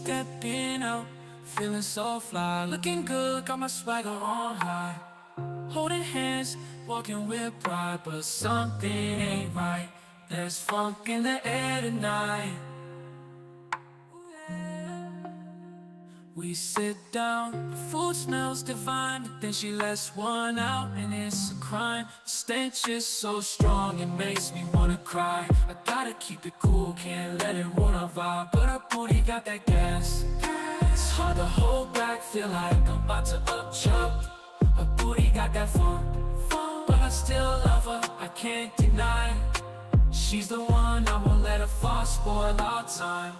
stepping out, feeling so fly, looking good, got my swagger on high. Holding hands, walking with pride, but something ain't right. There's funk in the air tonight. We sit down, the food smells divine. Then she lets one out and it's a crime. The stench is so strong, it makes me wanna cry. I gotta keep it cool, can't let it ruin our vibe. But her booty got that gas. It's hard to hold back, feel like I'm about to up chop. Her booty got that funk, but I still love her, I can't deny. She's the one, I won't let her fall, spoil our time.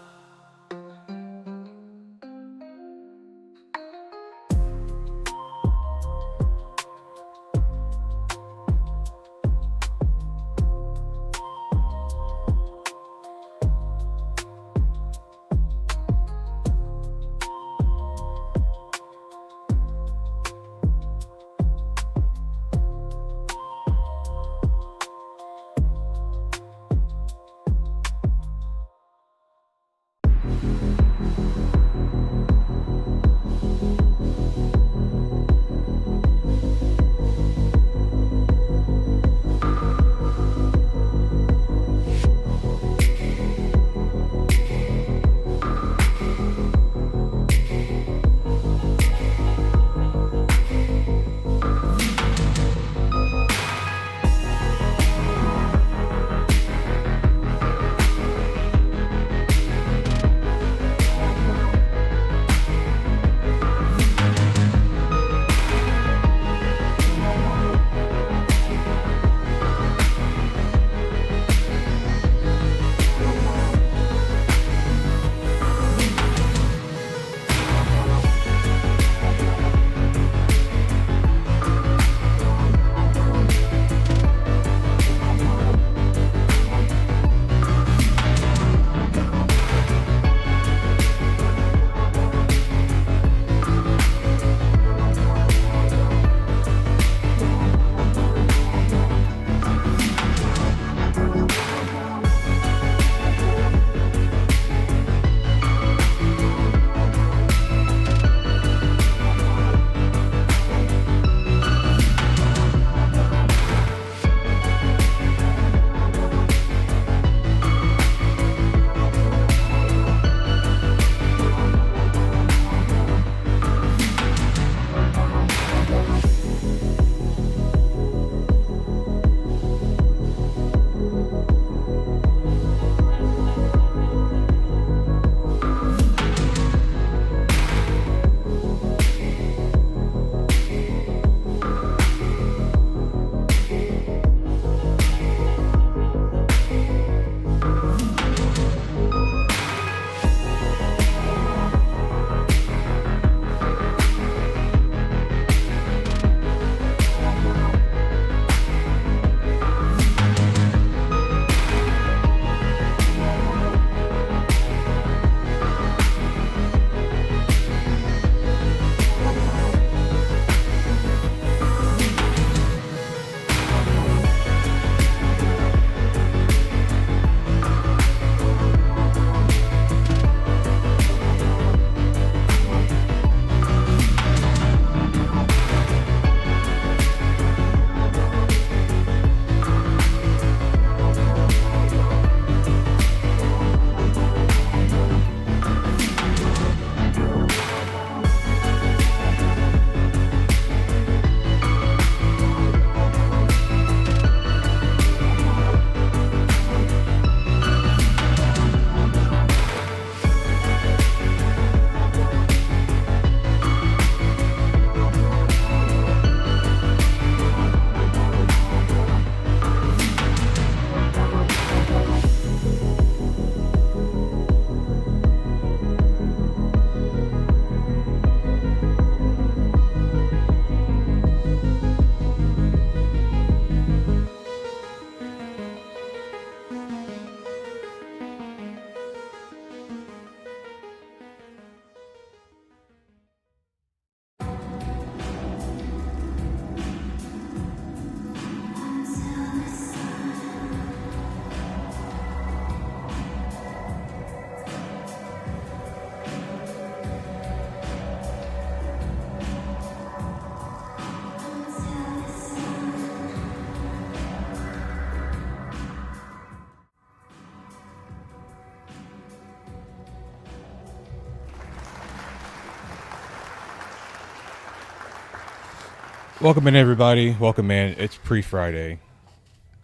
Welcome in, everybody. Welcome in. It's pre-Friday.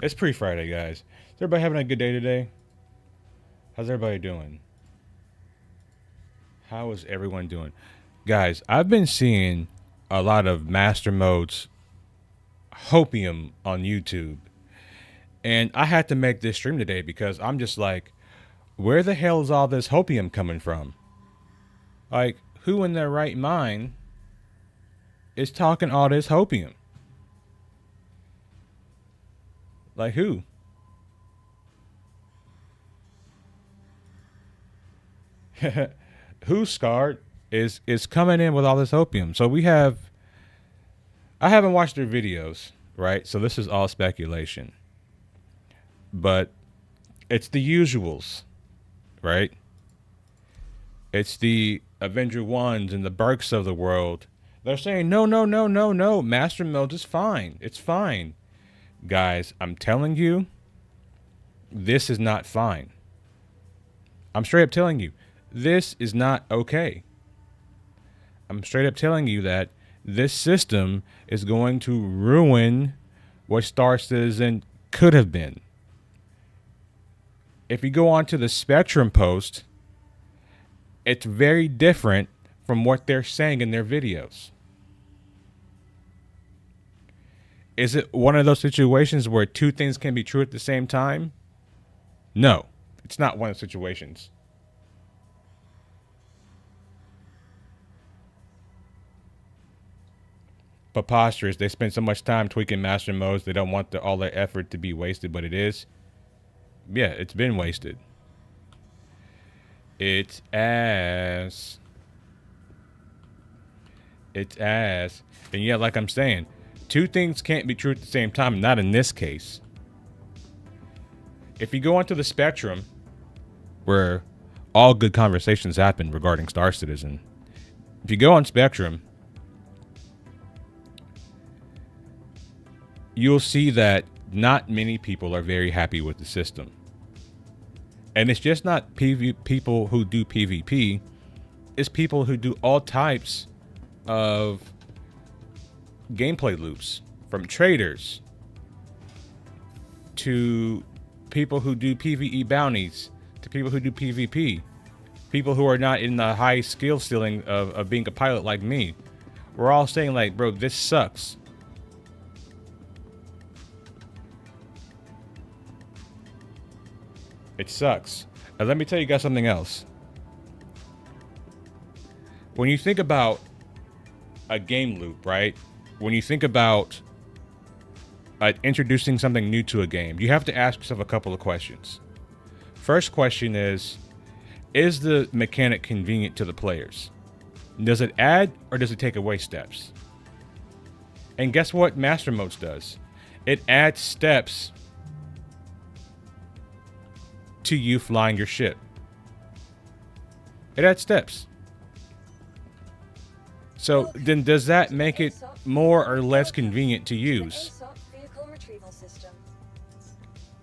It's pre-Friday, guys. Is everybody having a good day today? How's everybody doing? How is everyone doing? Guys, I've been seeing a lot of Master Mode's hopium on YouTube. And I had to make this stream today because I'm just like, where the hell is all this hopium coming from? Like, who in their right mind is talking all this hopium? Like, who? Who's scarred is coming in with all this opium. So I haven't watched their videos, right? So this is all speculation. But it's the usuals, right? It's the Avenger Ones and the Burks of the world. They're saying, no, no, no, no, no. Master Mode is fine. It's fine. Guys, I'm telling you, this is not fine. I'm straight up telling you, this is not okay. I'm straight up telling you that this system is going to ruin what Star Citizen could have been. If you go on to the Spectrum post, it's very different from what they're saying in their videos. Is it one of those situations where two things can be true at the same time? No, it's not one of the situations. Preposterous. They spend so much time tweaking master modes, they don't want all their effort to be wasted, but it is. Yeah, it's been wasted. It's ass. It's ass. And yeah, like I'm saying, two things can't be true at the same time, not in this case. If you go onto the Spectrum, where all good conversations happen regarding Star Citizen, if you go on Spectrum, you'll see that not many people are very happy with the system. And it's just not people who do PvP, it's people who do all types of gameplay loops, from traders to people who do PvE bounties to people who do PvP, people who are not in the high skill ceiling of being a pilot like me. We're all saying like, bro, this sucks. It sucks. And let me tell you guys something else. When you think about a game loop, right? When you think about introducing something new to a game, you have to ask yourself a couple of questions. First question is the mechanic convenient to the players? Does it add or does it take away steps? And guess what Master Modes does? It adds steps to you flying your ship. It adds steps. So then does that make it more or less convenient to use?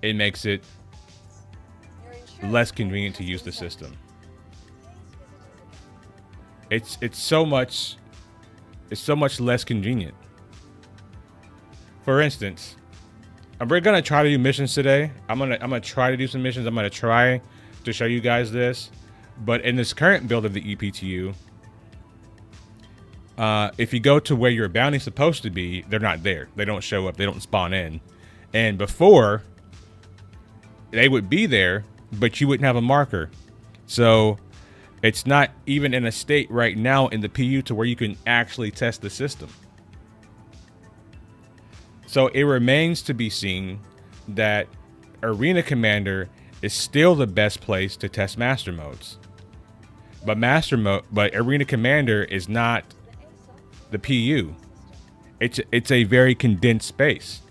It makes it less convenient to use the system. It's so much less convenient. For instance, we're gonna try to do missions today. I'm gonna try to do some missions. I'm gonna try to show you guys this. But in this current build of the EPTU, if you go to where your bounty's supposed to be, they're not there. They don't show up. They don't spawn in. And before, they would be there, but you wouldn't have a marker. So it's not even in a state right now in the PU to where you can actually test the system. So it remains to be seen that Arena Commander is still the best place to test master modes. But Arena Commander is not the PU. It's a very condensed space.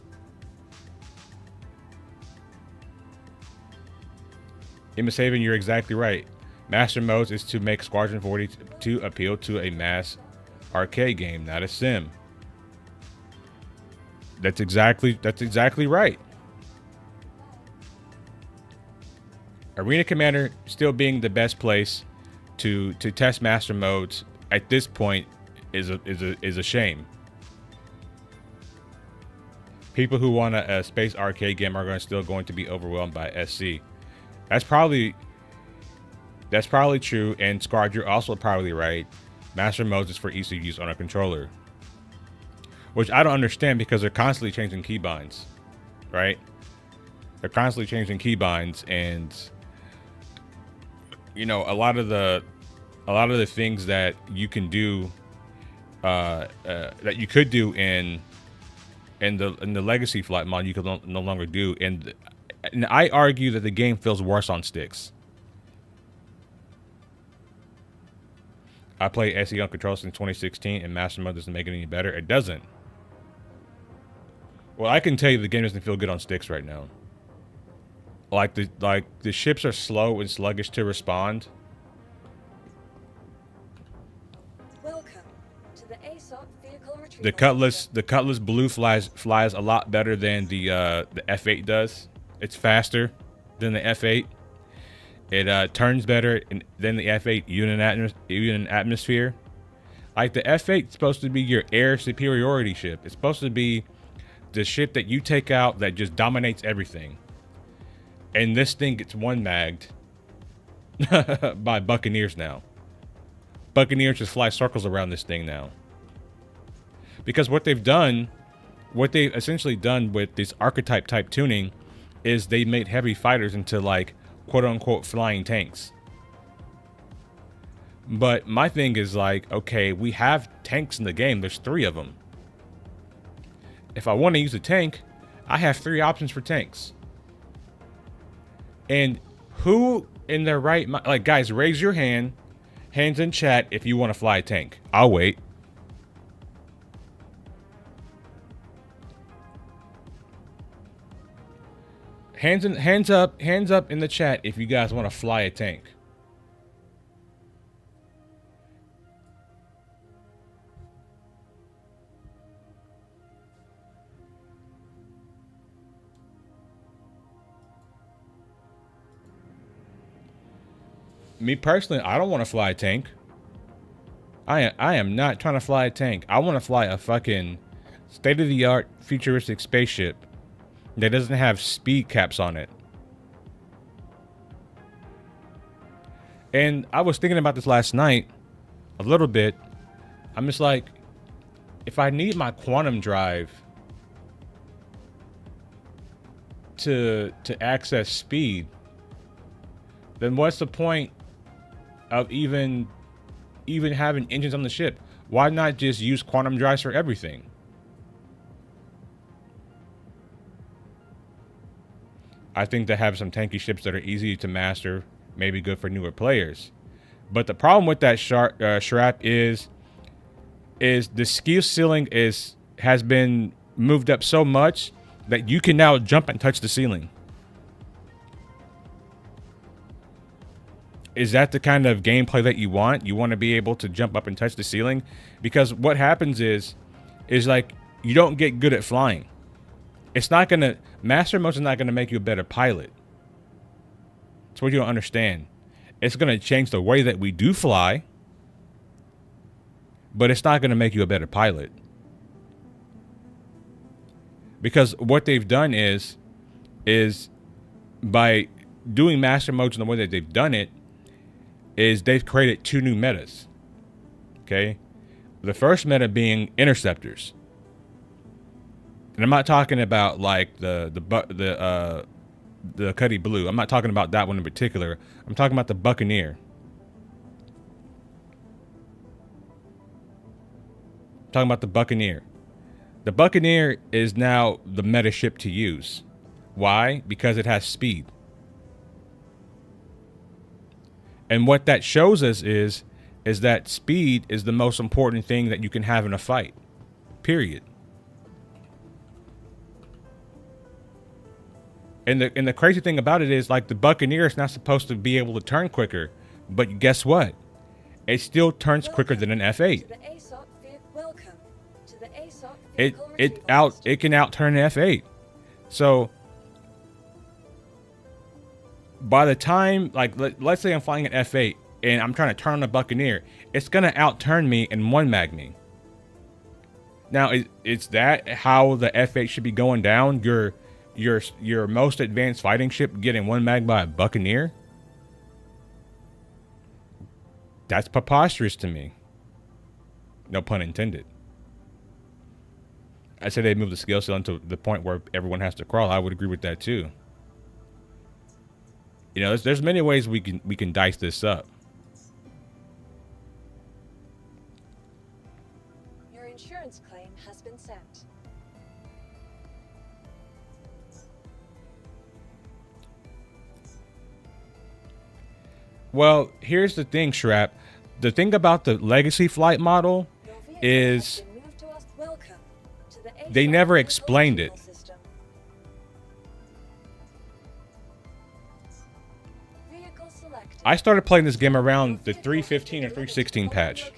Emma Saban, you're exactly right. Master modes is to make Squadron 42 appeal to a mass arcade game, not a sim. That's exactly right. Arena Commander still being the best place to test master modes at this point is a shame. people who want a space arcade game are still going to be overwhelmed by SC. That's probably true, and Squad, you're also probably right. Master modes is for easy use on a controller, which I don't understand because they're constantly changing keybinds, right? They're constantly changing keybinds, and you know, a lot of the things that you can do, that you could do in the legacy flight mod, you can no longer do, and I argue that the game feels worse on sticks. I played SE on controller since 2016, and Master Mode doesn't make it any better. It doesn't. Well, I can tell you the game doesn't feel good on sticks right now. Like the ships are slow and sluggish to respond. Welcome to the ASOP vehicle retrieval. The Cutlass Blue flies a lot better than the F8 does. It's faster than the F8. It turns better than the F8 even in atmosphere. Like the F8 is supposed to be your air superiority ship. It's supposed to be the ship that you take out that just dominates everything. And this thing gets one-magged by Buccaneers now. Buccaneers just fly circles around this thing now. Because what they've essentially done with this archetype type tuning is they made heavy fighters into like quote-unquote flying tanks. But my thing is like, okay, we have tanks in the game. There's 3 of them. If I want to use a tank, I have 3 options for tanks. And who in their right mind, like, guys, raise your hands in chat if you want to fly a tank. I'll wait. Hands up in the chat if you guys want to fly a tank. Me personally, I don't want to fly a tank. I am not trying to fly a tank. I want to fly a fucking state-of-the-art futuristic spaceship that doesn't have speed caps on it. And I was thinking about this last night a little bit. I'm just like, if I need my quantum drive to access speed, then what's the point of even having engines on the ship? Why not just use quantum drives for everything? I think they have some tanky ships that are easy to master, maybe good for newer players. But the problem with that Shrap is the skill ceiling has been moved up so much that you can now jump and touch the ceiling. Is that the kind of gameplay that you want? You want to be able to jump up and touch the ceiling? Because what happens is like you don't get good at flying. It's not gonna, master mode is not gonna make you a better pilot. That's what you don't understand. It's gonna change the way that we do fly, but it's not gonna make you a better pilot. Because what they've done is by doing master modes in the way that they've done it, is they've created 2 new metas. Okay, the first meta being interceptors, and I'm not talking about like the Cuddy Blue. I'm not talking about that one in particular. I'm talking about the Buccaneer. I'm talking about the Buccaneer. The Buccaneer is now the meta ship to use. Why? Because it has speed. And what that shows us is that speed is the most important thing that you can have in a fight. Period. And the crazy thing about it is, like, the Buccaneer is not supposed to be able to turn quicker, but guess what? It still turns quicker than an F8. It can outturn an F8. So by the time, like, let's say I'm flying an F8 and I'm trying to turn on a Buccaneer, it's gonna outturn me and one mag me. Now, is that how the F8 should be going down? Your most advanced fighting ship getting one mag by a Buccaneer? That's preposterous to me. No pun intended. I said they moved the skill ceiling to the point where everyone has to crawl. I would agree with that too. You know, there's many ways we can dice this up. Your insurance claim has been sent. Well, here's the thing, Shrap. The thing about the legacy flight model Your vehicle is has been moved to us. Welcome to the they ASOC never vehicle explained it. signal system. Vehicle selected. I started playing this game around the 3.15 or 3.16 patch.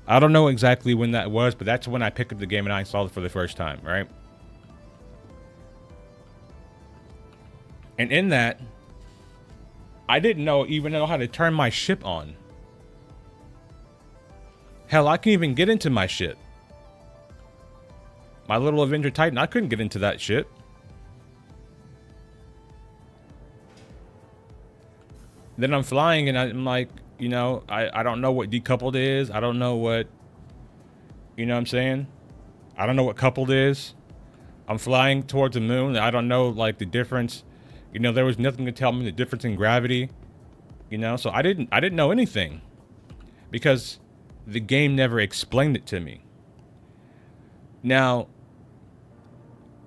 I don't know exactly when that was, but that's when I picked up the game and I installed it for the first time, right? And in that, I didn't even know how to turn my ship on. Hell, I can't even get into my ship. My little Avenger Titan, I couldn't get into that ship. Then I'm flying and I'm like, you know, I don't know what decoupled is. I don't know what, you know what I'm saying? I don't know what coupled is. I'm flying towards the moon. I don't know, like, the difference. You know, there was nothing to tell me the difference in gravity. You know, so I didn't know anything. Because the game never explained it to me. Now,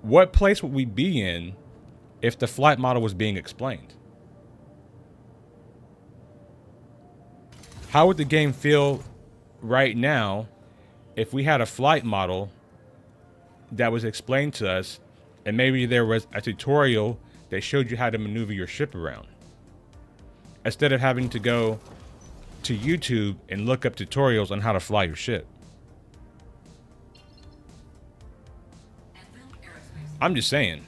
what place would we be in if the flight model was being explained? How would the game feel right now if we had a flight model that was explained to us and maybe there was a tutorial that showed you how to maneuver your ship around? Instead of having to go to YouTube and look up tutorials on how to fly your ship. I'm just saying.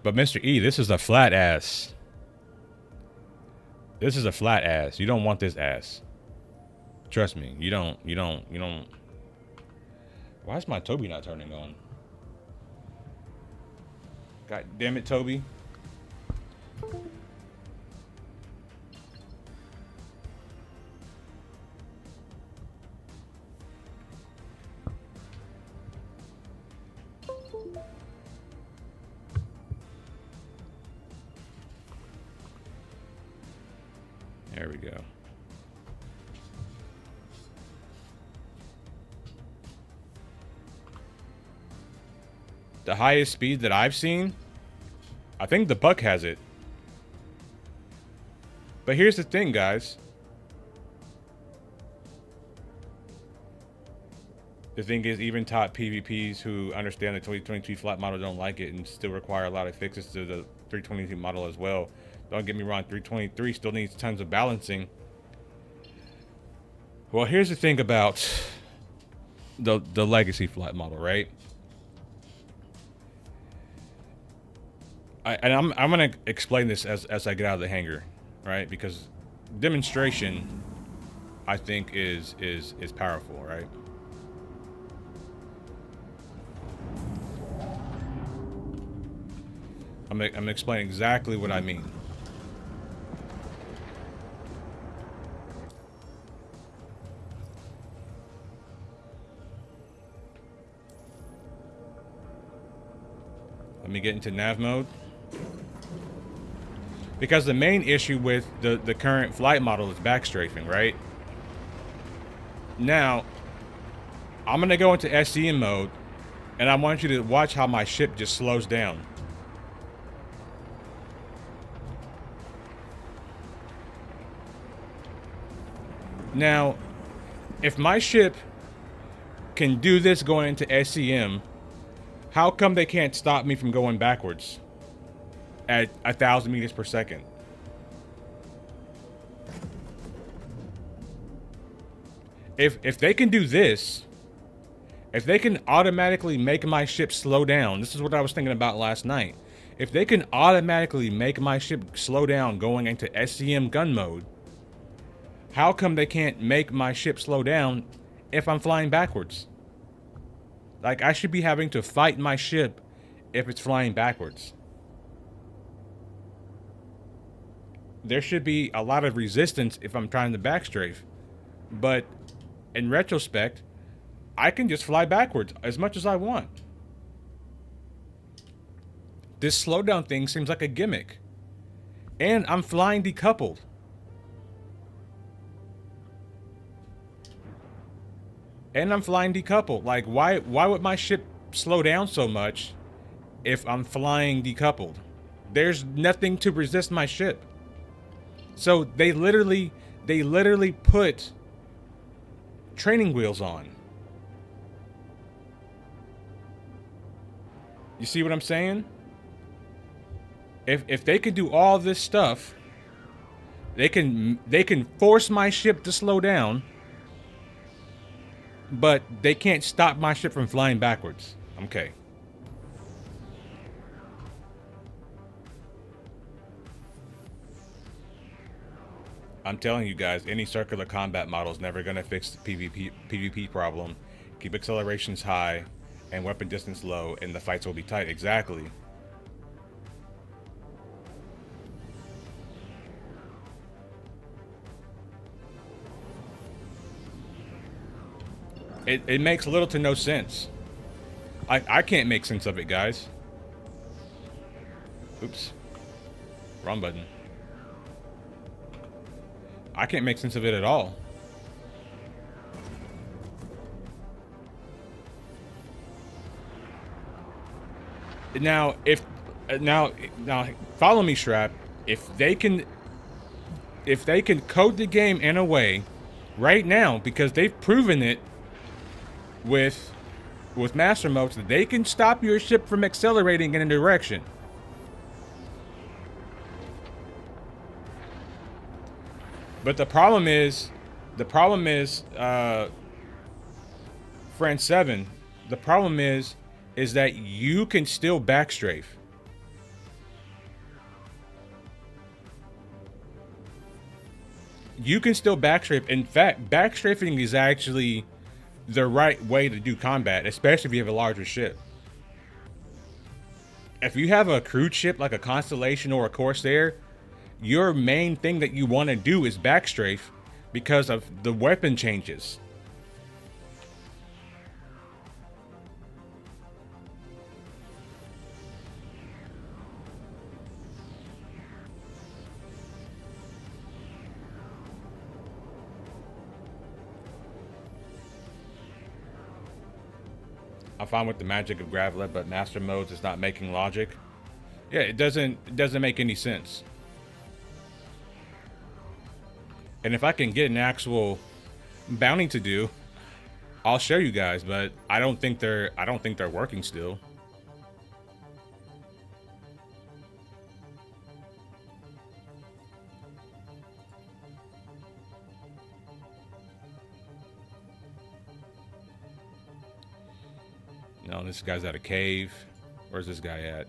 But Mr. E, this is a flat ass. This is a flat ass. You don't want this ass. Trust me. You don't. Why is my Toby not turning on? God damn it, Toby. There we go. The highest speed that I've seen, I think the Buck has it. But here's the thing, guys. The thing is, even top PvPs who understand the 2022 flat model don't like it and still require a lot of fixes to the 322 model as well. Don't get me wrong, 323 still needs tons of balancing. Well, here's the thing about the legacy flight model, right? I'm gonna explain this as I get out of the hangar, right? Because demonstration, I think, is powerful, right? I'm gonna explain exactly what I mean. Let me get into nav mode. Because the main issue with the current flight model is backstrafing, right? Now, I'm gonna go into SCM mode, and I want you to watch how my ship just slows down. Now, if my ship can do this going into SCM, how come they can't stop me from going backwards at 1,000 meters per second? If they can do this, if they can automatically make my ship slow down, this is what I was thinking about last night. If they can automatically make my ship slow down going into SCM gun mode, how come they can't make my ship slow down if I'm flying backwards? Like, I should be having to fight my ship if it's flying backwards. There should be a lot of resistance if I'm trying to backstrafe. But in retrospect, I can just fly backwards as much as I want. This slowdown thing seems like a gimmick. And I'm flying decoupled. Like, why would my ship slow down so much if I'm flying decoupled? There's nothing to resist my ship. So they literally put training wheels on. You see what I'm saying? If they could do all this stuff, they can force my ship to slow down, but they can't stop my ship from flying backwards. Okay. I'm telling you guys, any circular combat model is never going to fix the PvP problem. Keep accelerations high and weapon distance low, and the fights will be tight. Exactly. It makes little to no sense. I can't make sense of it, guys. Oops. Wrong button. I can't make sense of it at all. Now, now follow me, Shrap. If they can code the game in a way right now, because they've proven it with master modes, that they can stop your ship from accelerating in a direction. But the problem is, friend 7, the problem is that you can still backstrafe. You can still backstrafe. In fact, backstrafing is actually the right way to do combat, especially if you have a larger ship. If you have a crewed ship like a Constellation or a Corsair, your main thing that you want to do is backstrafe because of the weapon changes. I'm fine with the magic of Gravelet, but master modes is not making logic. Yeah, it doesn't make any sense. And if I can get an actual bounty to do, I'll show you guys, but I don't think they're working still. No, this guy's at a cave. Where's this guy at?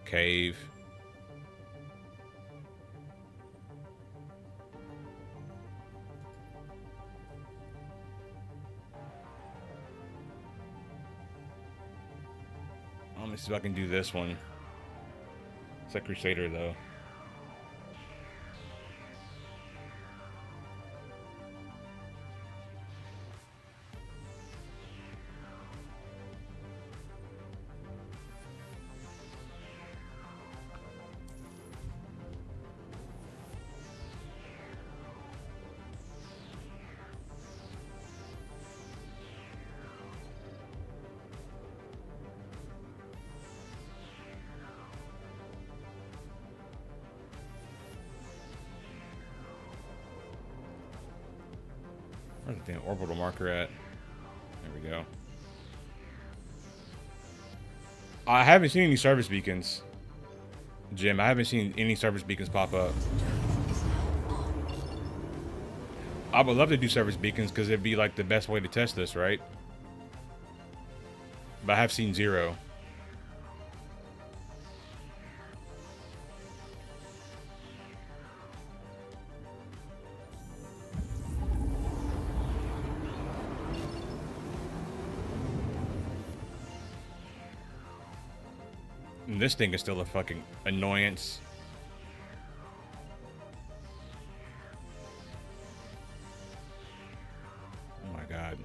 Cave. Let me see if I can do this one. It's a Crusader though. Where's the damn orbital marker at? There we go. I haven't seen any service beacons. Jim, I haven't seen any service beacons pop up. I would love to do service beacons because it'd be like the best way to test this, right? But I have seen 0. And this thing is still a fucking annoyance. Oh my god.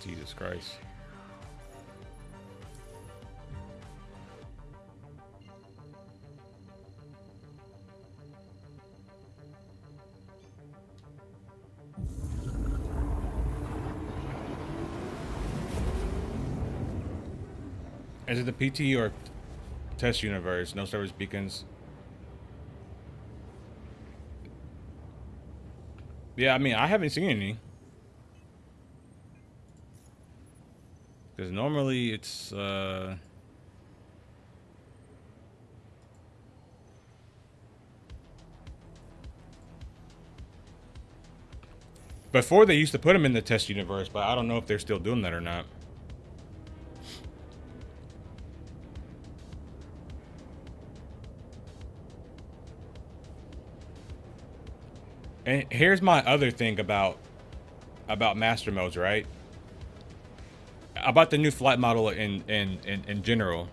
Jesus Christ. Is it the PT or test universe? No service beacons. Yeah, I mean, I haven't seen any. Because normally it's, before they used to put them in the test universe, but I don't know if they're still doing that or not. And here's my other thing about master modes, right? About the new flight model in general.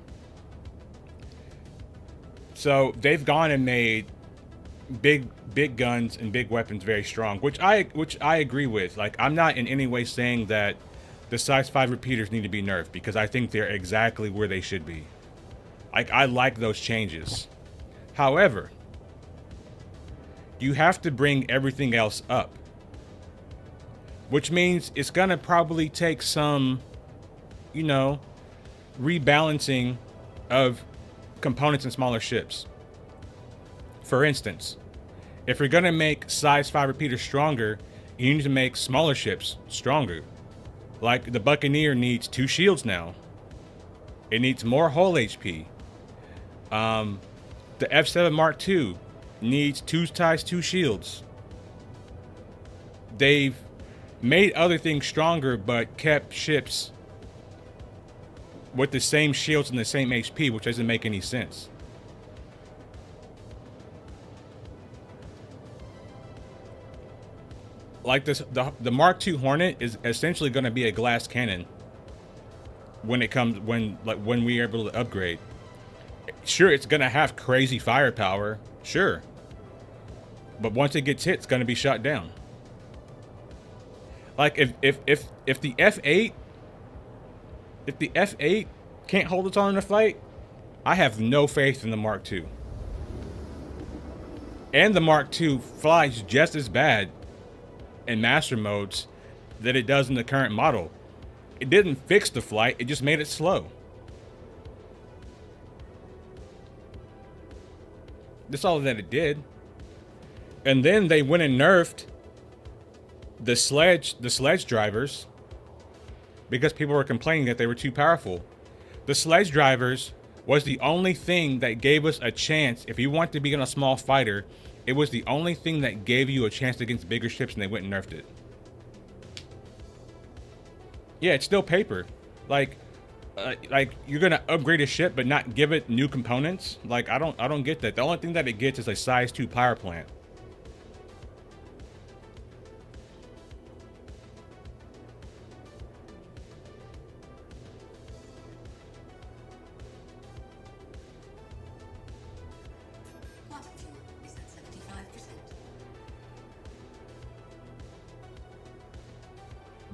So they've gone and made big guns and big weapons very strong, which I agree with. Like, I'm not in any way saying that the size 5 repeaters need to be nerfed, because I think they're exactly where they should be. Like, I like those changes. However, you have to bring everything else up, which means it's gonna probably take some, you know, rebalancing of components in smaller ships. For instance, if you're gonna make size 5 repeaters stronger, you need to make smaller ships stronger. Like the Buccaneer needs 2 shields now. It needs more hull HP. The F7 Mark II needs 2 ties, 2 shields. They've made other things stronger, but kept ships with the same shields and the same HP, which doesn't make any sense. Like this, the Mark II Hornet is essentially going to be a glass cannon when it comes, when we are able to upgrade. Sure, it's going to have crazy firepower, sure, but once it gets hit, it's going to be shot down. Like if the F8 can't hold its own in a fight, I have no faith in the Mark II. And the Mark II flies just as bad in master modes that it does in the current model. It didn't fix the flight, it just made it slow. That's all that it did. And then they went and nerfed the sledge drivers because people were complaining that they were too powerful. The sledge drivers was the only thing that gave us a chance. If you want to be in a small fighter, it was the only thing that gave you a chance against bigger ships, and they went and nerfed it. Yeah, it's still paper. Like you're gonna upgrade a ship but not give it new components. Like, I don't get that. The only thing that it gets is a size 2 power plant.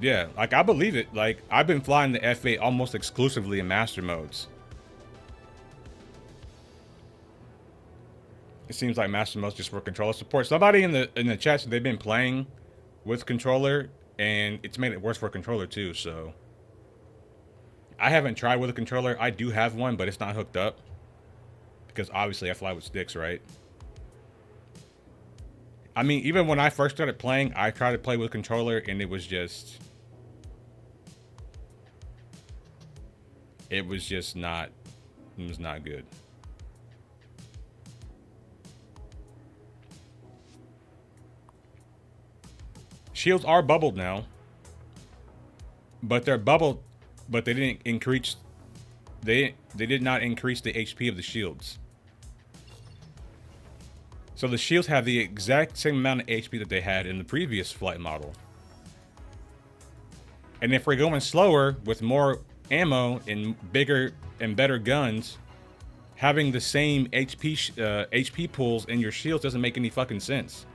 Yeah, like I believe it. Like I've been flying the F8 almost exclusively in master modes. It seems like master mode's just for controller support. Somebody in the chat said they've been playing with controller and it's made it worse for controller too. So I haven't tried with a controller. I do have one, but it's not hooked up because obviously I fly with sticks, right? I mean, even when I first started playing, I tried to play with controller and it was just not, it was not good. Shields are bubbled now, but they're bubbled, but they didn't increase, they did not increase the HP of the shields. So the shields have the exact same amount of HP that they had in the previous flight model. And if we're going slower with more ammo and bigger and better guns, having the same HP pools in your shields doesn't make any fucking sense.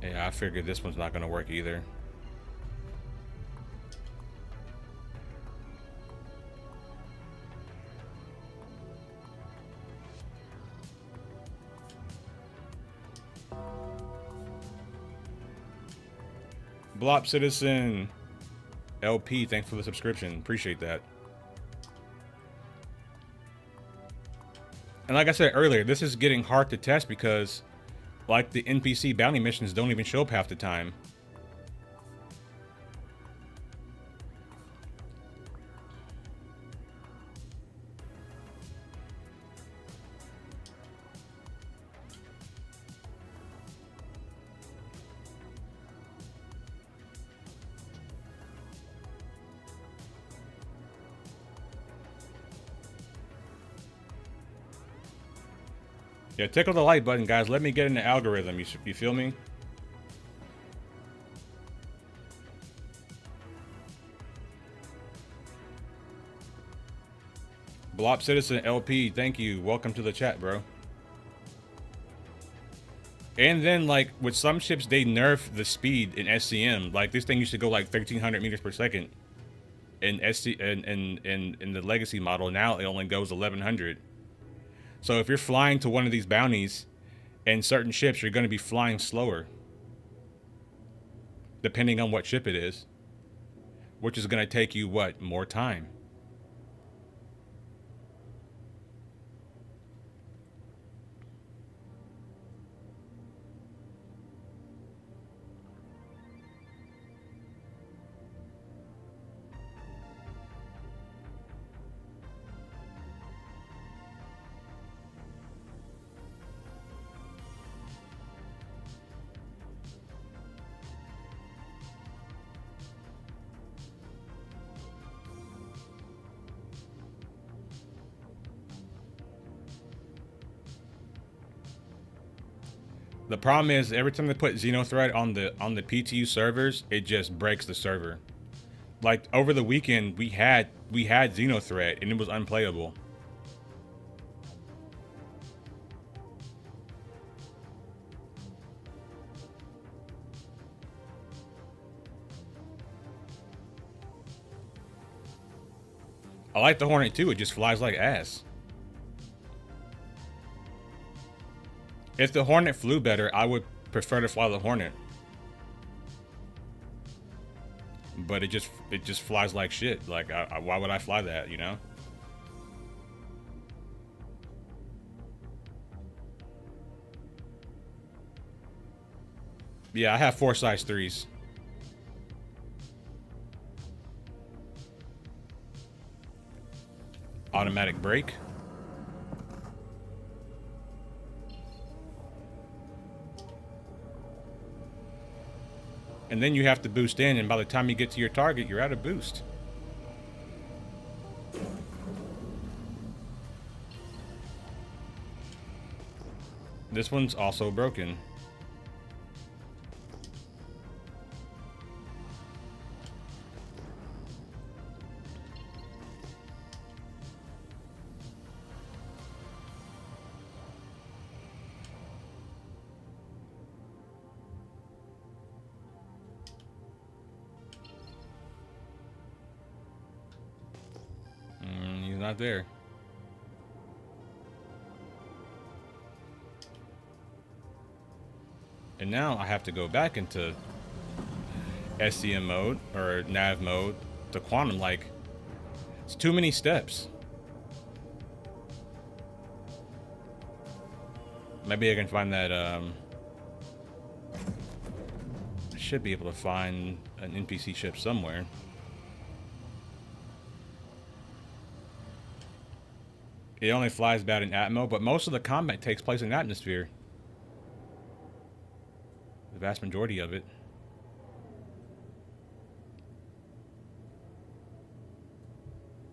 Yeah, I figured this one's not gonna work either. Blop Citizen LP, thanks for the subscription. Appreciate that. And like I said earlier, this is getting hard to test because like the NPC bounty missions don't even show up half the time. Yeah, tickle the like button, guys. Let me get in the algorithm. You feel me? Blop Citizen LP, thank you. Welcome to the chat, bro. And then, like, with some ships, they nerf the speed in SCM. Like, this thing used to go like 1,300 meters per second in in the Legacy model. Now it only goes 1,100. So if you're flying to one of these bounties and certain ships, you're going to be flying slower, depending on what ship it is, which is going to take you, what, more time. The problem is every time they put Xenothreat on the PTU servers, it just breaks the server. Like over the weekend, we had Xenothreat and it was unplayable. I like the Hornet too, it just flies like ass. If the Hornet flew better, I would prefer to fly the Hornet. But it just flies like shit. Like, why would I fly that, you know? Yeah, I have 4 size 3s. Automatic brake. And then you have to boost in, and by the time you get to your target, you're out of boost. This one's also broken. He's not there. And now I have to go back into SCM mode or nav mode to quantum. Like, it's too many steps. Maybe I can find that. I should be able to find an NPC ship somewhere. It only flies about in Atmo, but most of the combat takes place in atmosphere. The vast majority of it.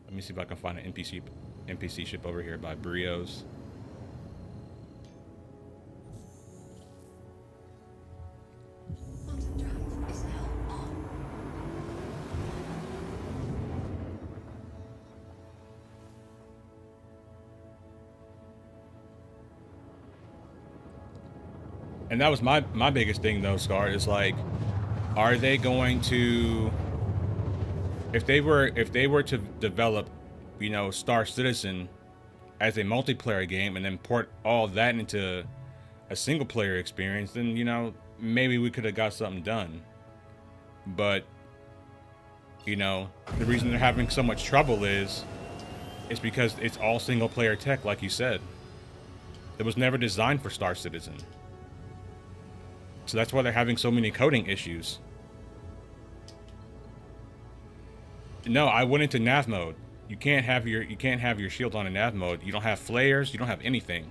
Let me see if I can find an NPC ship over here by Brios. And that was my biggest thing though, Scar, is like, are they going to, if they were to develop, you know, Star Citizen as a multiplayer game and then port all that into a single player experience, then, you know, maybe we could have got something done. But, you know, the reason they're having so much trouble is because it's all single player tech, like you said. It was never designed for Star Citizen. So that's why they're having so many coding issues. No, I went into nav mode. You can't have your shield on in nav mode. You don't have flares, you don't have anything.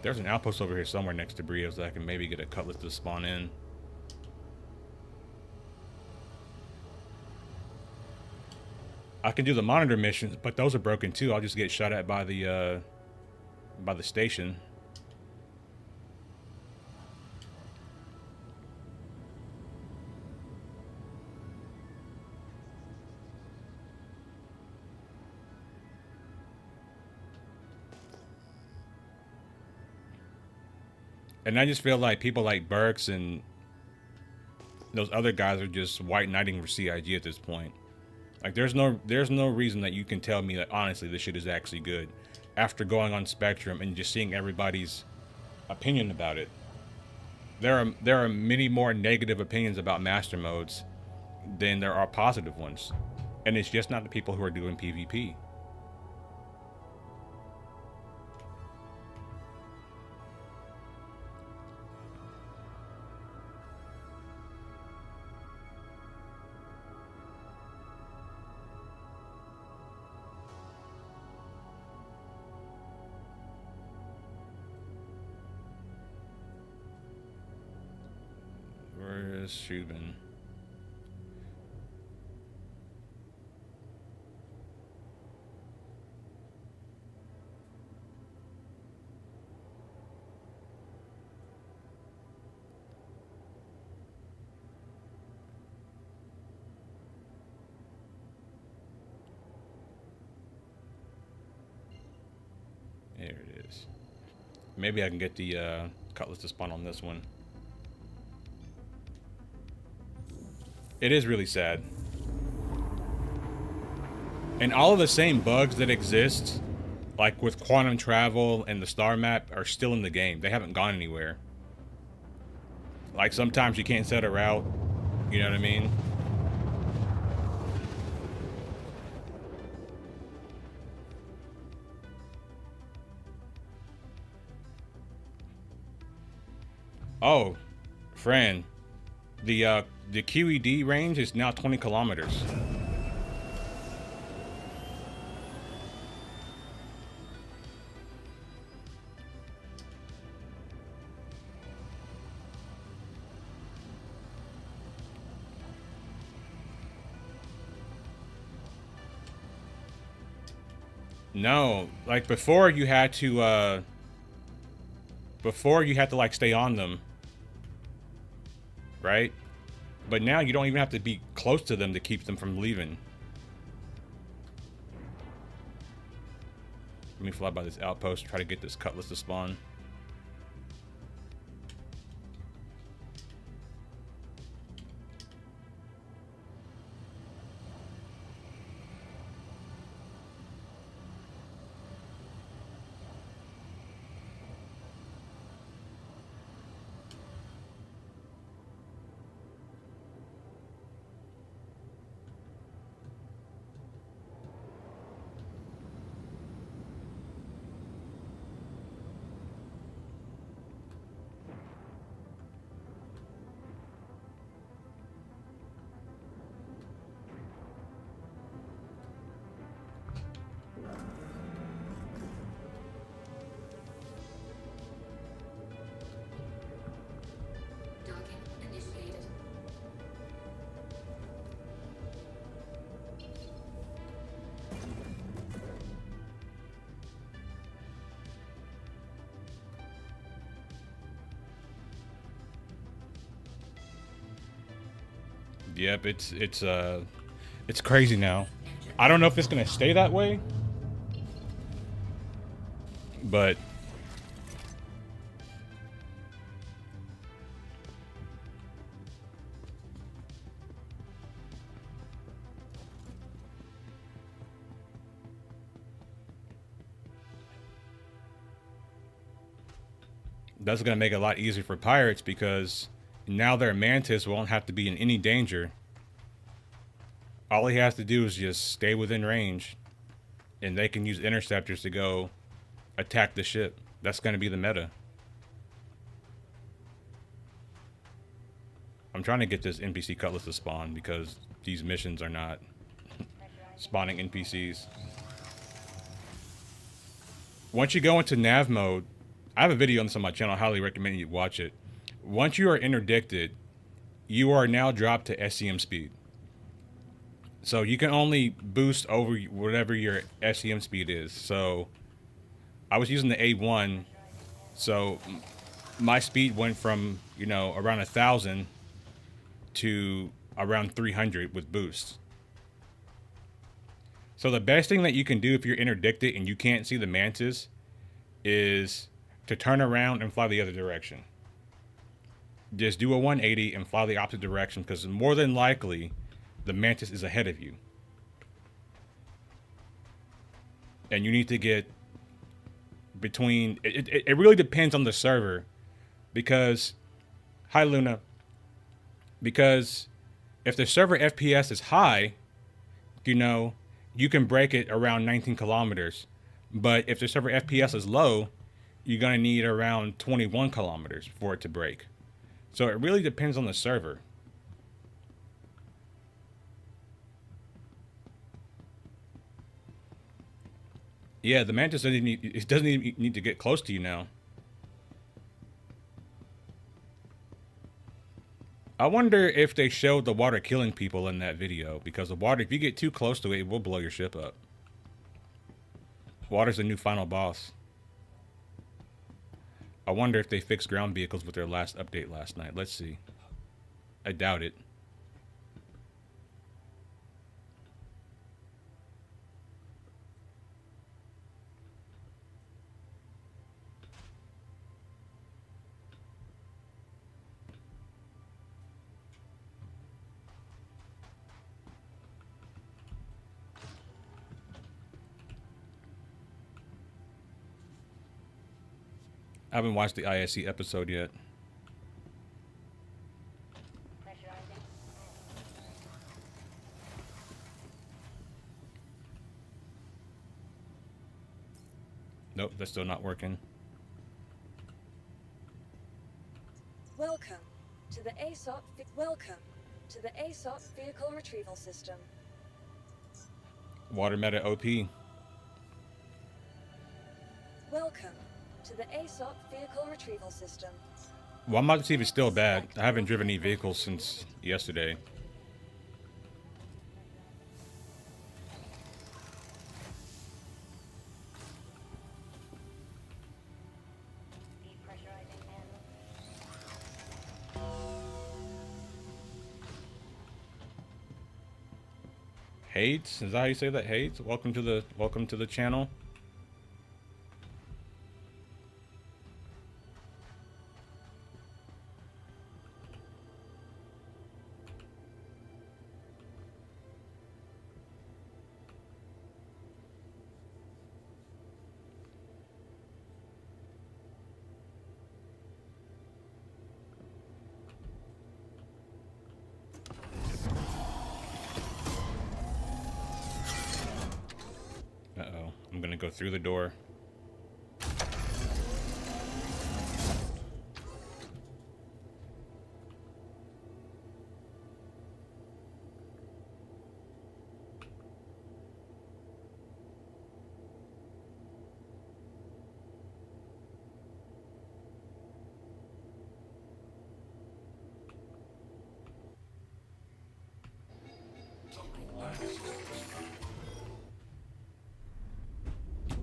There's an outpost over here somewhere next to Brios that I can maybe get a cutlass to spawn in. I can do the monitor missions, but those are broken too. I'll just get shot at by the station. And I just feel like people like Burks and those other guys are just white knighting for CIG at this point. Like, there's no reason that you can tell me that honestly this shit is actually good after going on Spectrum and just seeing everybody's opinion about it. There are many more negative opinions about master modes than there are positive ones, and it's just not the people who are doing PvP. Where is Shubin? There it is. Maybe I can get the cutlass to spawn on this one. It is really sad. And all of the same bugs that exist, like with quantum travel and the star map, are still in the game. They haven't gone anywhere. Like, sometimes you can't set a route. You know what I mean? Oh, Fran. The QED range is now 20 kilometers. No, like before you had to like stay on them, right? But now you don't even have to be close to them to keep them from leaving. Let me fly by this outpost, try to get this cutlass to spawn. Docking initiated. Yep, it's crazy now. I don't know if it's gonna stay that way, but that's gonna make it a lot easier for pirates because now their mantis won't have to be in any danger. All he has to do is just stay within range, and they can use interceptors to go attack the ship. That's going to be the meta. I'm trying to get this NPC cutlass to spawn because these missions are not spawning NPCs. Once you go into nav mode, I have a video on this on my channel. I highly recommend you watch it. Once you are interdicted, you are now dropped to SCM speed. So you can only boost over whatever your SCM speed is. So I was using the A1, so my speed went from, you know, around 1,000 to around 300 with boosts. So the best thing that you can do if you're interdicted and you can't see the mantis is to turn around and fly the other direction. Just do a 180 and fly the opposite direction, because more than likely the mantis is ahead of you. And you need to get between, it really depends on the server, because, hi Luna, because if the server FPS is high, you know, you can break it around 19 kilometers. But if the server FPS is low, you're gonna need around 21 kilometers for it to break. So it really depends on the server. Yeah, the mantis doesn't even need to get close to you now. I wonder if they showed the water killing people in that video, because the water, if you get too close to it, it will blow your ship up. Water's the new final boss. I wonder if they fixed ground vehicles with their last update last night. Let's see. I doubt it. I haven't watched the ISC episode yet. Nope, that's still not working. Welcome to the ASOP vehicle retrieval system. Water meta OP. Welcome to the ASOP vehicle retrieval system. Well, I'm about to see if it's still bad. I haven't driven any vehicles since yesterday. Hates? Is that how you say that? Hates? Welcome to the channel. Uh-oh. I'm gonna go through the door.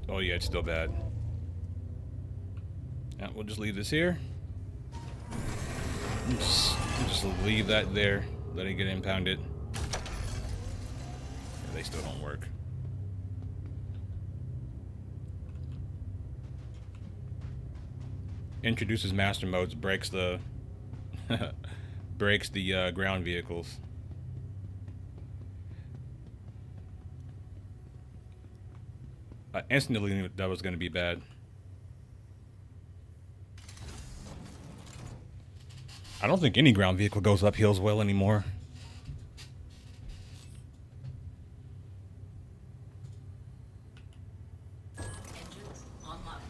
Oh yeah, it's still bad. Yeah, we'll just leave this here. Just leave that there. Let it get impounded. Yeah, they still don't work. Introduces master modes, breaks the breaks the ground vehicles. I instantly knew that was going to be bad. I don't think any ground vehicle goes up hills well anymore. Engines online.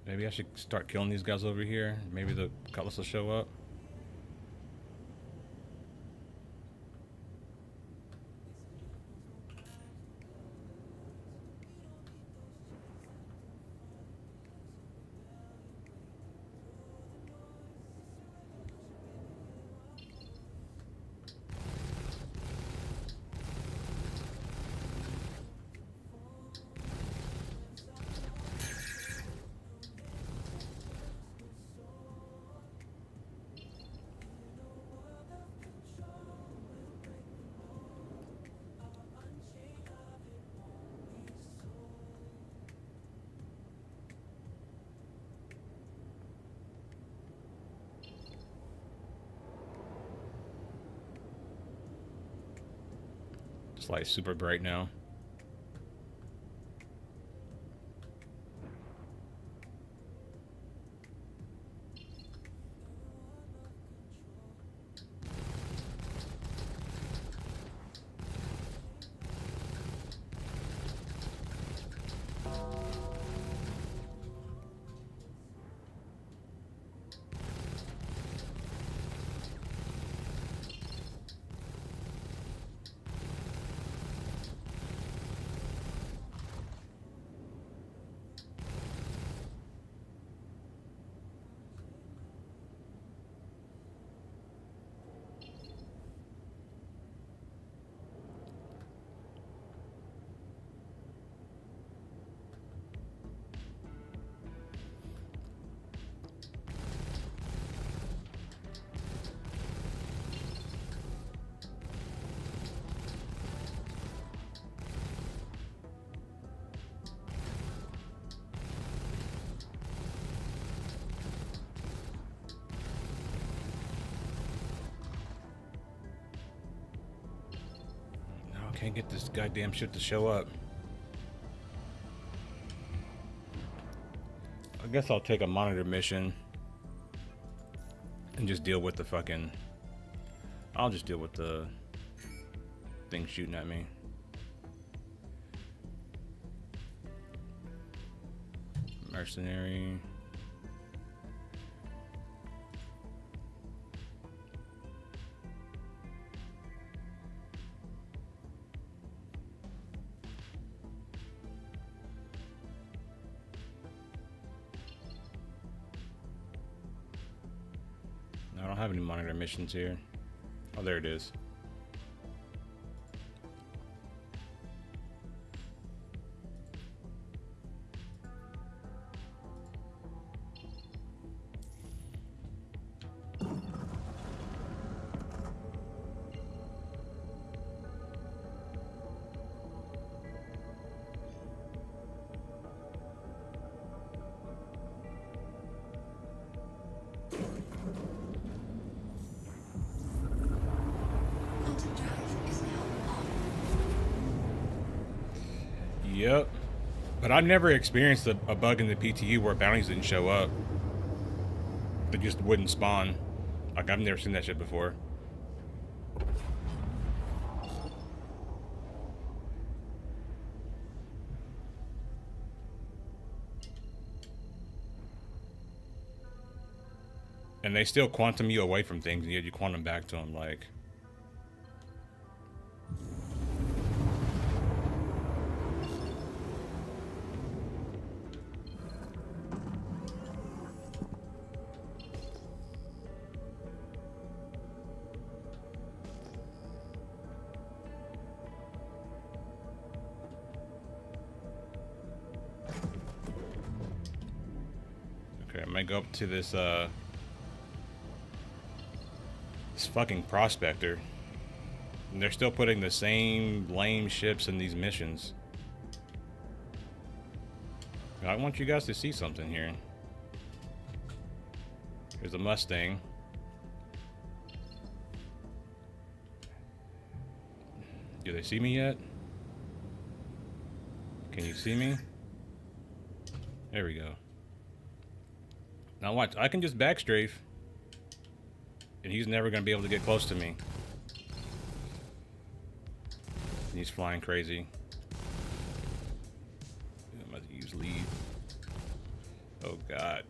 Maybe I should start killing these guys over here. Maybe the cutlass will show up. It's like super bright now. Can't get this goddamn shit to show up. I guess I'll take a monitor mission and just deal with the fucking... I'll just deal with the thing shooting at me. Mercenary. I don't have any monitor missions here. Oh, there it is. Quantum drive is now on. Yep. But I've never experienced a bug in the PTU where bounties didn't show up. They just wouldn't spawn. Like, I've never seen that shit before. And they still quantum you away from things, and yet you quantum back to them, like... Okay, I might go up to this fucking prospector. And they're still putting the same lame ships in these missions. I want you guys to see something here. There's a Mustang. Do they see me yet? Can you see me? There we go. Now watch, I can just backstrafe. And he's never going to be able to get close to me. He's flying crazy. I'm about to use lead. Oh god.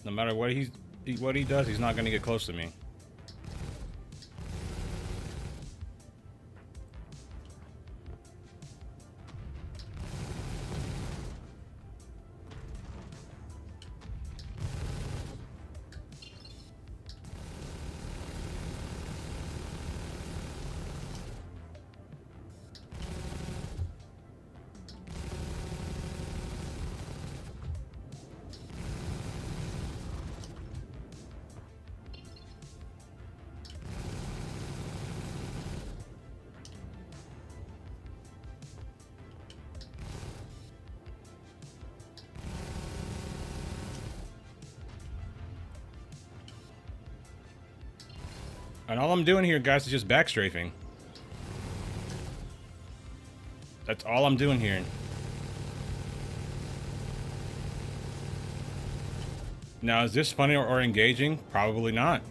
No matter what he does, he's not going to get close to me. And all I'm doing here, guys, is just backstrafing. That's all I'm doing here. Now, is this funny or engaging? Probably not.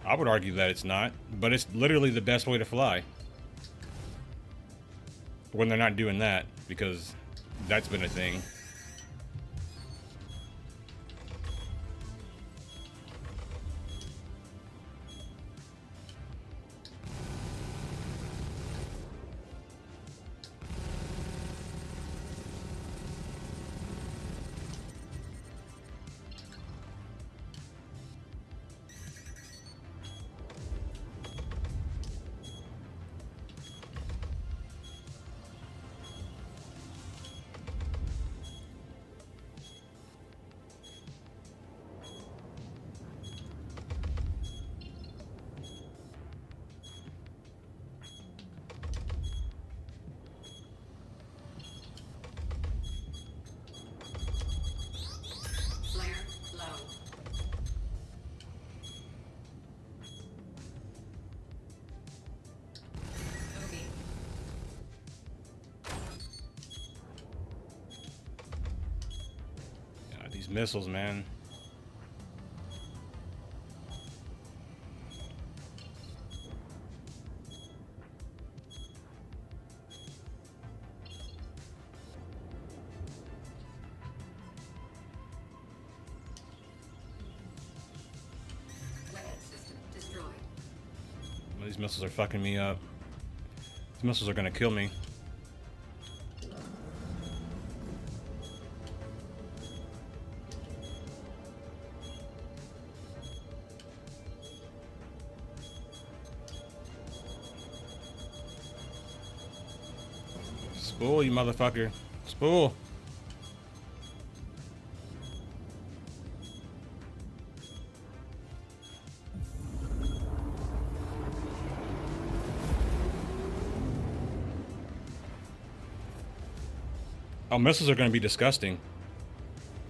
I would argue that it's not, but it's literally the best way to fly. When they're not doing that, because that's been a thing. Flare low. Okay. God, these missiles, man. Weapon system these missiles are fucking me up. These missiles are gonna kill me. Spool, you motherfucker. Spool. Oh, missiles are going to be disgusting.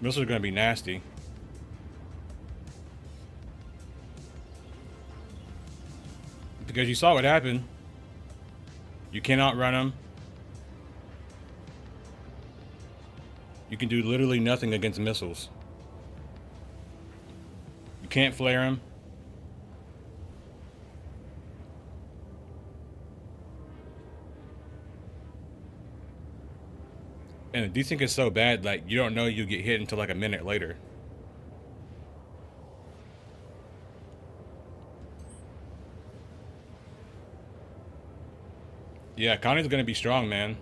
Missiles are going to be nasty. Because you saw what happened. You cannot run them. You can do literally nothing against missiles. You can't flare them. And the desync is so bad, like, you don't know you get hit until like a minute later. Yeah, Connie's gonna be strong, man.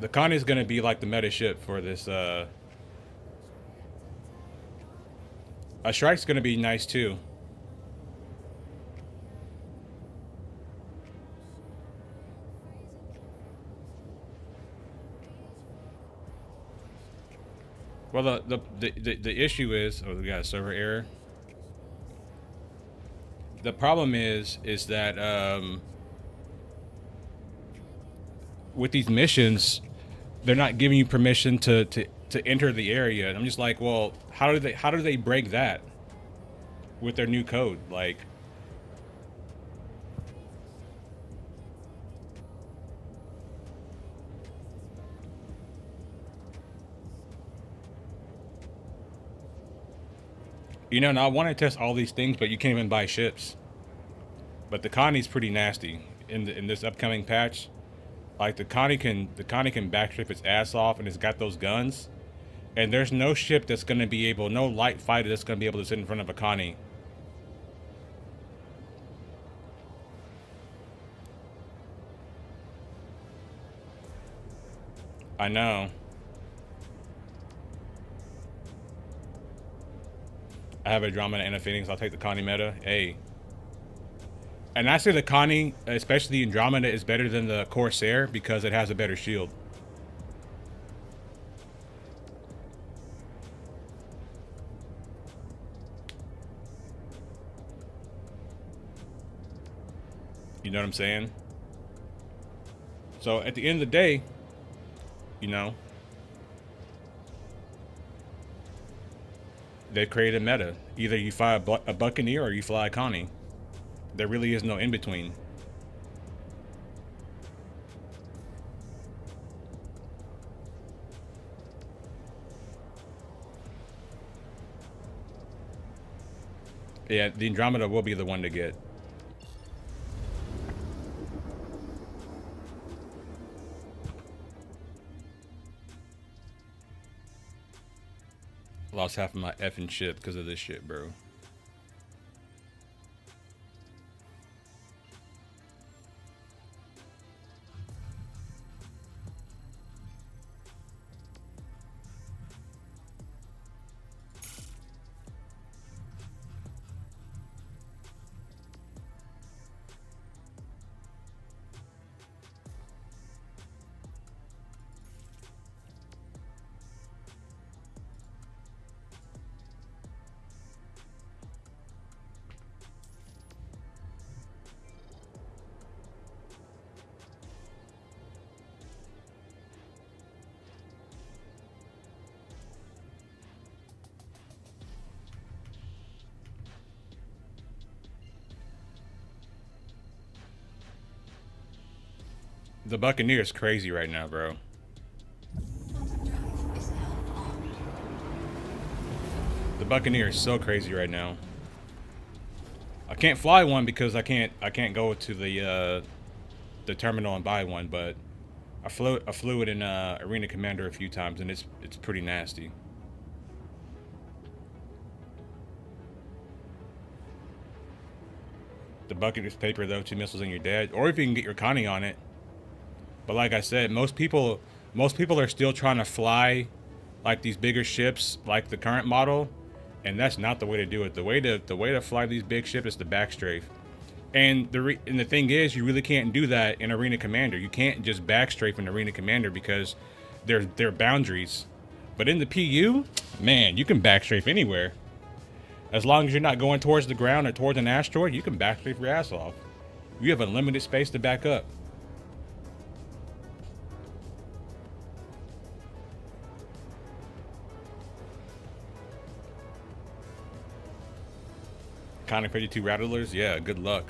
The Connie's gonna be like the meta ship for this, A Strike's gonna be nice too. Well, the issue is, oh, we got a server error. The problem is that with these missions, they're not giving you permission to enter the area, and I'm just like, well, how do they break that with their new code? Like, you know, and I want to test all these things, but you can't even buy ships. But the Connie's pretty nasty in this upcoming patch. Like, the Connie can backstrip its ass off, and it's got those guns. And there's no ship that's going to be able, no light fighter that's going to be able to sit in front of a Connie. I know. I have a Andromeda and a Phoenix. I'll take the Connie meta. Hey. And I say the Connie, especially the Andromeda, is better than the Corsair because it has a better shield. You know what I'm saying? So at the end of the day, you know, they created a meta. Either you fly a Buccaneer or you fly a Connie. There really is no in between. Yeah, the Andromeda will be the one to get. Lost half of my effing ship because of this shit, bro. The Buccaneer is crazy right now, bro. The Buccaneer is so crazy right now. I can't fly one because I can't go to the terminal and buy one, but I flew it in Arena Commander a few times, and it's pretty nasty. The bucket is paper though, 2 missiles and you're dead. Or if you can get your Connie on it. But like I said, most people are still trying to fly like these bigger ships, like the current model, and that's not the way to do it. The way to fly these big ships is to backstrafe. And the thing is, you really can't do that in Arena Commander. You can't just backstrafe in Arena Commander because there are boundaries. But in the PU, man, you can backstrafe anywhere. As long as you're not going towards the ground or towards an asteroid, you can backstrafe your ass off. You have unlimited space to back up. Conic 52 Rattlers? Yeah, good luck.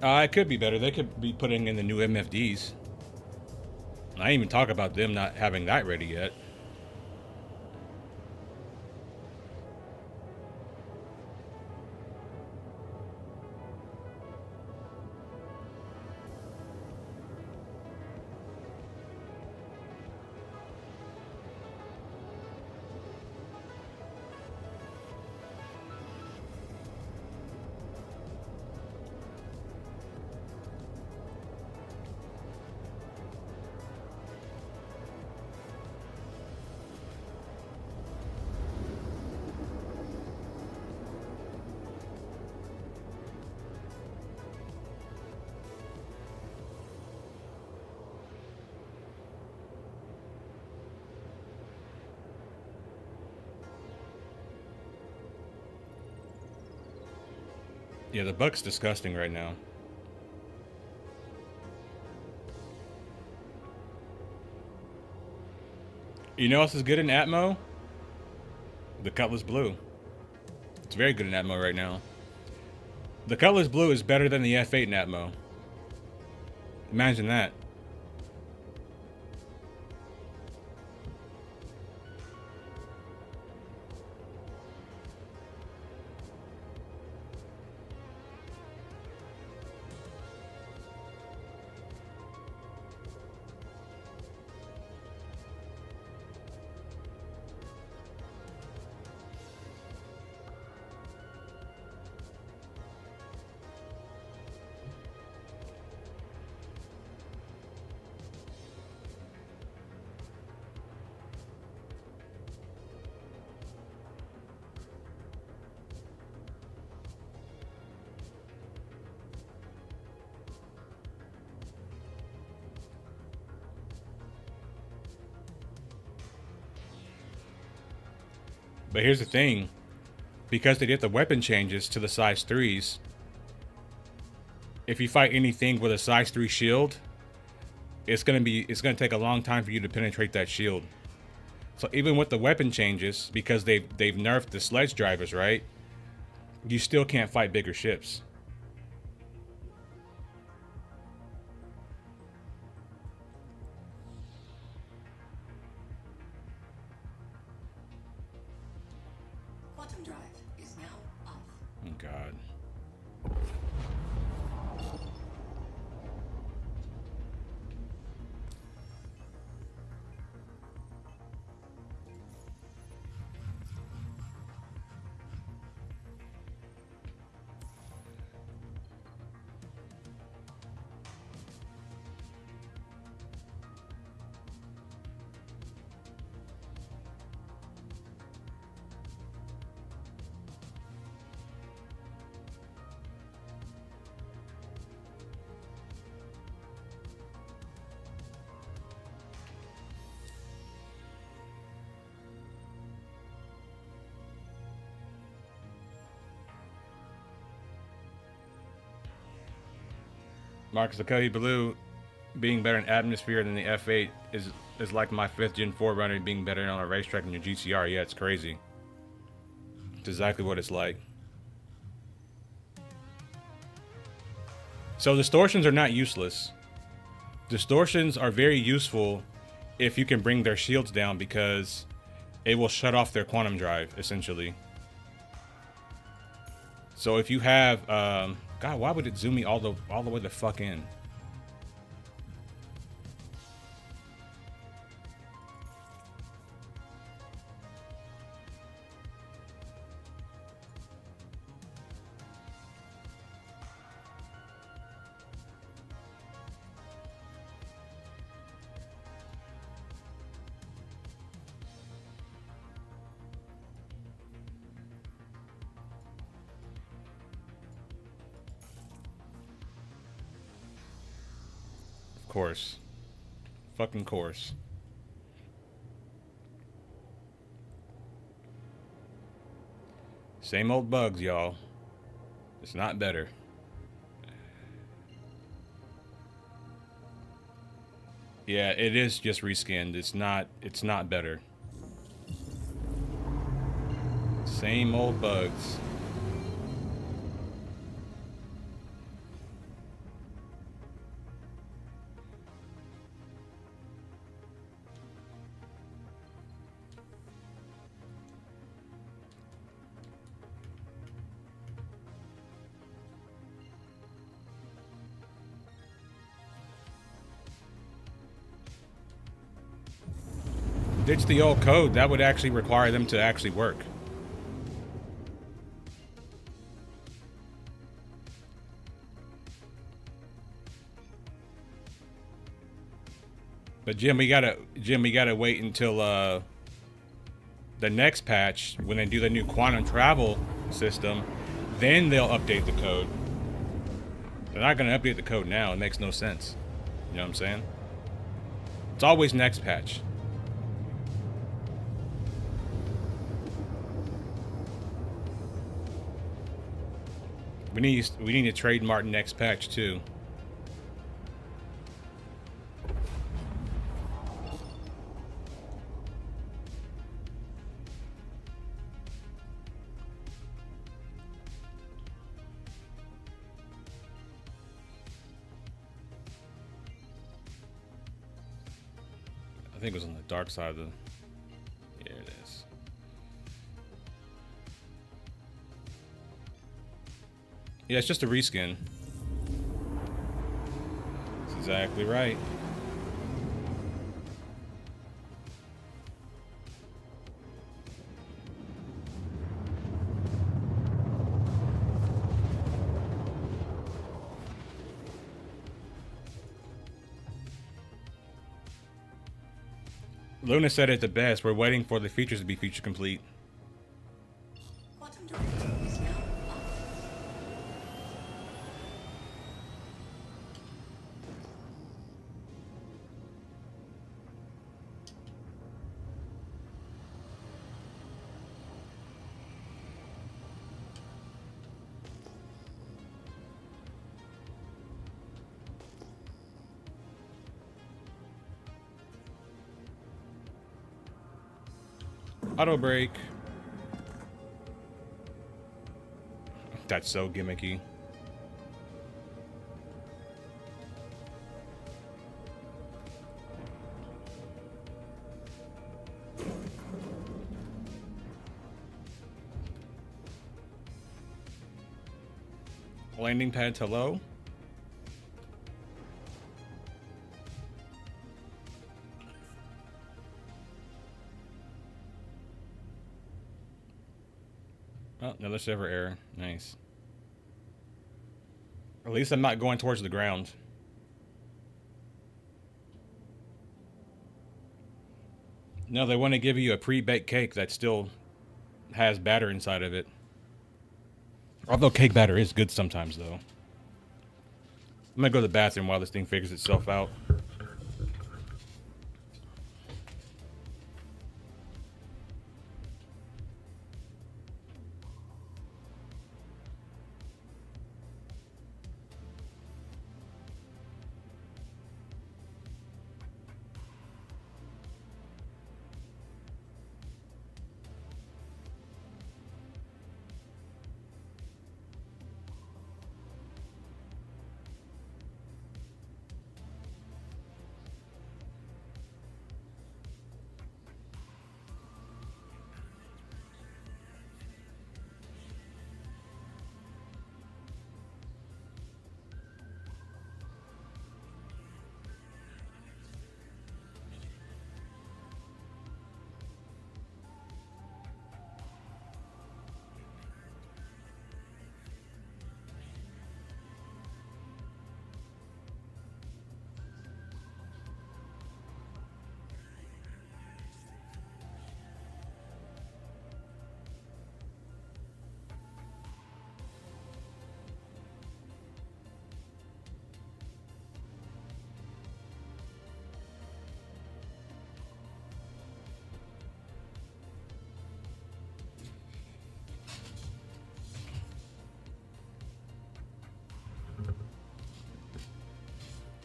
It could be better. They could be putting in the new MFDs. I didn't even talk about them not having that ready yet. Yeah, the buck's disgusting right now. You know what else is good in Atmo? The Cutlass Blue. It's very good in Atmo right now. The Cutlass Blue is better than the F8 in Atmo. Imagine that. But here's the thing, because they did the weapon changes to the size 3s, if you fight anything with a size 3 shield, it's gonna take a long time for you to penetrate that shield. So even with the weapon changes, because they've nerfed the sledge drivers, right? You still can't fight bigger ships. Quantum drive is now off. Oh God. Marcus, the Cody Blue being better in atmosphere than the F8 is like my 5th Gen 4 being better on a racetrack than your GCR. Yeah, it's crazy. It's exactly what it's like. So distortions are not useless. Distortions are very useful if you can bring their shields down, because it will shut off their quantum drive, essentially. So if you have, God, why would it zoom me all the way the fuck in? Course. Fucking course. Same old bugs, y'all. It's not better. Yeah, it is just reskinned. It's not better. Same old bugs. Ditch the old code. That would actually require them to actually work. But Jim, we gotta wait until the next patch, when they do the new quantum travel system. Then they'll update the code. They're not gonna update the code now. It makes no sense. You know what I'm saying? It's always next patch. We need to trademark next patch too. I think it was on the dark side of the... Yeah, it is. Yeah, it's just a reskin. That's exactly right. Luna said it the best. We're waiting for the features to be feature complete. Quantum drive is now off. Auto brake. That's so gimmicky. Landing pad to low. Oh, another server error. Nice. At least I'm not going towards the ground. No, they want to give you a pre-baked cake that still has batter inside of it. Although cake batter is good sometimes, though. I'm gonna go to the bathroom while this thing figures itself out.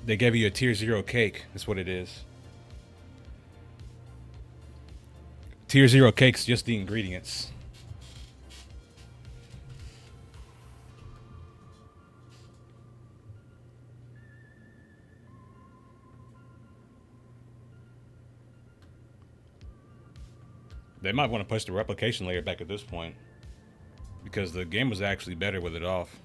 They gave you a tier 0 cake. That's what it is. Tier 0 cake's just the ingredients. They might want to push the replication layer back at this point, because the game was actually better with it off.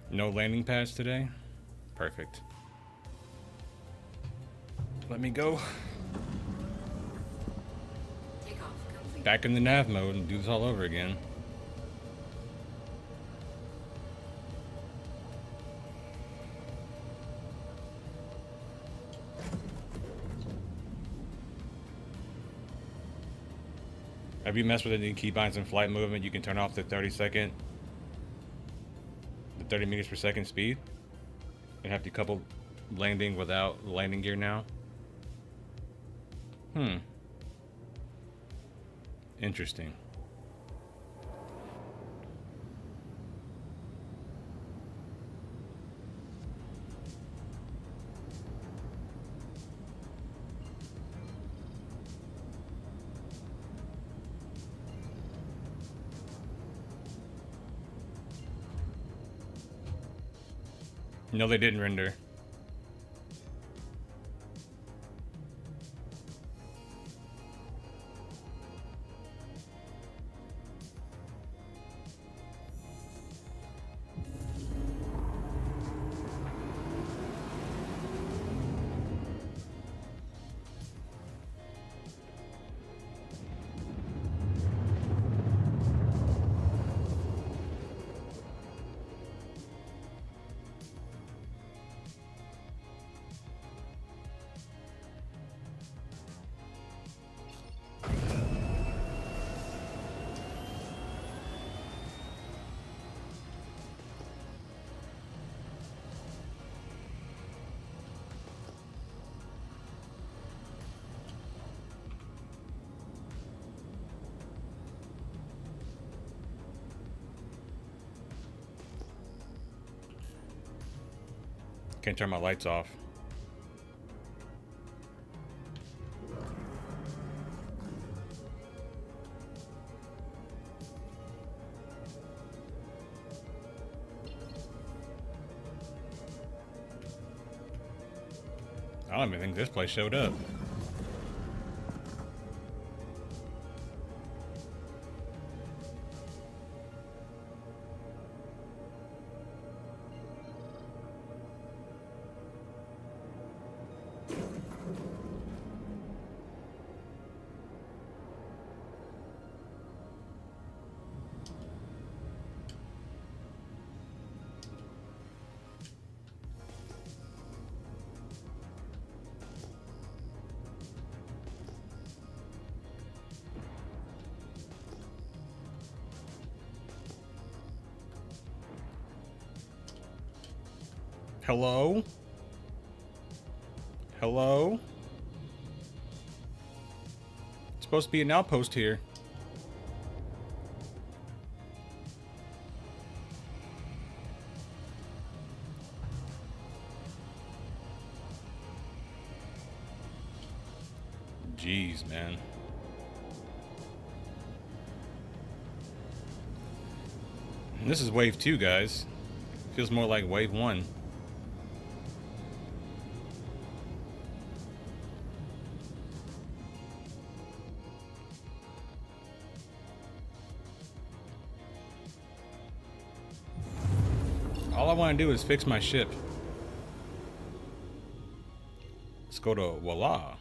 No landing pads today? Perfect. Let me go Takeoff complete. back in the nav mode and do this all over again. Have you messed with any keybinds in flight movement? You can turn off the 30 meters per second speed and have to couple landing without landing gear now. Interesting. No, they didn't render. Can't turn my lights off. I don't even think this place showed up. Hello? Hello? It's supposed to be an outpost here. Jeez, man. And this is wave 2, guys. Feels more like wave 1. All I want to do is fix my ship. Let's go to voila.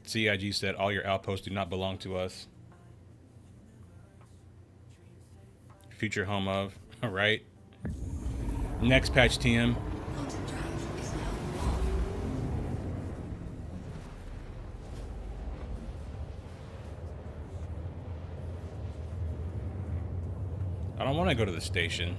CIG said all your outposts do not belong to us. Future home of, right? Next patch TM. Quantum drive is now off. I don't want to go to the station.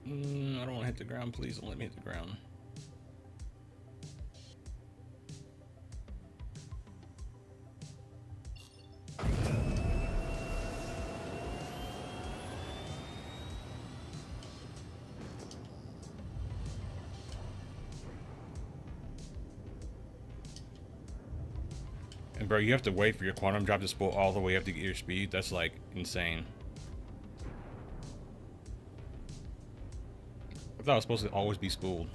I don't want to hit the ground. Please don't let me hit the ground. And bro, you have to wait for your quantum drop to spool all the way up to get your speed. That's like insane. I thought it was supposed to always be spooled.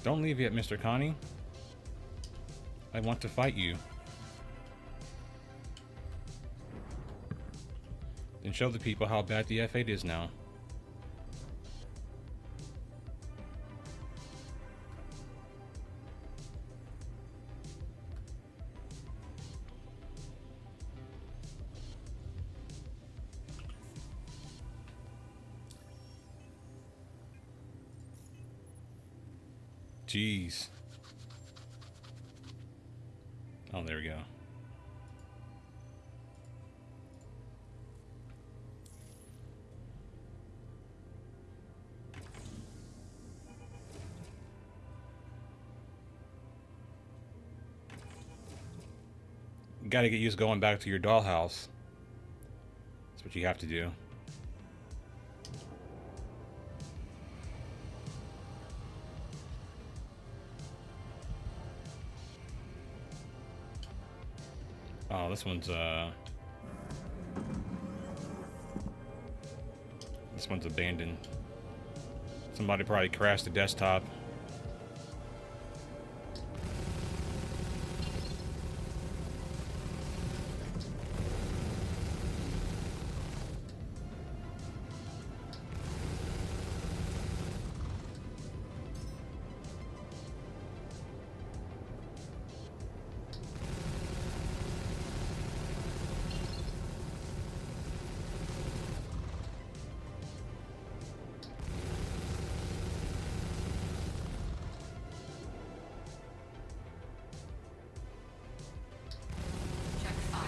Don't leave yet, Mr. Connie. I want to fight you. And show the people how bad the F8 is now. Jeez. Oh, there we go. Got to get used to going back to your dollhouse. That's what you have to do. Oh, this one's abandoned. Somebody probably crashed the desktop. Check fire.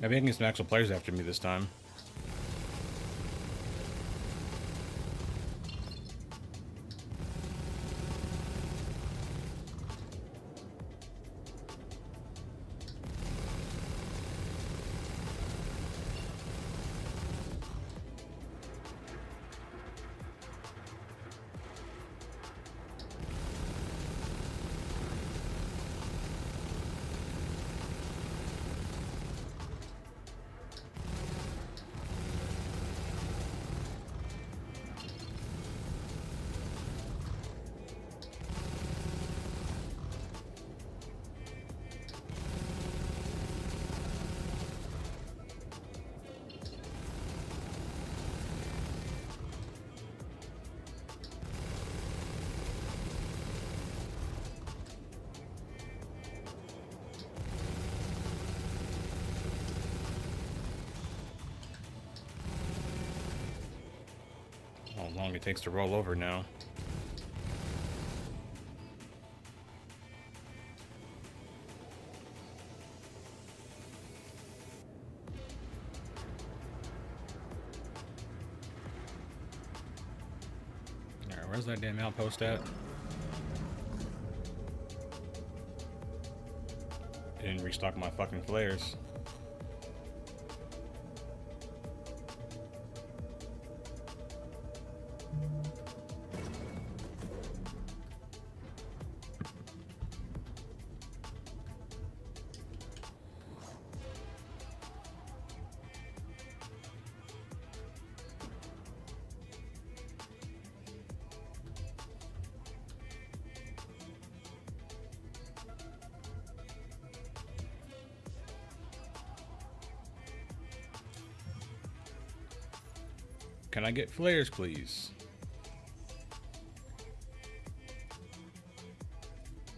Maybe I can get some actual players after me this time. long it takes to roll over now. Alright, where's that damn outpost at? Didn't restock my fucking flares. Can I get flares, please?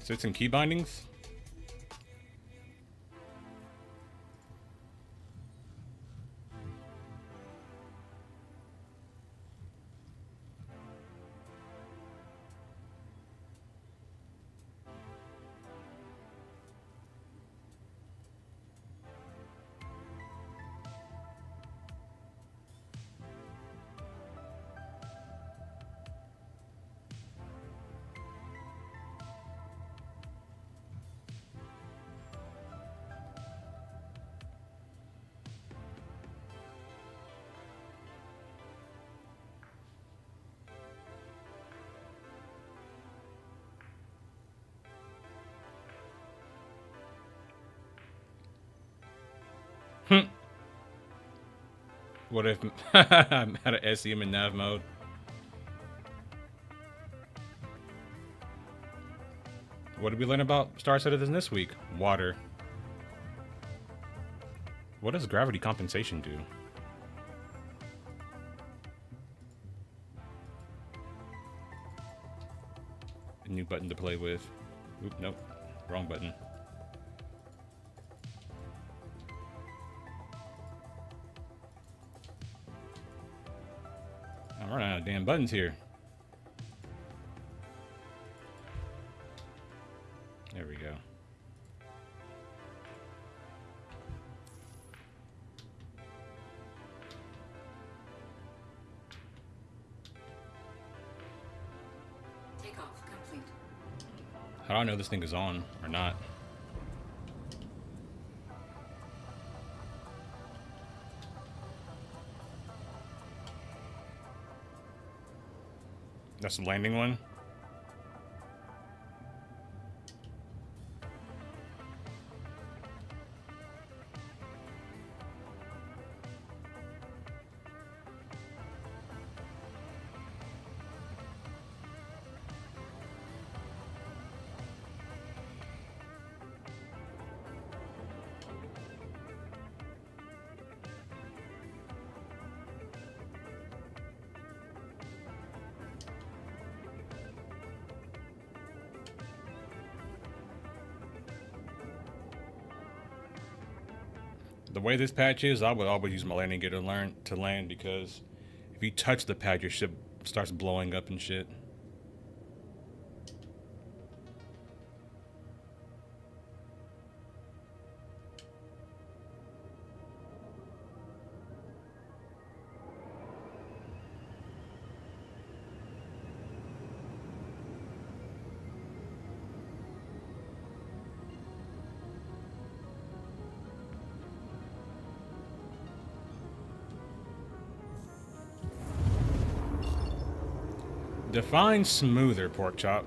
Is it some key bindings? What if I'm out of SEM and nav mode? What did we learn about Star Citizen this week? Water. What does gravity compensation do? A new button to play with. Oop, nope. Wrong button. I'm running out of damn buttons here. There we go. Takeoff complete. How do I know this thing is on or not? That's the landing one. The way this patch is, I would always use my landing gear to land because if you touch the pad, your ship starts blowing up and shit. Define smoother, pork chop.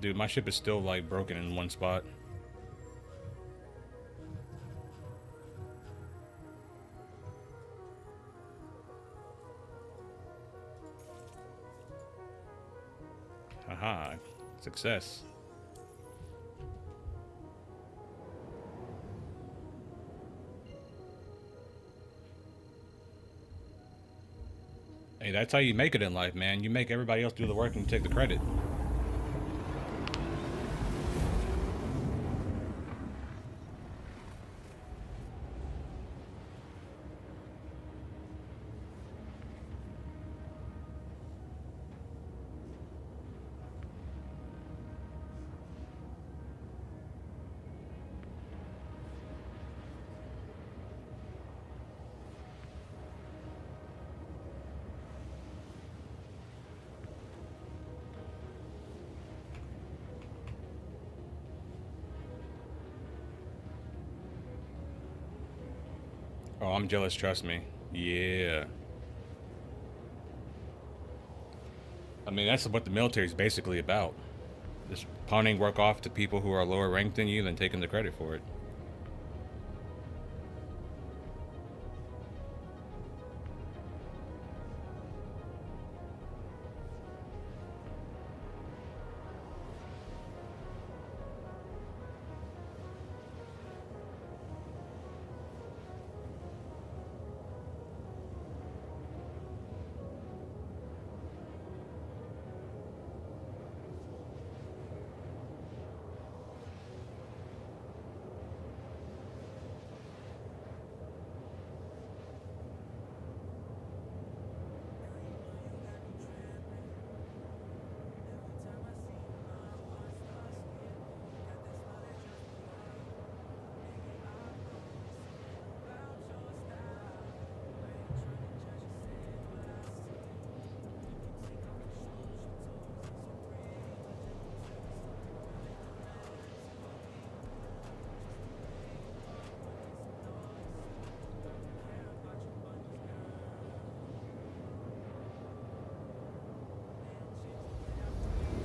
Dude, my ship is still like broken in one spot. Haha, success. Hey, that's how you make it in life, man. You make everybody else do the work and you take the credit. Oh, I'm jealous, trust me. Yeah. I mean, that's what the military is basically about. Just pawning work off to people who are lower ranked than you, then taking the credit for it.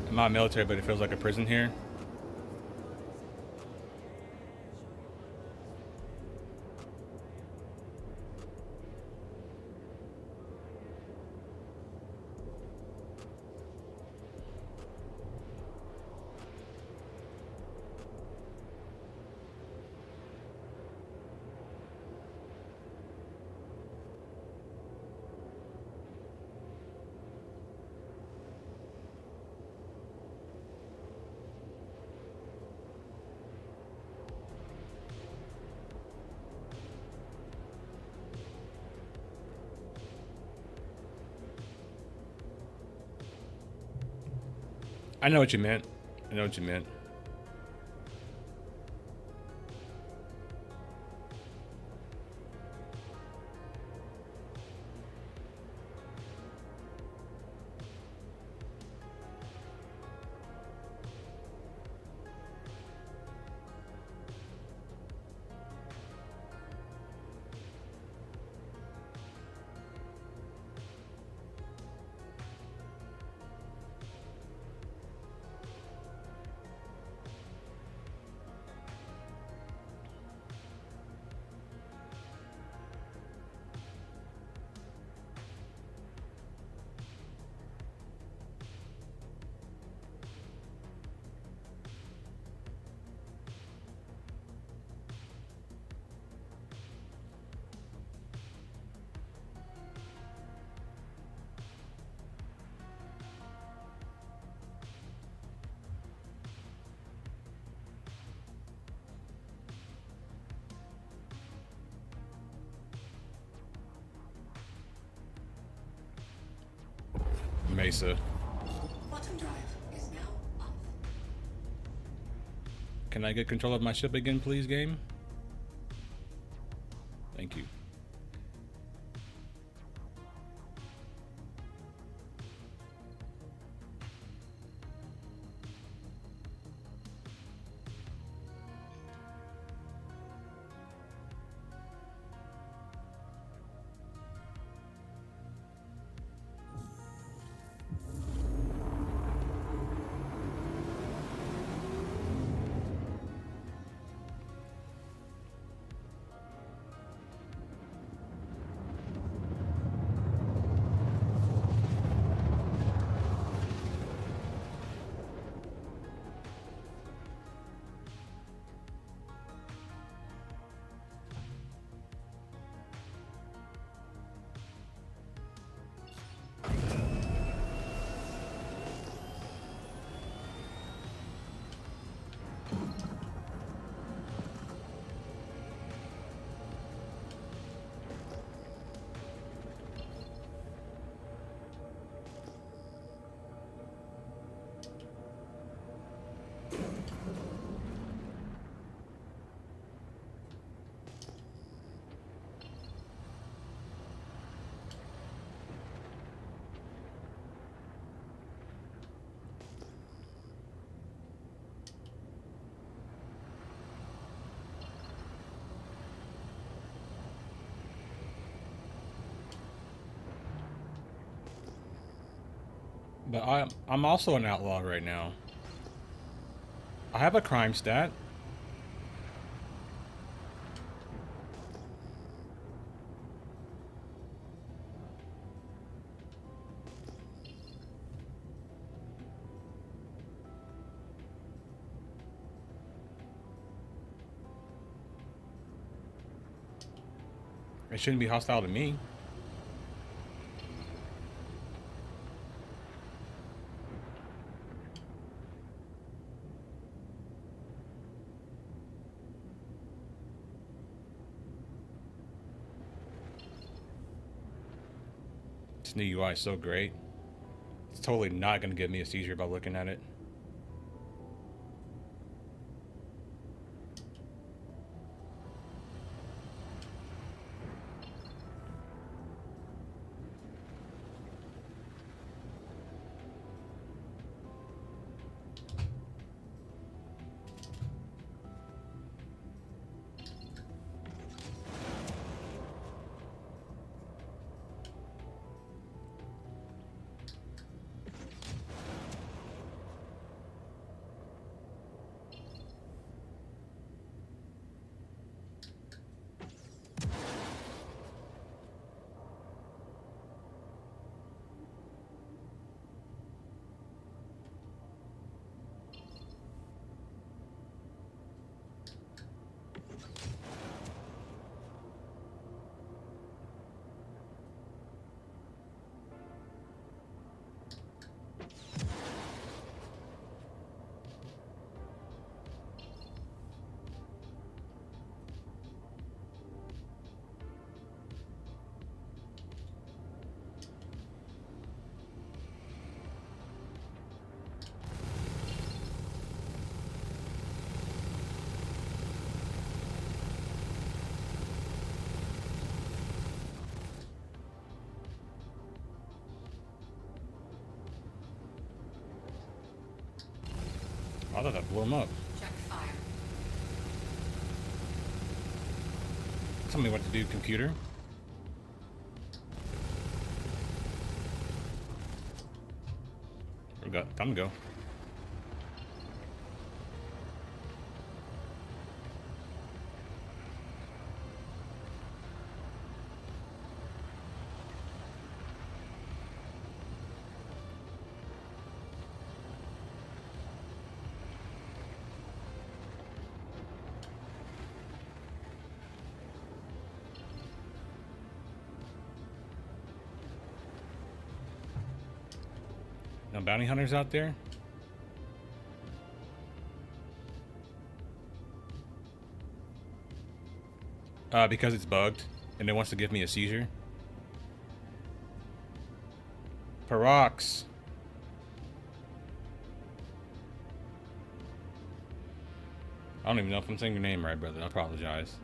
I'm not military, but it feels like a prison here. I know what you meant. I know what you meant. Mesa. Quantum drive is now off. Can I get control of my ship again, please, game? Thank you. But I'm also an outlaw right now. I have a crime stat. It shouldn't be hostile to me. This new UI is so great. It's totally not going to give me a seizure by looking at it. I thought that blew him up. Check fire. Tell me what to do, computer. We got time to go. No bounty hunters out there? Because it's bugged and it wants to give me a seizure. Parox. I don't even know if I'm saying your name right, brother. I apologize.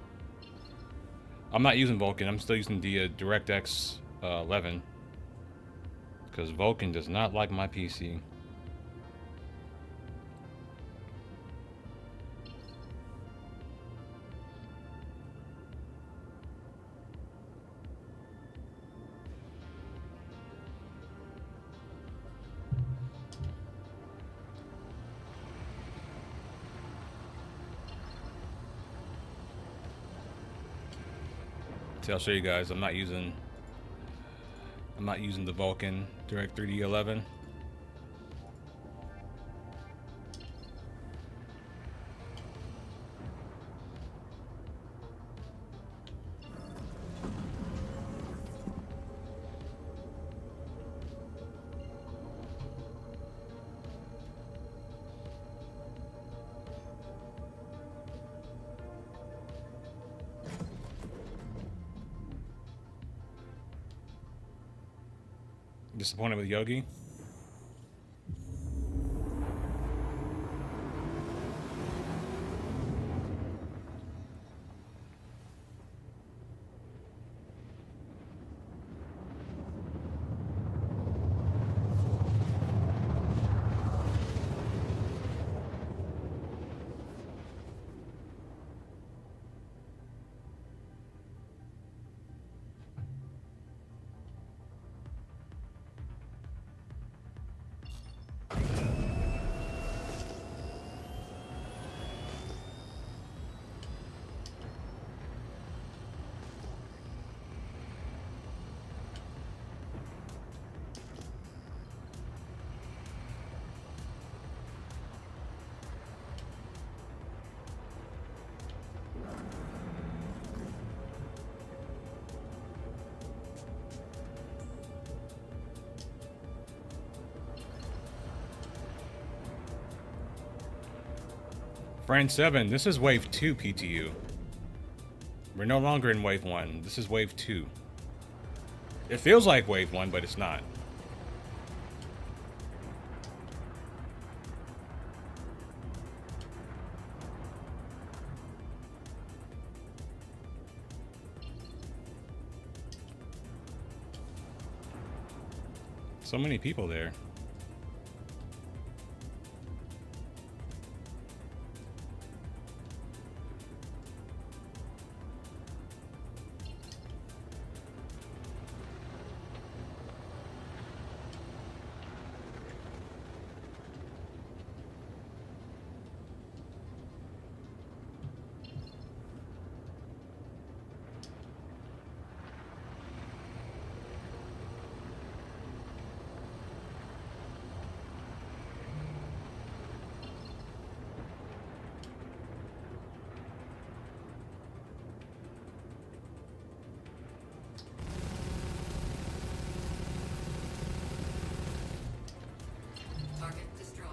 I'm not using Vulkan. I'm still using the DirectX 11. Because Vulkan does not like my PC. See, I'll show you guys. I'm not using the Vulkan Direct 3D 11. Disappointed with Yogi. Friend 7, this is wave 2 PTU. We're no longer in wave 1. This is wave 2. It feels like wave 1, but it's not. So many people there. Target destroyed.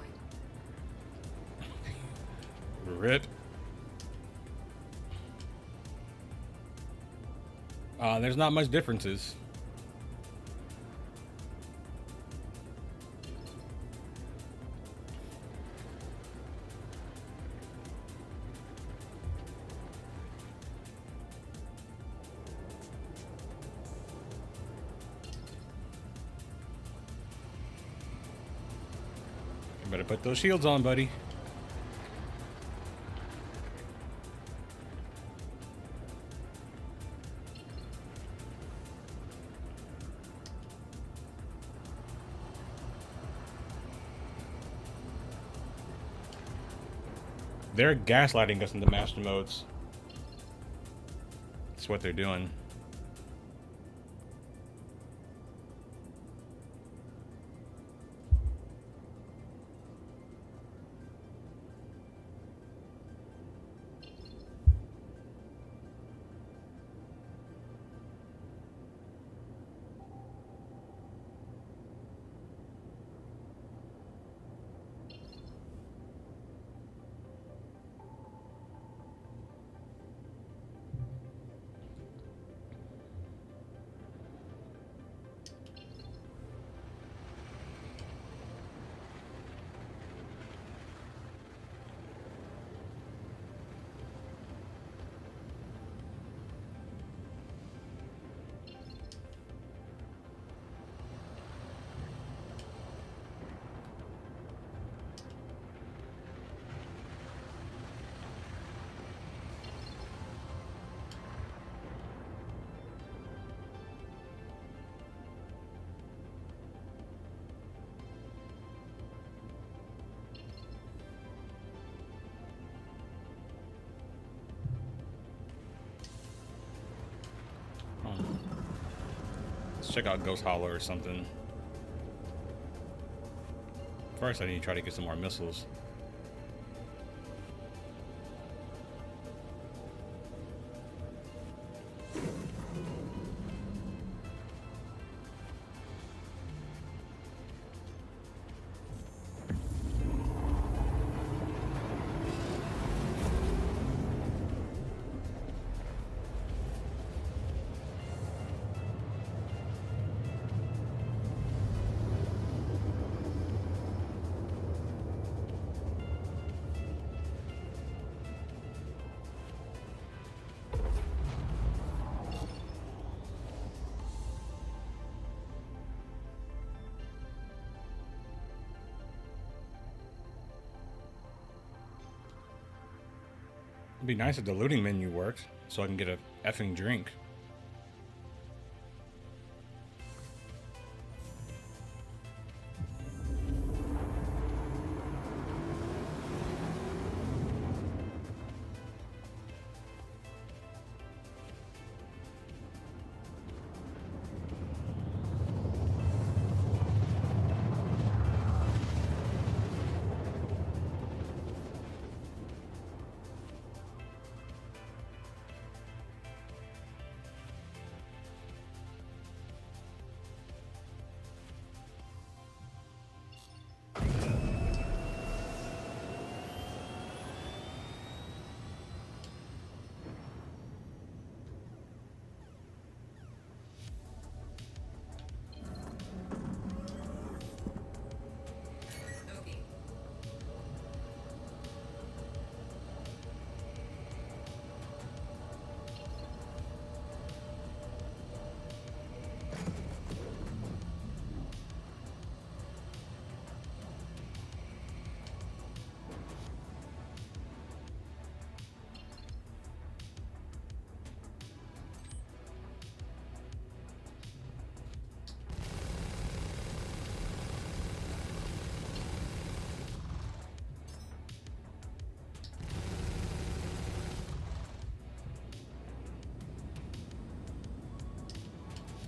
Rip. There's not much differences. You better put those shields on, buddy. They're gaslighting us into master modes. That's what they're doing. Let's check out Ghost Hollow or something. First, I need to try to get some more missiles. It'd be nice if the looting menu worked, so I can get a effing drink.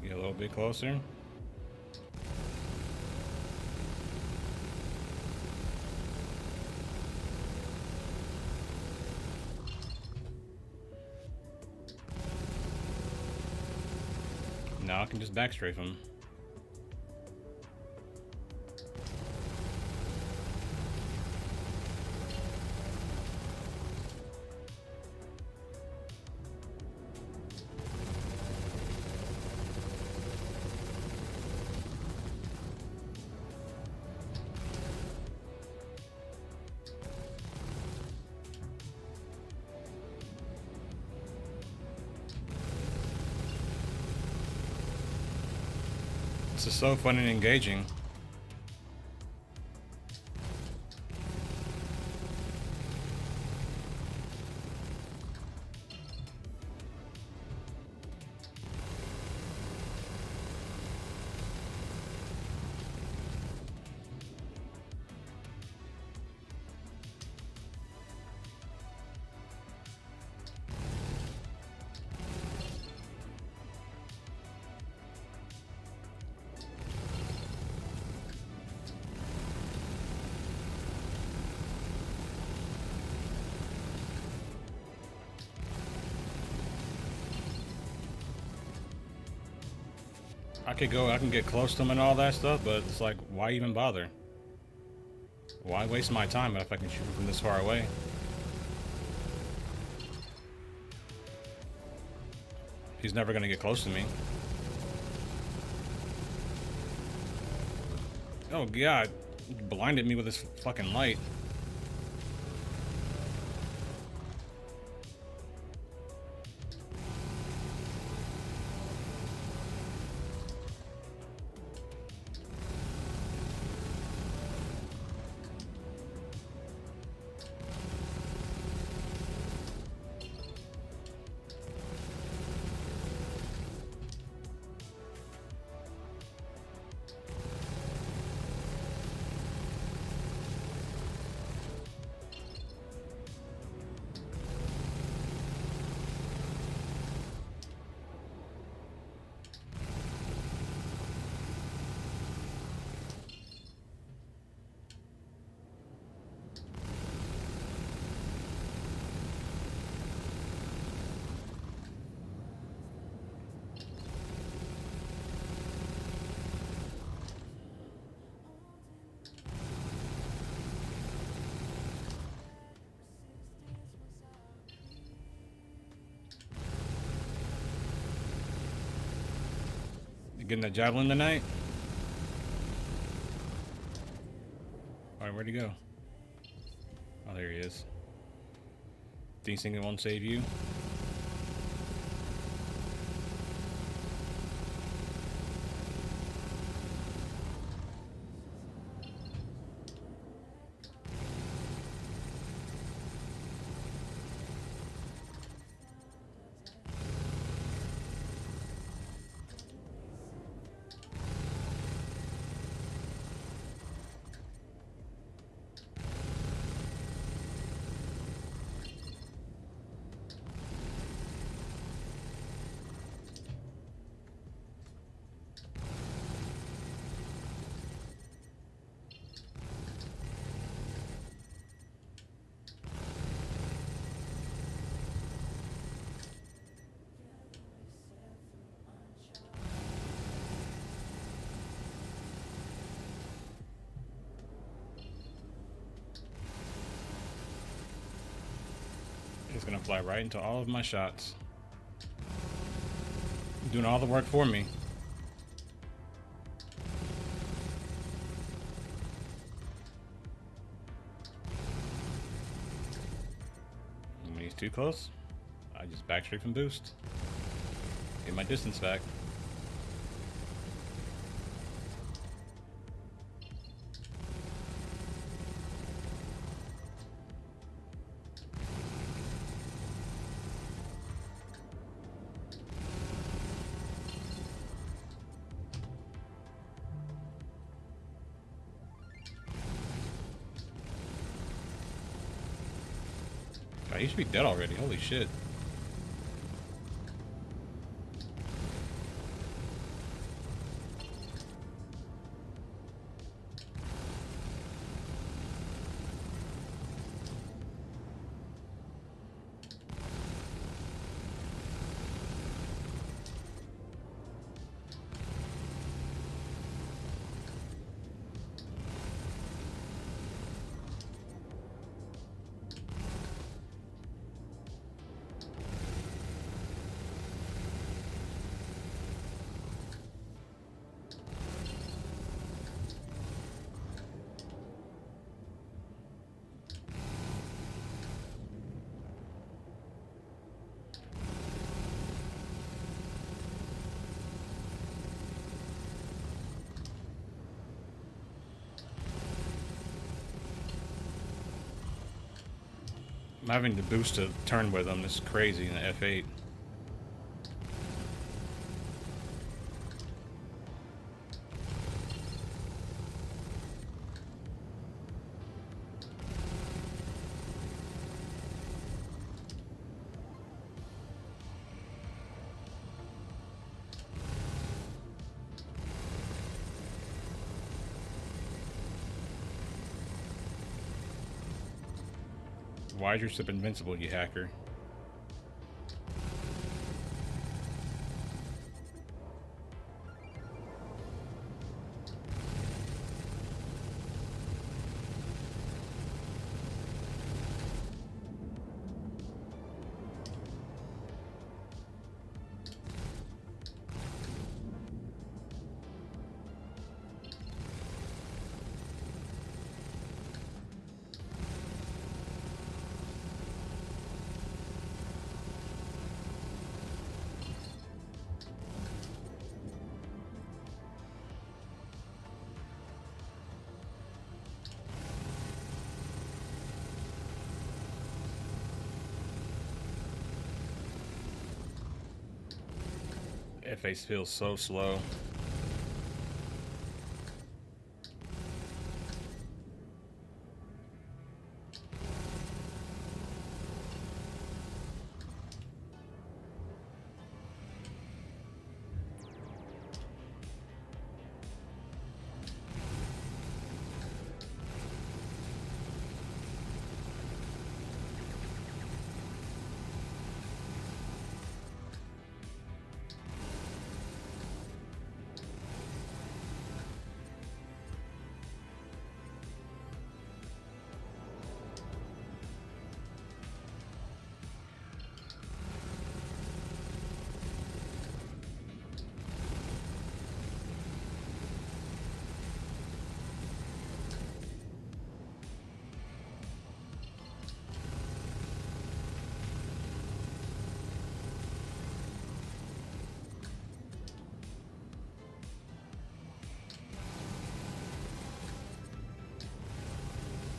Get a little bit closer. Now I can just backstrafe him. This is so fun and engaging. I can get close to him and all that stuff, but it's like, why even bother? Why waste my time if I can shoot him from this far away? He's never gonna get close to me. Oh god, he blinded me with his fucking light. You getting that javelin tonight? Alright, where'd he go? Oh, there he is. Do you think it won't save you? It's gonna fly right into all of my shots. Doing all the work for me. When he's too close, I just backstreak and boost. Get my distance back. God, he should be dead already. Holy shit. I'm having to boost a turn with them. This is crazy in the F8. Why is your ship invincible, you hacker? F8 feels so slow.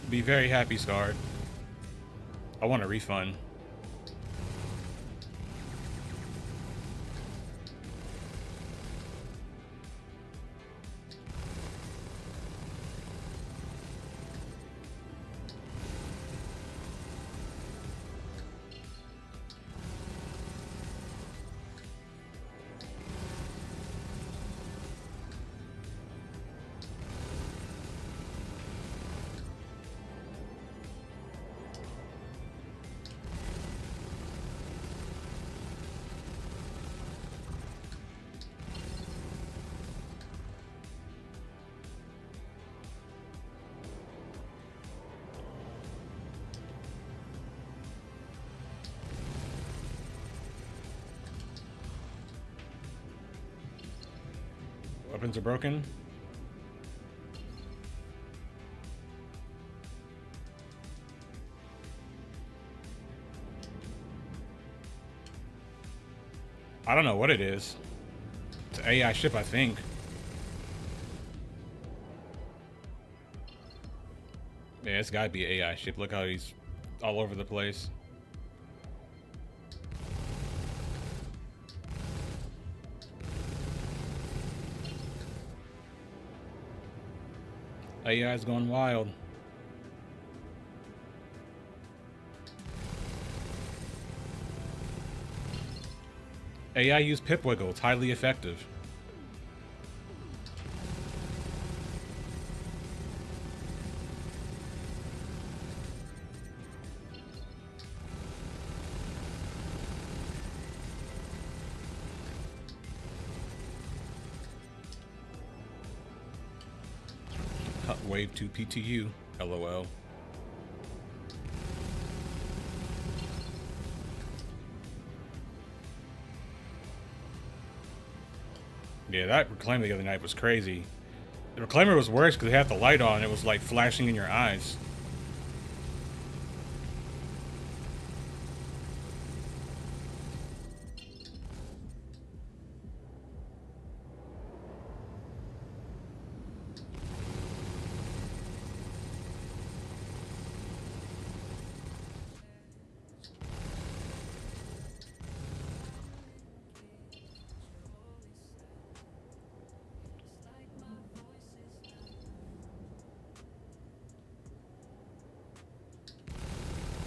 Be very happy, Scarred. I want a refund. Weapons are broken. I don't know what it is. It's an AI ship, I think. Yeah, it's gotta be an AI ship. Look how he's all over the place. AI's going wild. AI use pip wiggle. It's highly effective. Wave 2 PTU. LOL. Yeah, that reclaimer the other night was crazy. The reclaimer was worse because it had the light on. It was like flashing in your eyes.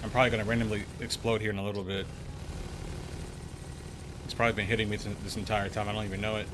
I'm probably going to randomly explode here in a little bit. It's probably been hitting me this entire time. I don't even know it.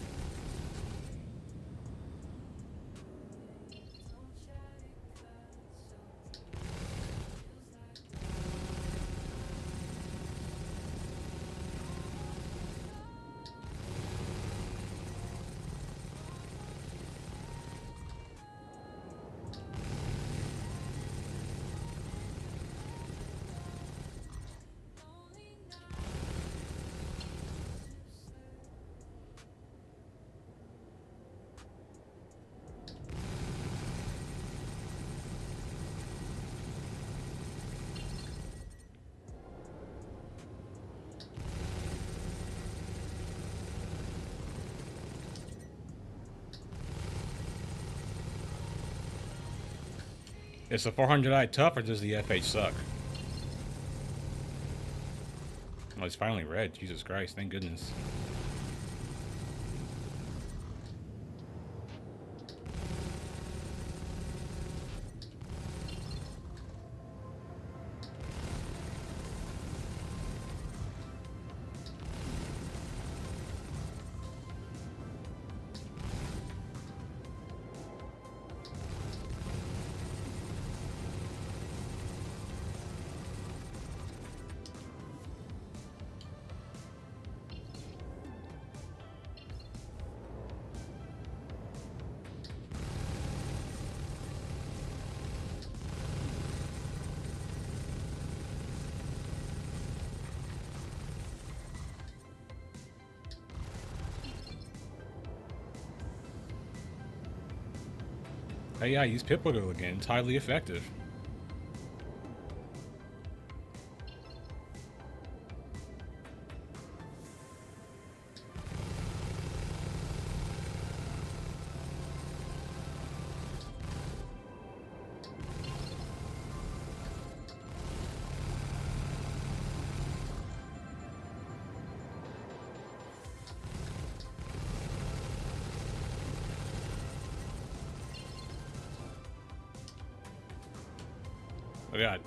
Is the 400i tough or does the FH suck? Oh, it's finally red. Jesus Christ, thank goodness. Hey, yeah, I use Pip Wiggle again. It's highly effective. Oh god.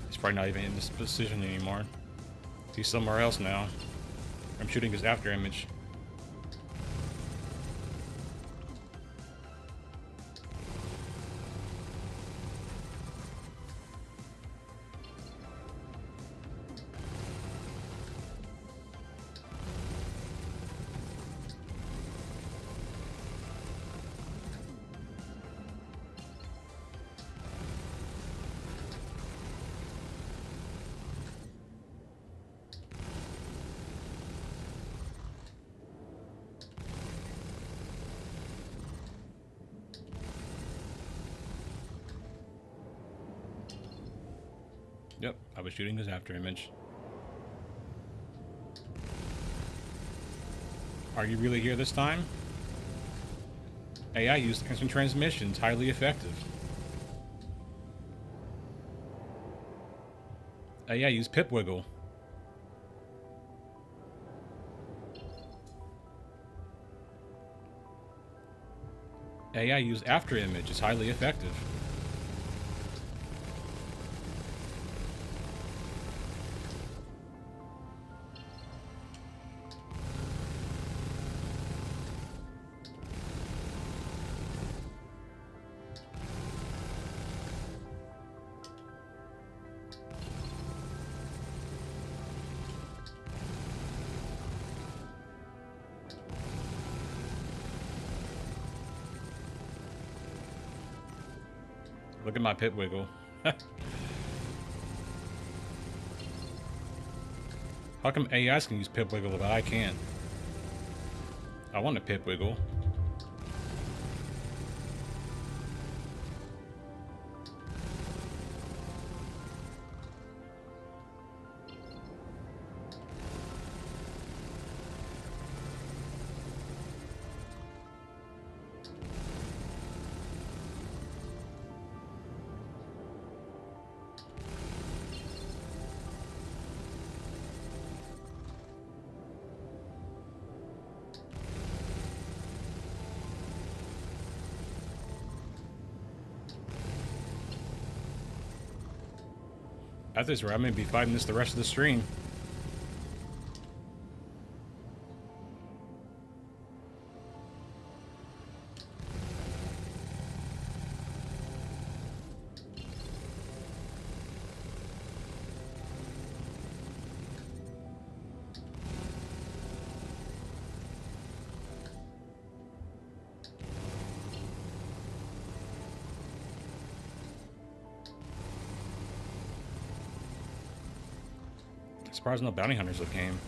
He's probably not even in this position anymore. He's somewhere else now. I'm shooting his after image. Yep, I was shooting his after image. Are you really here this time? AI used instant transmission, it's highly effective. AI used Pip Wiggle. AI used after image, it's highly effective. Look at my pit wiggle. How come AIs can use pit wiggle but I can't? I want a pit wiggle. At this rate, I'm gonna be fighting this the rest of the stream. Surprised no bounty hunters have came.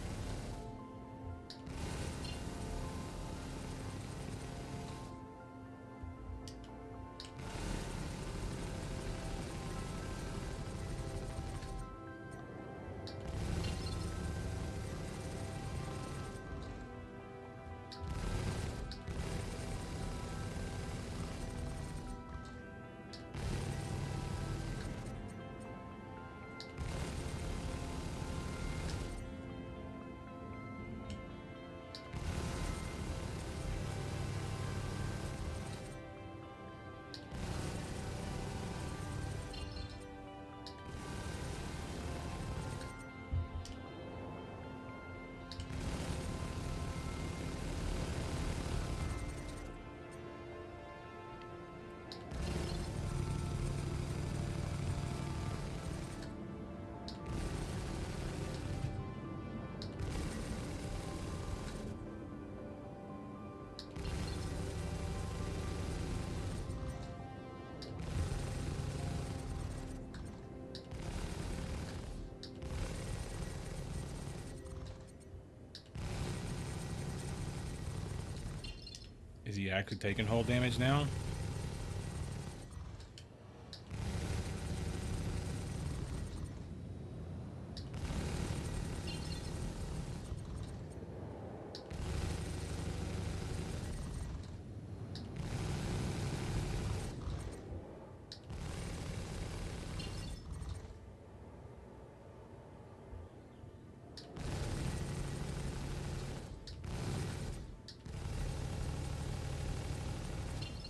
Is he actually taking hull damage now?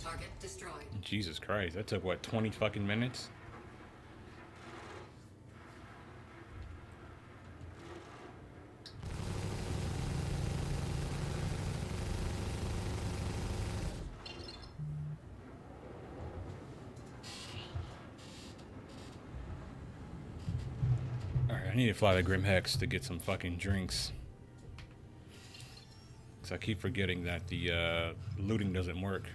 Target destroyed. Jesus Christ, that took what, 20 fucking minutes? Alright, I need to fly to Grim Hex to get some fucking drinks. Because I keep forgetting that the looting doesn't work.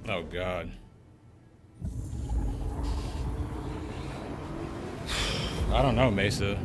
Oh God. I don't know, Mesa.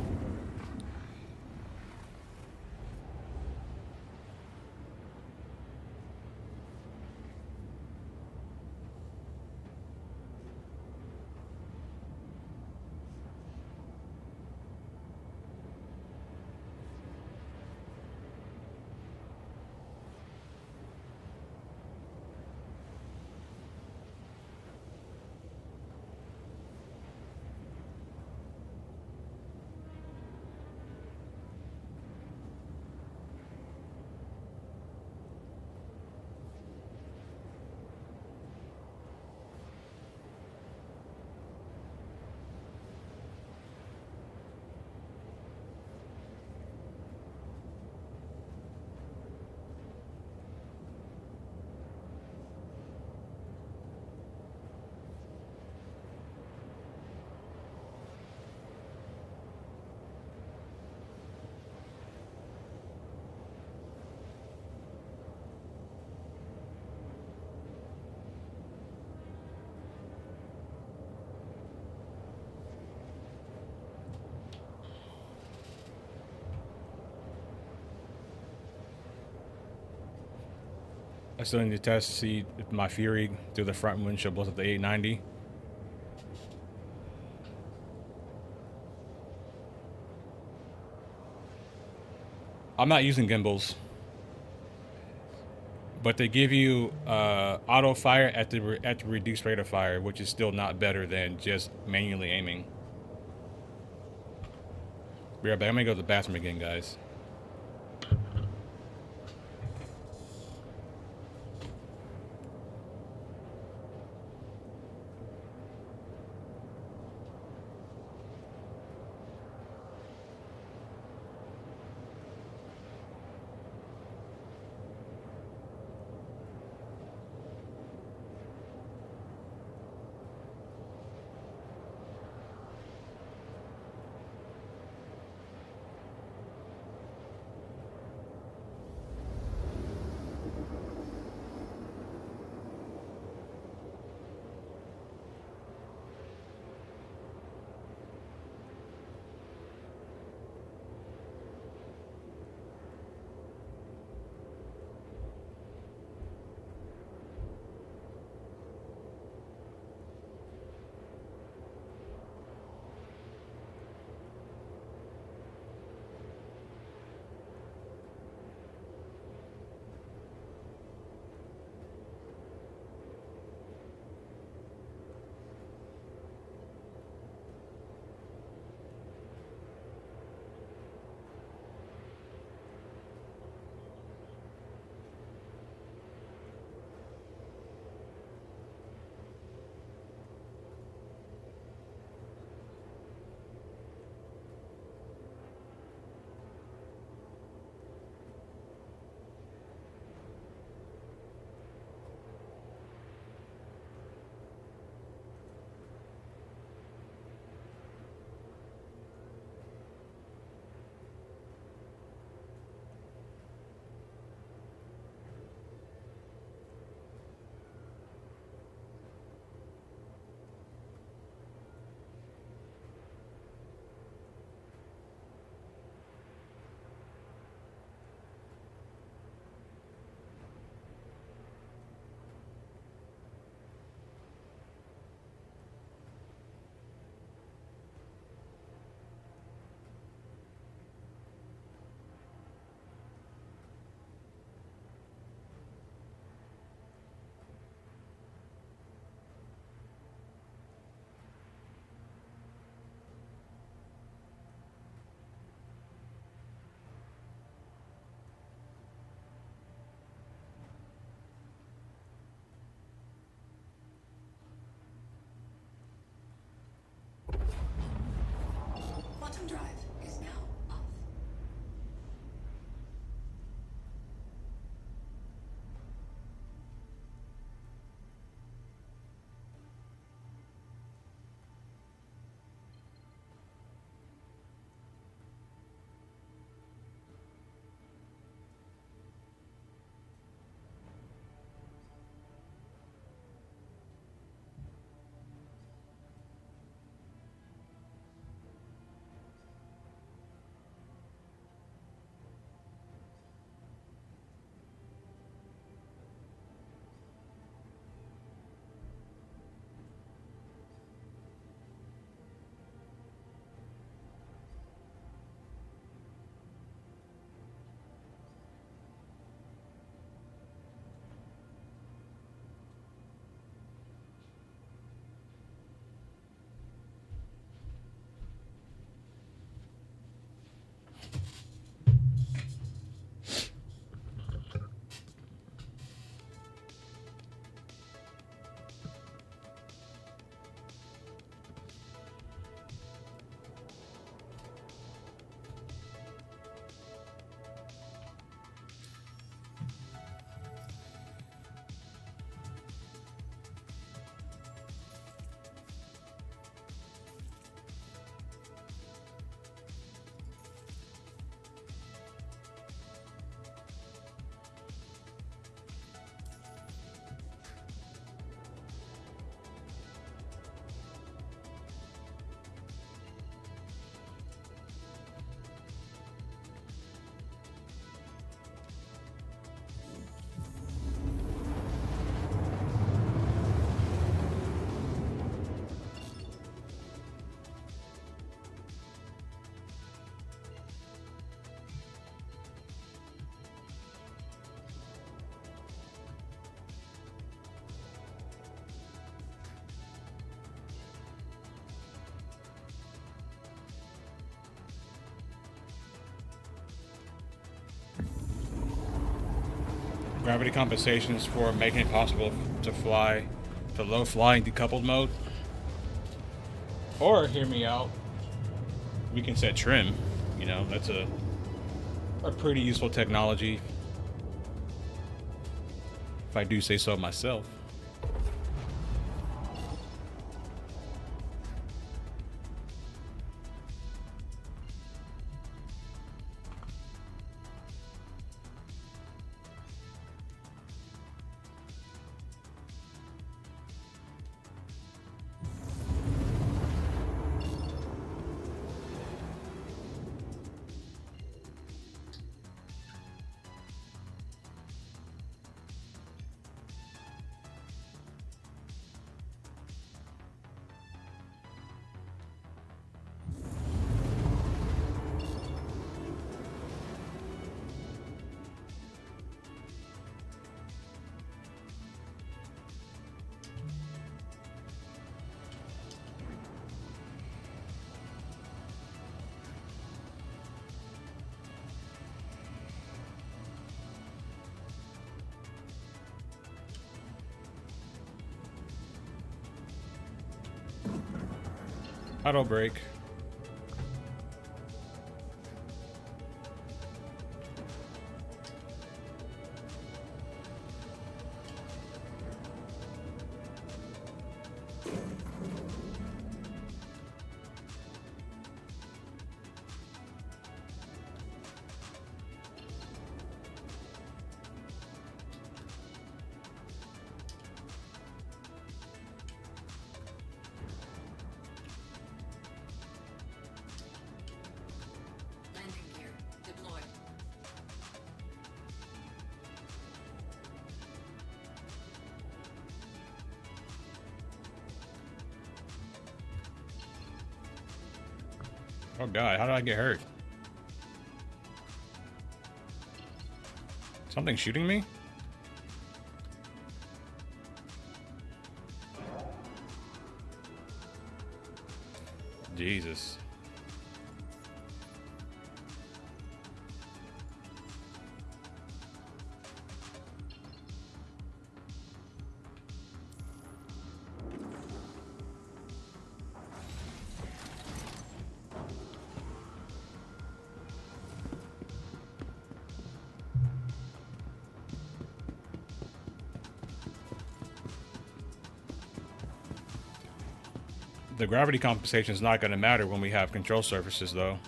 I still need to test to see if my Fury through the front windshield blows up to 890. I'm not using gimbals, but they give you auto fire at the reduced rate of fire, which is still not better than just manually aiming. Be right back. I'm gonna go to the bathroom again, guys. Quantum drive is now off. Gravity compensations for making it possible to fly to low flying decoupled mode. Or, hear me out, we can set trim. You know, that's a pretty useful technology, if I do say so myself. Auto brake. Landing gear deployed. Oh god, how did I get hurt? Something shooting me? Jesus. The gravity compensation is not going to matter when we have control surfaces, though.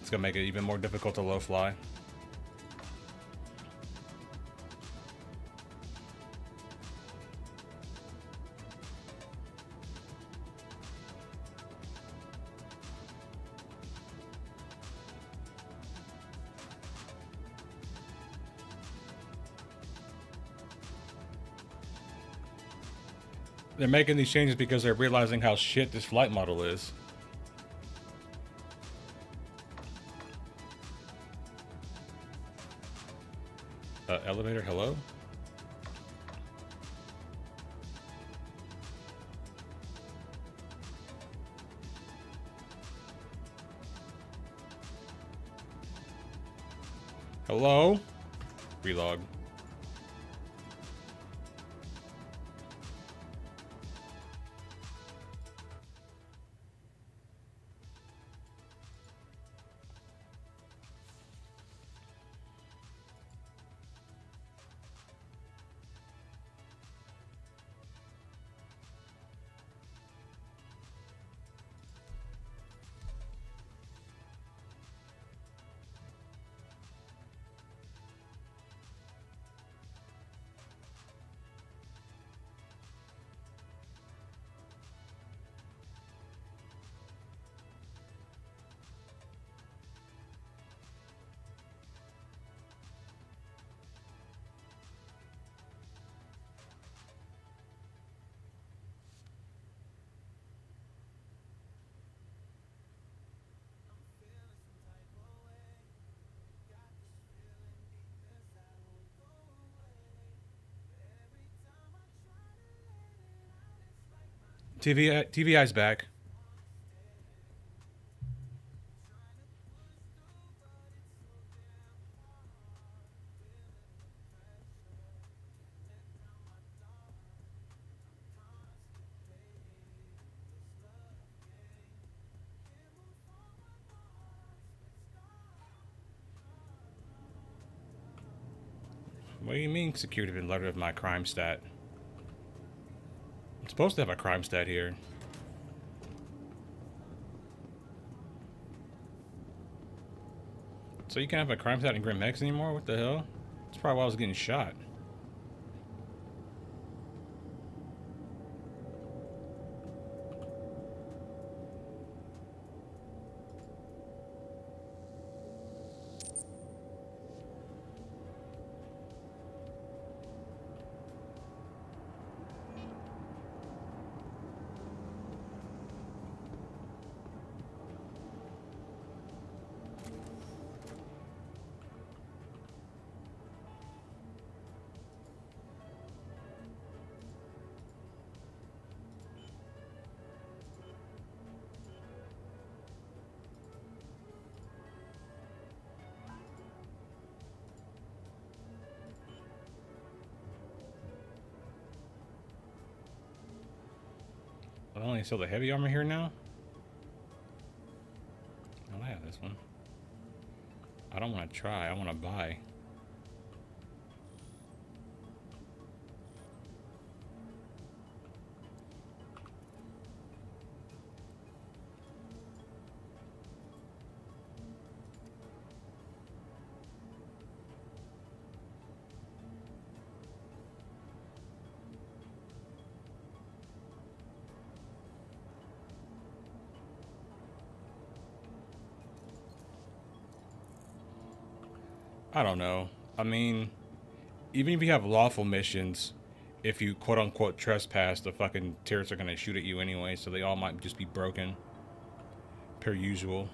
It's going to make it even more difficult to low fly. They're making these changes because they're realizing how shit this flight model is. Elevator, hello? Hello? Relog. TVI's back. What do you mean security been alerted of my crime stat? I'm supposed to have a crime stat here. So you can't have a crime stat in Grim Hex anymore? What the hell? That's probably why I was getting shot. I only sell the heavy armor here now? Oh, I have this one. I don't want to try, I want to buy. I don't know. I mean, even if you have lawful missions, if you quote unquote trespass, the fucking terrorists are gonna shoot at you anyway, so they all might just be broken. Per usual.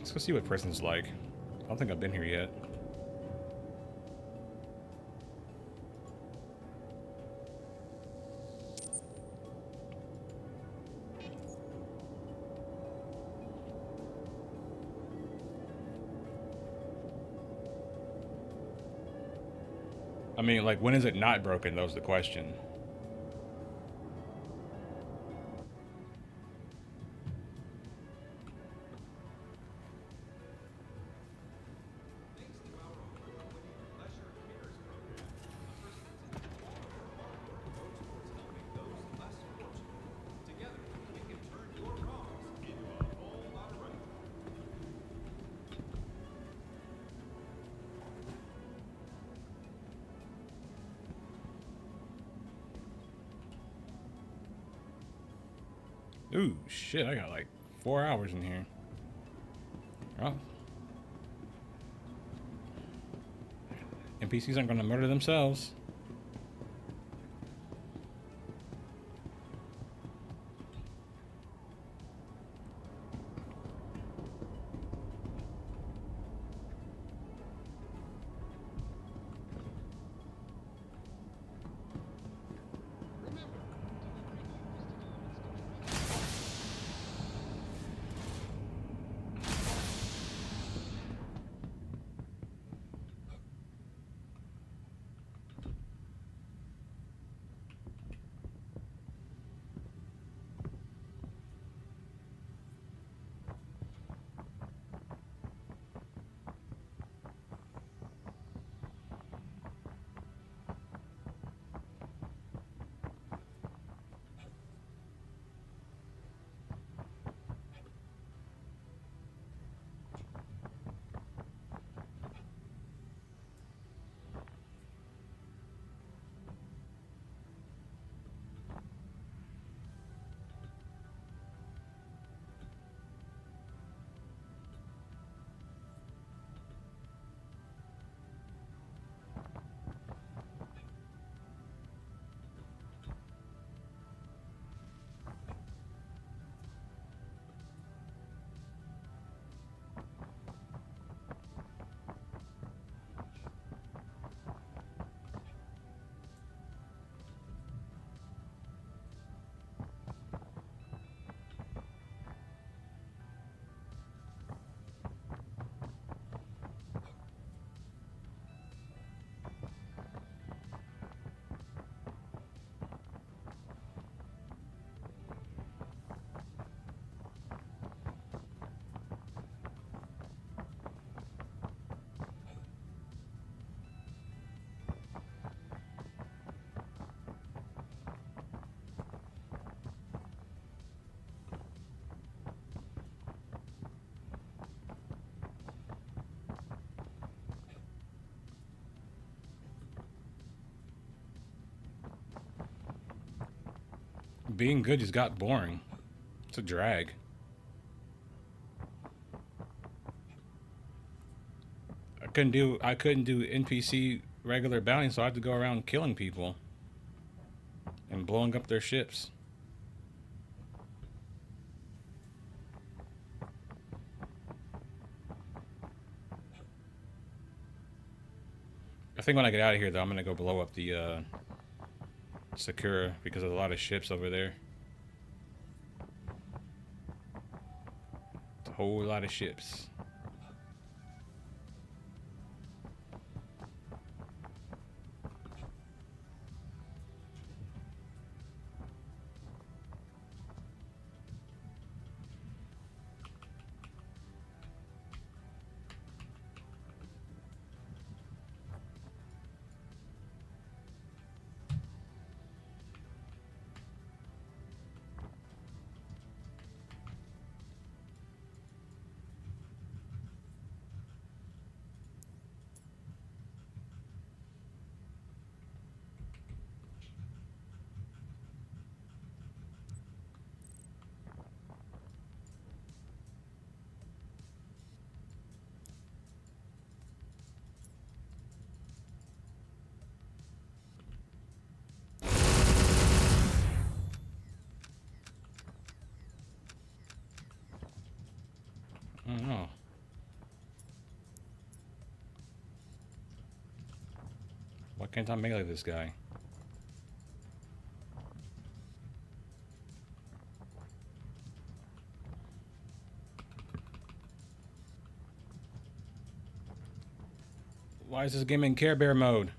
Let's go see what prison's like. I don't think I've been here yet. I mean, like, when is it not broken? That was the question. Ooh, shit, I got like 4 hours in here. Oh. NPCs aren't gonna murder themselves. being good just got boring. It's a drag. I couldn't do NPC regular bounty, so I had to go around killing people and blowing up their ships. I think when I get out of here, though, I'm gonna go blow up the Sakura because there's a lot of ships over there. It's a whole lot of ships. I don't know. Why can't I make like this guy? Why is this game in Care Bear mode?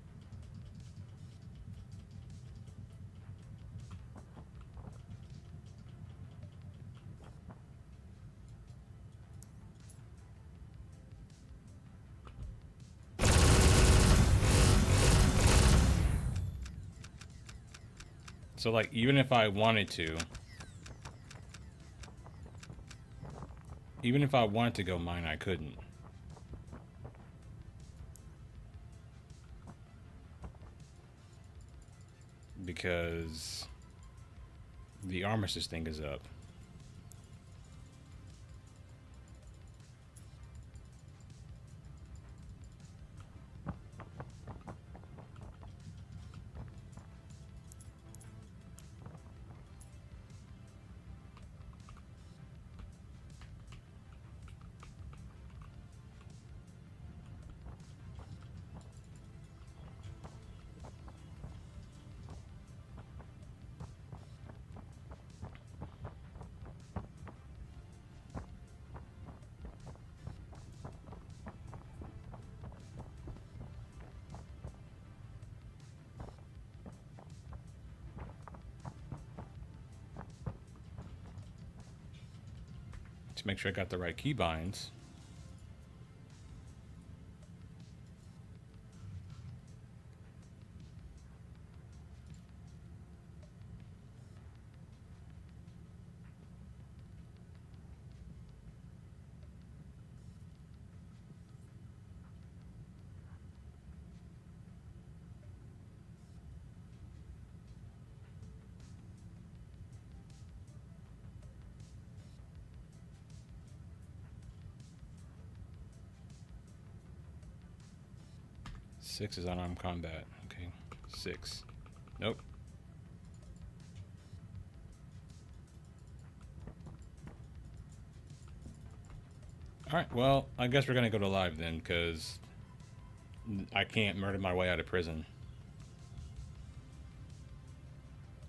So, like, even if I wanted to... Even if I wanted to go mine, I couldn't. Because... the armistice thing is up. To make sure I got the right keybinds. Six is unarmed combat. Okay. 6. Nope. Alright, well, I guess we're gonna go to live then, because I can't murder my way out of prison.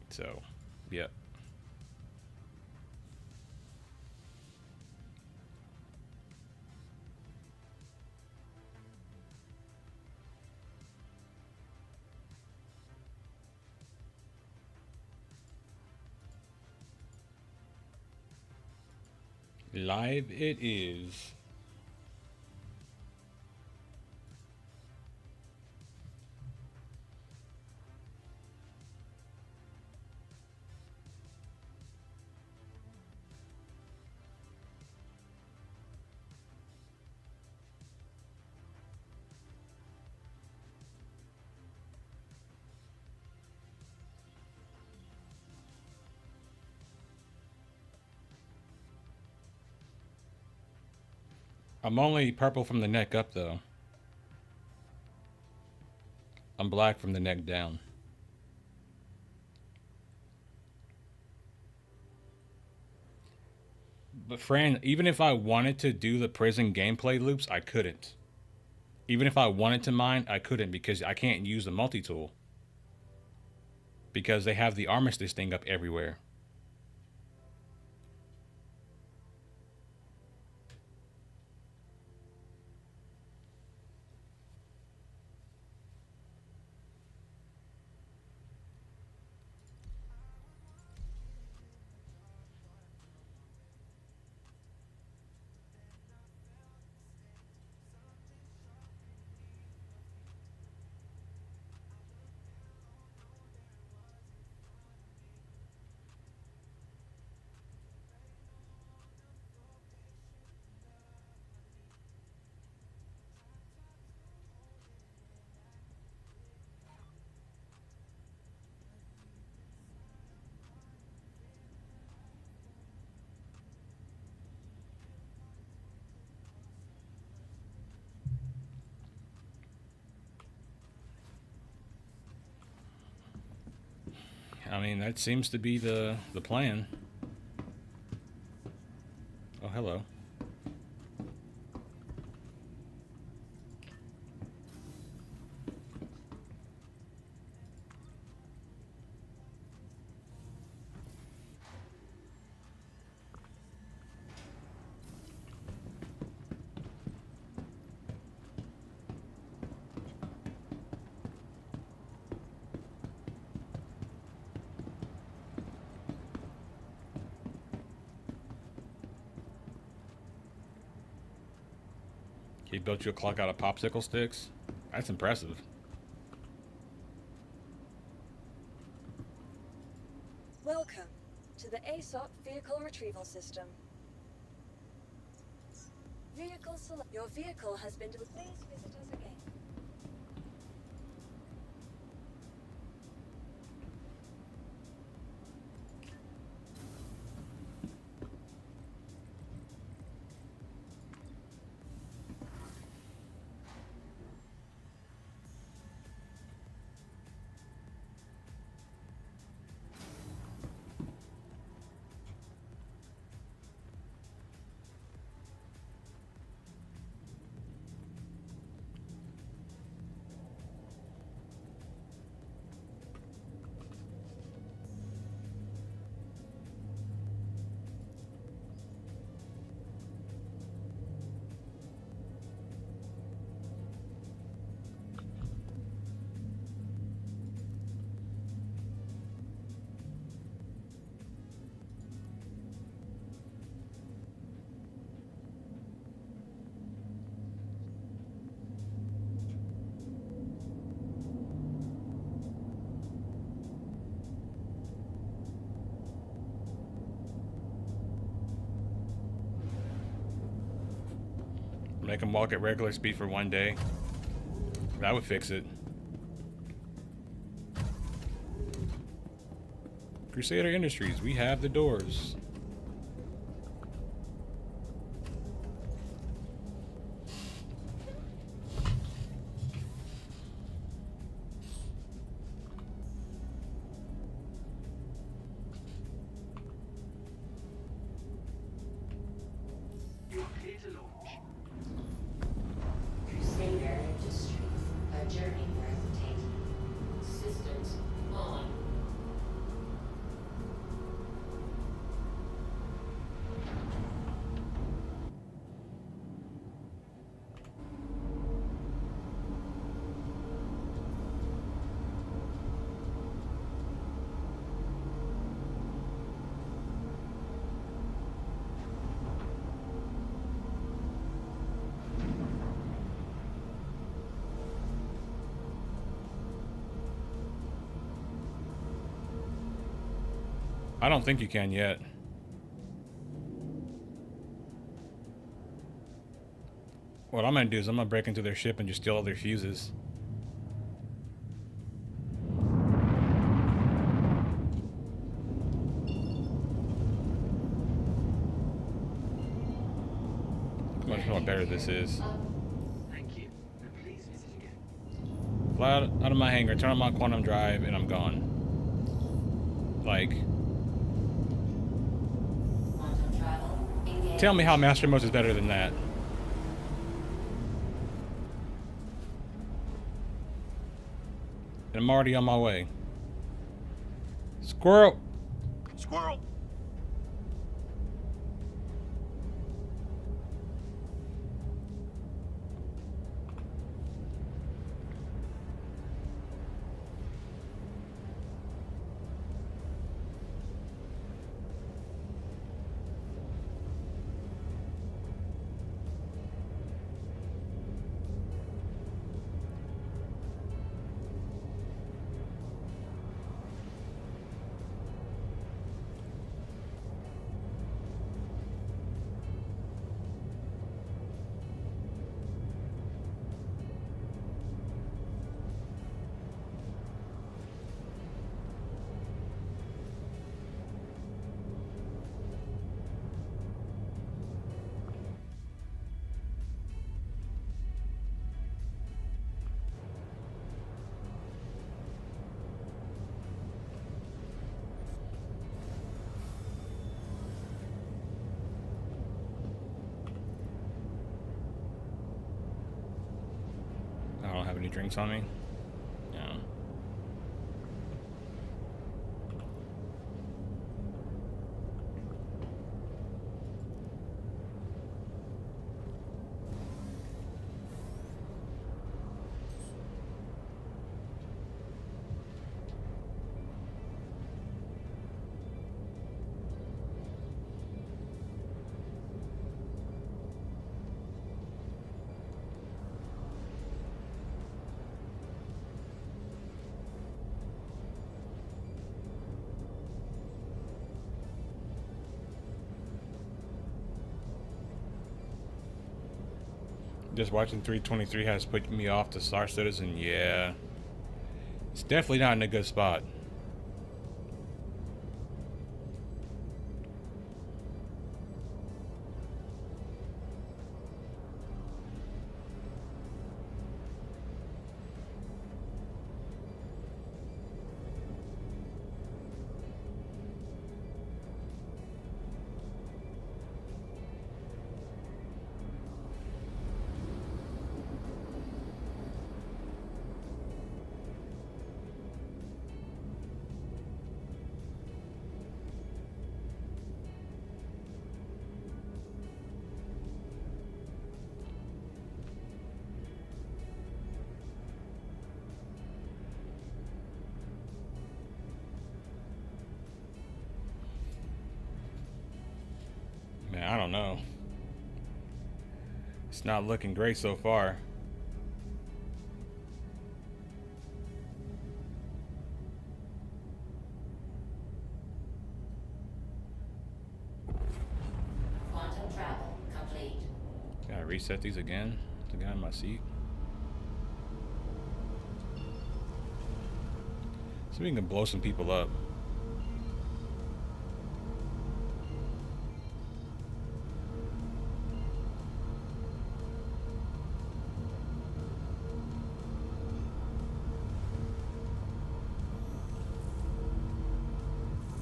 So, yep. Live it is. I'm only purple from the neck up, though. I'm black from the neck down. But Fran, even if I wanted to do the prison gameplay loops, I couldn't. Even if I wanted to mine, I couldn't because I can't use the multi-tool. Because they have the armistice thing up everywhere. I mean, that seems to be the plan. Oh, hello. He built you a clock out of popsicle sticks? That's impressive. Welcome to the ASOP Vehicle Retrieval System. Your vehicle has been delivered. Please visit us again. Make them walk at regular speed for one day. That would fix it. Crusader Industries, we have the doors. You're clear to launch. Crusader Industries, a journey breathtaking. Systems on. I don't think you can yet. What I'm gonna do is I'm gonna break into their ship and just steal all their fuses. Much more much better this is. Thank you. And please visit again. Fly out of my hangar, turn on my quantum drive, and I'm gone. Like, Quantum travel engaged. tell me how Master Mode is better than that. And I'm already on my way. Squirrel! Squirrel. I don't have any drinks on me. Yeah. Just watching 323 has put me off to Star Citizen. Yeah. It's definitely not in a good spot. Man, I don't know. It's not looking great so far. Quantum travel complete. Gotta reset these again. The guy in my seat. So we can blow some people up.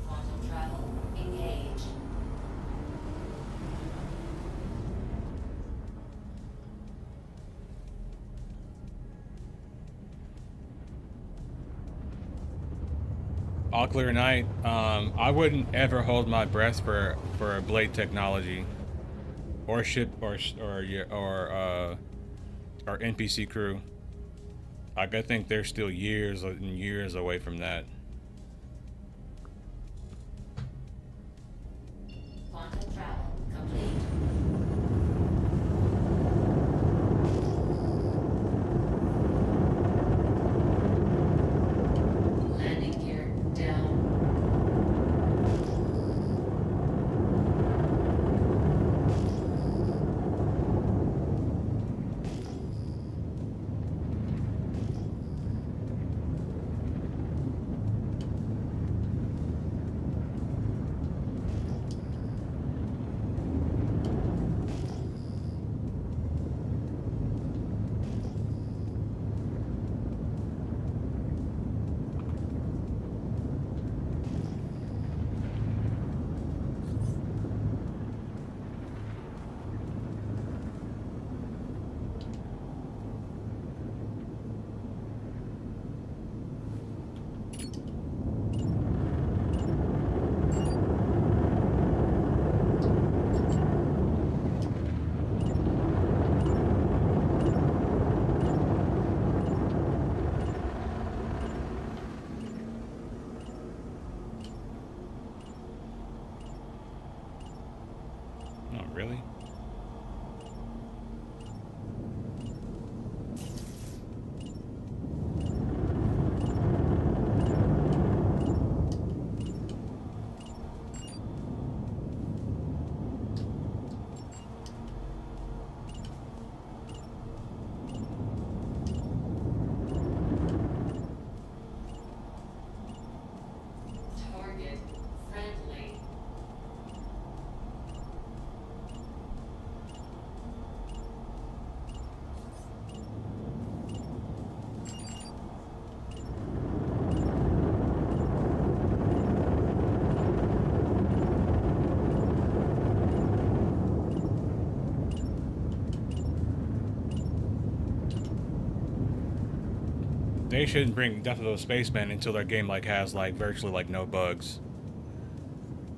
Quantum travel engaged. All clear night. I wouldn't ever hold my breath for a blade technology, or ship, or NPC crew. Like, I think they're still years and years away from that. Quantum travel complete. Landing gear down. they shouldn't bring Death of those Spacemen until their game like has like virtually like no bugs.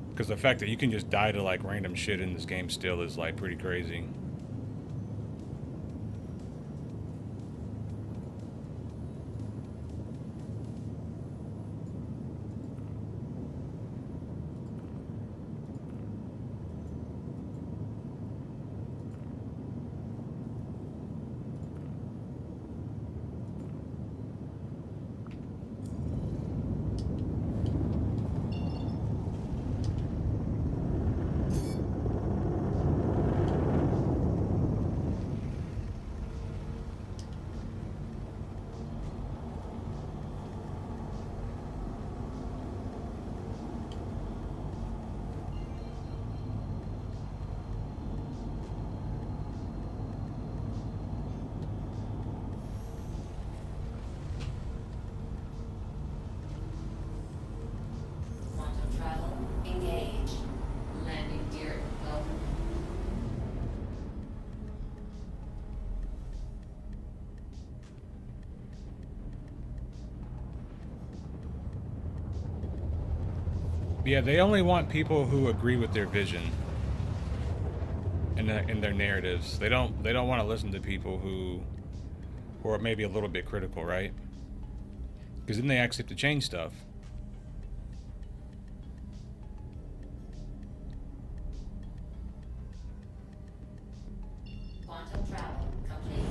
Because the fact that you can just die to like random shit in this game still is like pretty crazy. Quantum travel engaged. Landing gear welcome. Yeah, they only want people who agree with their vision in their narratives. They don't want to listen to people who are maybe a little bit critical, right? Because then they actually have to change stuff. Quantum travel complete.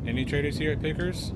Any traders here at Pickers?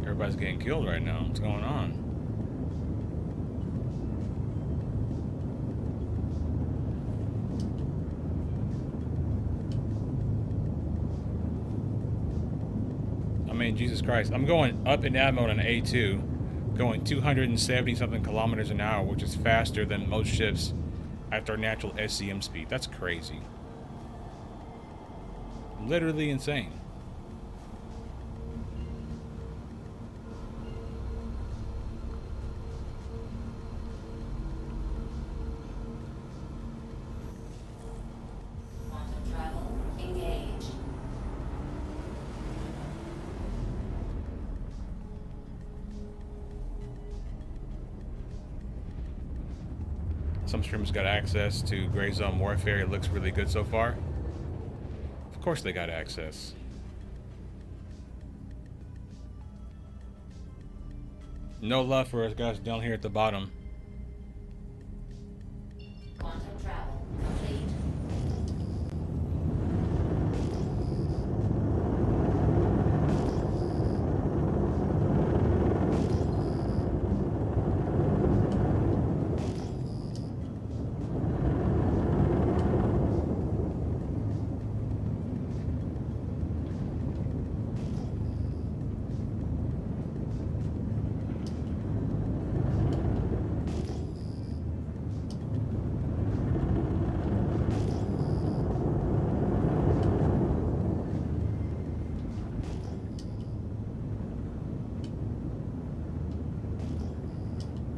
Everybody's getting killed right now. What's going on? I mean, Jesus Christ. I'm going up in ad mode on A2, going 270 something kilometers an hour, which is faster than most ships at their natural SCM speed. That's crazy. Literally insane. Quantum travel engaged. Some streamers got access to Gray Zone Warfare. It looks really good so far. Of course they got access. No love for us guys down here at the bottom. Quantum travel complete.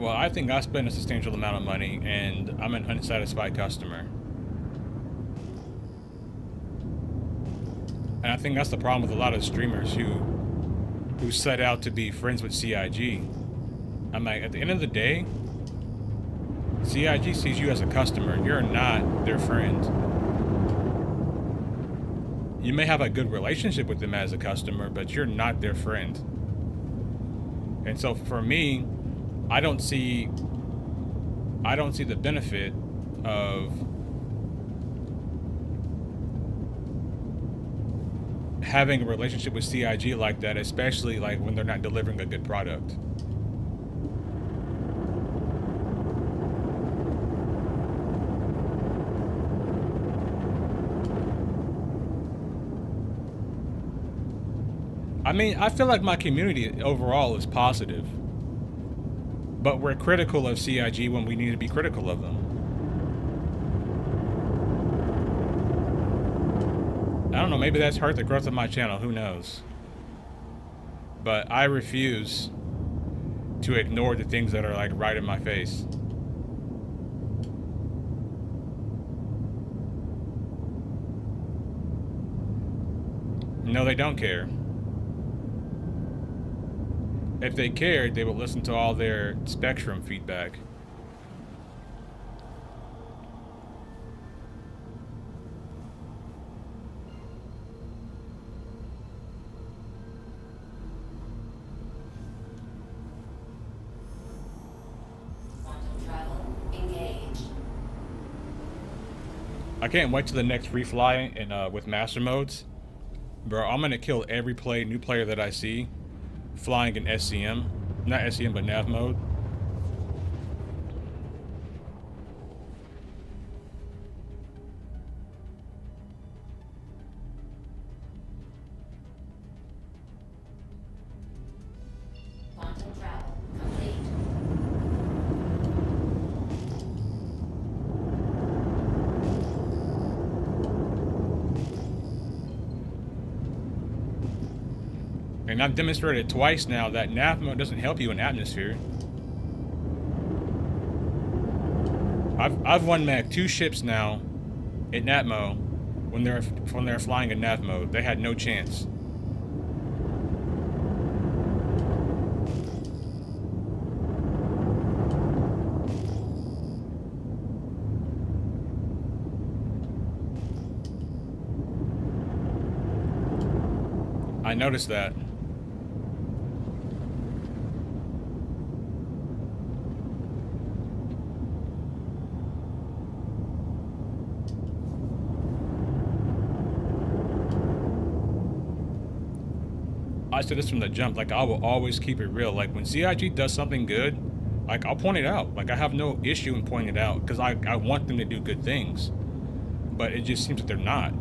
Well, I think I spend a substantial amount of money, and I'm an unsatisfied customer. And I think that's the problem with a lot of streamers who set out to be friends with CIG. I'm like, at the end of the day, CIG sees you as a customer. You're not their friend. You may have a good relationship with them as a customer, but you're not their friend. And so for me, I don't see the benefit of having a relationship with CIG like that, especially like when they're not delivering a good product. I mean, I feel like my community overall is positive, but we're critical of CIG when we need to be critical of them. I don't know, maybe that's hurt the growth of my channel, who knows? But I refuse to ignore the things that are like right in my face. No, they don't care. If they cared, they would listen to all their Spectrum feedback. Quantum travel engaged. I can't wait till the next free fly and with master modes. Bro, I'm gonna kill every new player that I see flying in SCM. Not SCM, but nav mode. Quantum travel complete. And I've demonstrated twice now that nav mode doesn't help you in atmosphere. I've won Mag 2 ships now in Atmo when they're flying in nav mode. They had no chance. I noticed that. I said this from the jump, like I will always keep it real. Like when CIG does something good, like I'll point it out. Like I have no issue in pointing it out because I want them to do good things. But it just seems that they're not.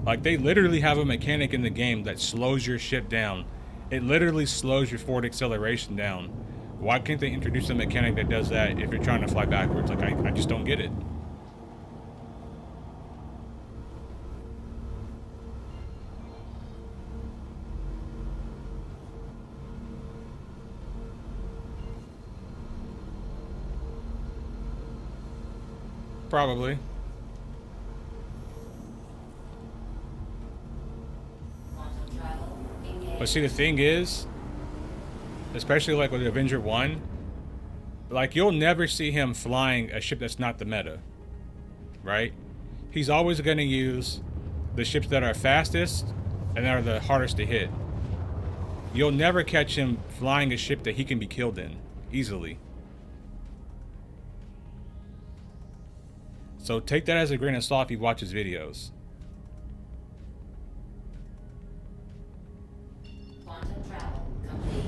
Like they literally have a mechanic in the game that slows your ship down. It literally slows your forward acceleration down. Why can't they introduce a mechanic that does that if you're trying to fly backwards? Like I just don't get it. Probably. Quantum travel engaged. But see, the thing is, especially like with Avenger 1, like you'll never see him flying a ship that's not the meta, right? He's always going to use the ships that are fastest and that are the hardest to hit. You'll never catch him flying a ship that he can be killed in easily. So take that as a grain of salt if you watch his videos. Quantum travel complete.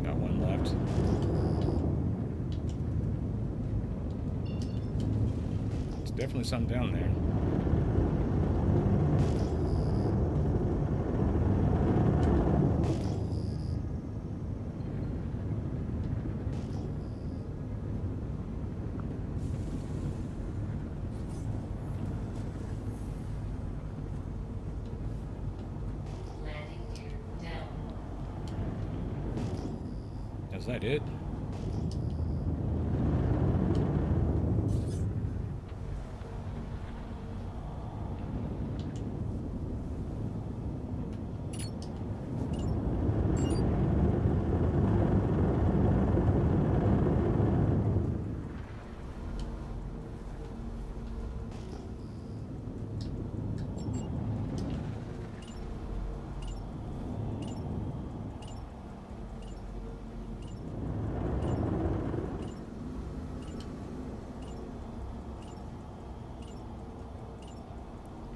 Got one left. There's definitely something down there. Is that it?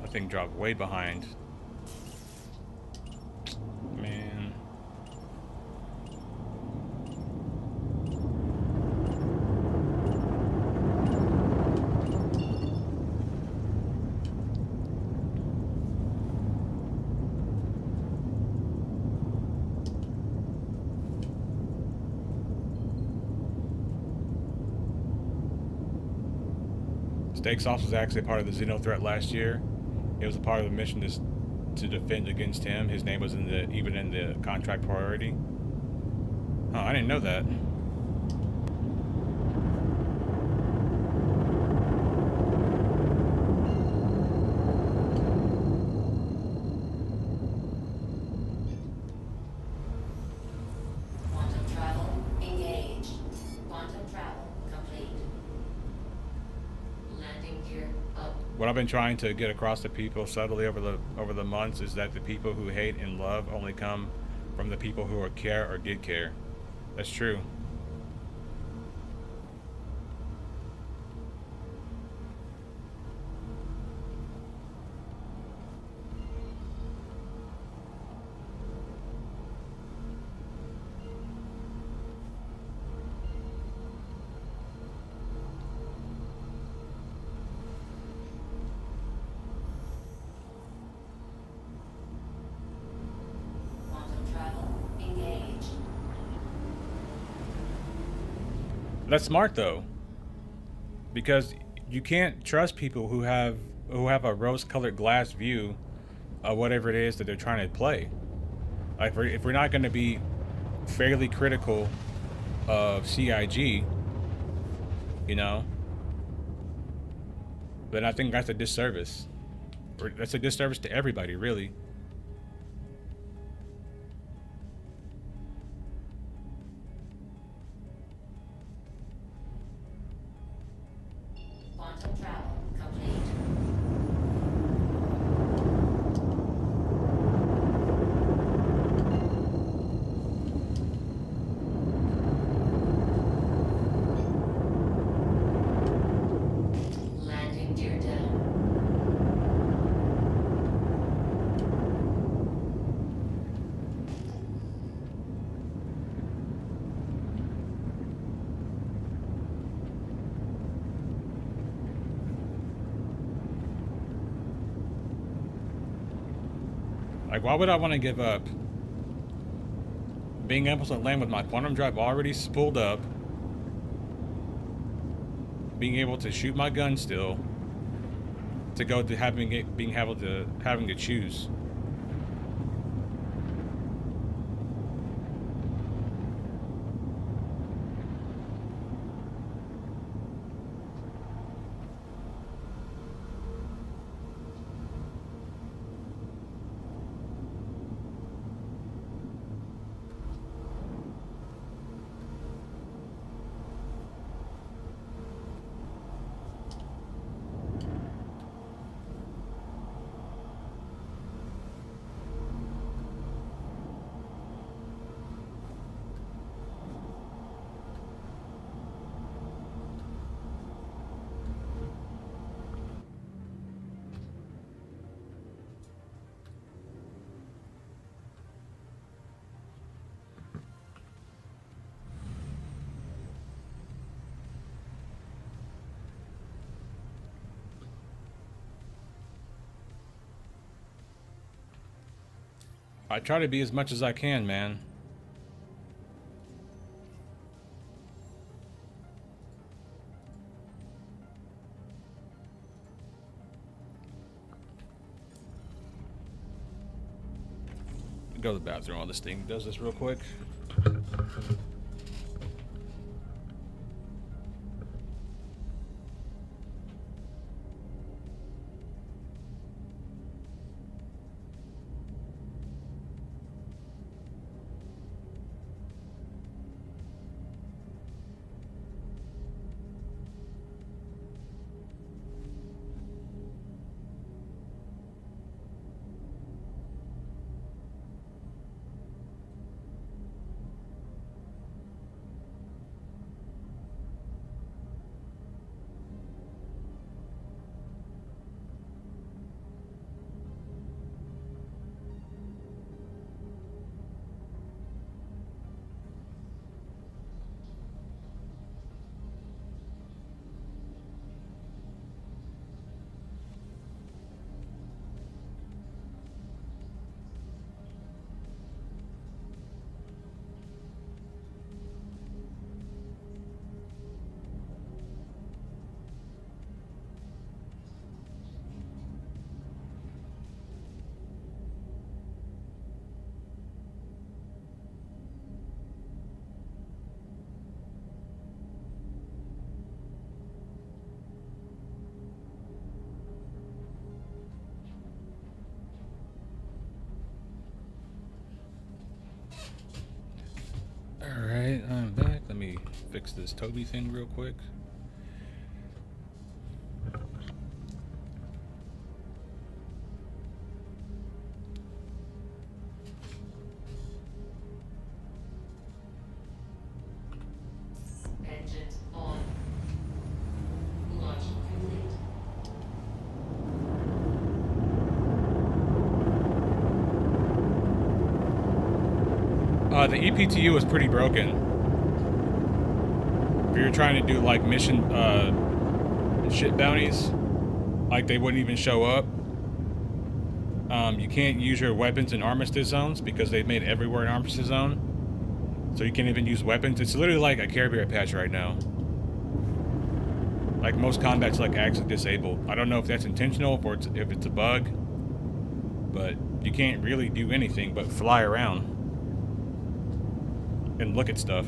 That thing dropped way behind. Man. Stakes Off was actually a part of the Xeno threat last year. It was a part of the mission to defend against him. His name was even in the contract priority. Oh, I didn't know that. Quantum travel engaged. Quantum travel complete. Landing gear up. What I've been trying to get across to people subtly over the months is that the people who hate and love only come from the people who are care or did care. That's true. Quantum travel engaged. That's smart though, because you can't trust people who have a rose-colored glass view of whatever it is that they're trying to play. Like, if we're not going to be fairly critical of CIG, you know, then I think that's a disservice. Or that's a disservice to everybody, really. Quantum travel complete. Landing gear down. Like, why would I want to give up being able to land with my quantum drive already spooled up, being able to shoot my gun still, to go to having to choose? I try to be as much as I can, man. Go to the bathroom while this thing does this real quick. Alright, I'm back. Let me fix this Toby thing real quick. Engines on. Launch complete. The EPTU was pretty broken. If you're trying to do like mission shit bounties, like they wouldn't even show up. You can't use your weapons in armistice zones because they've made everywhere an armistice zone. So you can't even use weapons. It's literally like a Care Bear patch right now. Like most combat's like actually disabled. I don't know if that's intentional or if it's a bug, but you can't really do anything but fly around and look at stuff.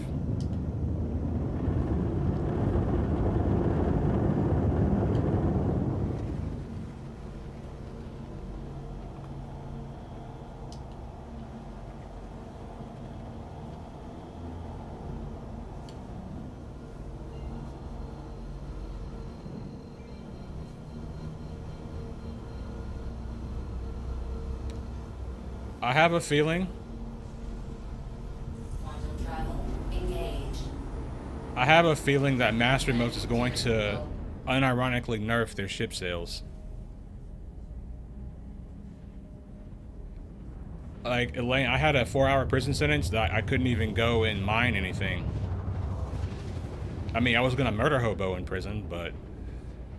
I have a feeling. Quantum travel engaged. I have a feeling that Master Mode is going to unironically nerf their ship sales. Like, Elaine, I had a 4-hour prison sentence that I couldn't even go and mine anything. I mean, I was gonna murder hobo in prison, but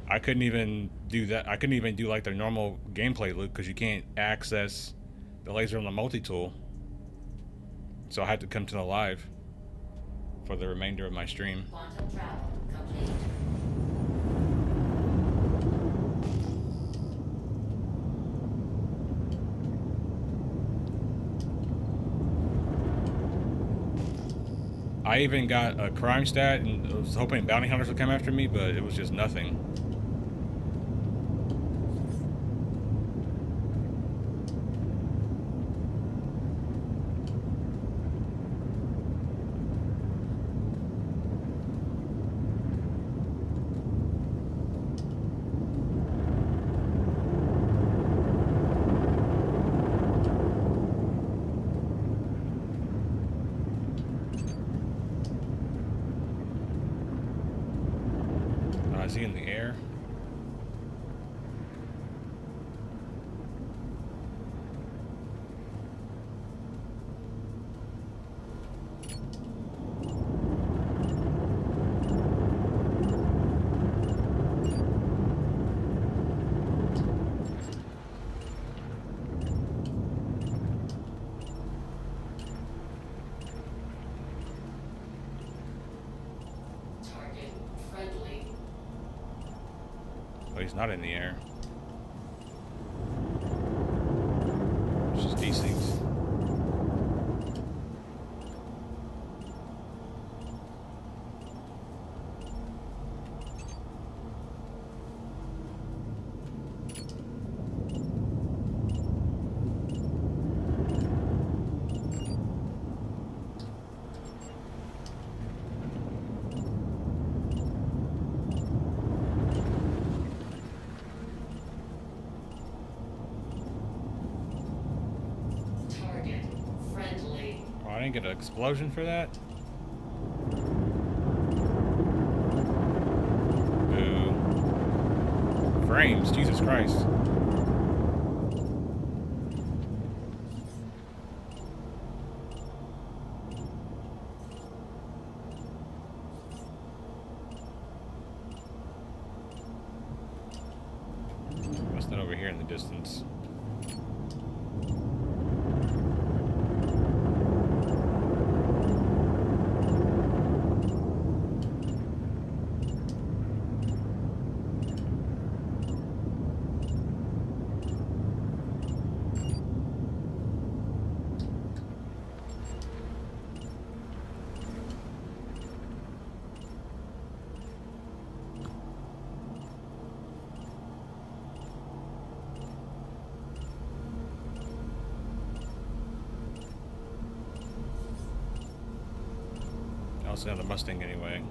I couldn't even do that. I couldn't even do like the normal gameplay loop because you can't access the laser on the multi-tool. So I had to come to the live for the remainder of my stream. Quantum travel complete. I even got a crime stat and I was hoping bounty hunters would come after me, but it was just nothing. Is he in the air? Target friendly. Oh, he's not in the air. It's just these things. Target friendly. Oh, I didn't get an explosion for that? Ooh. Frames, Jesus Christ. What's that over here in the distance? also have the Mustang anyway.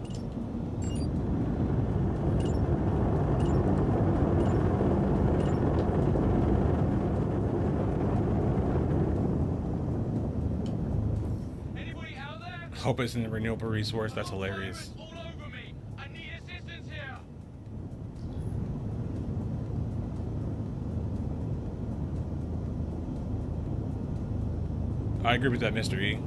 Anybody out there? Hope it's in a renewable resource. That's hilarious. All over me. I need assistance here. I agree with that, Mr. E.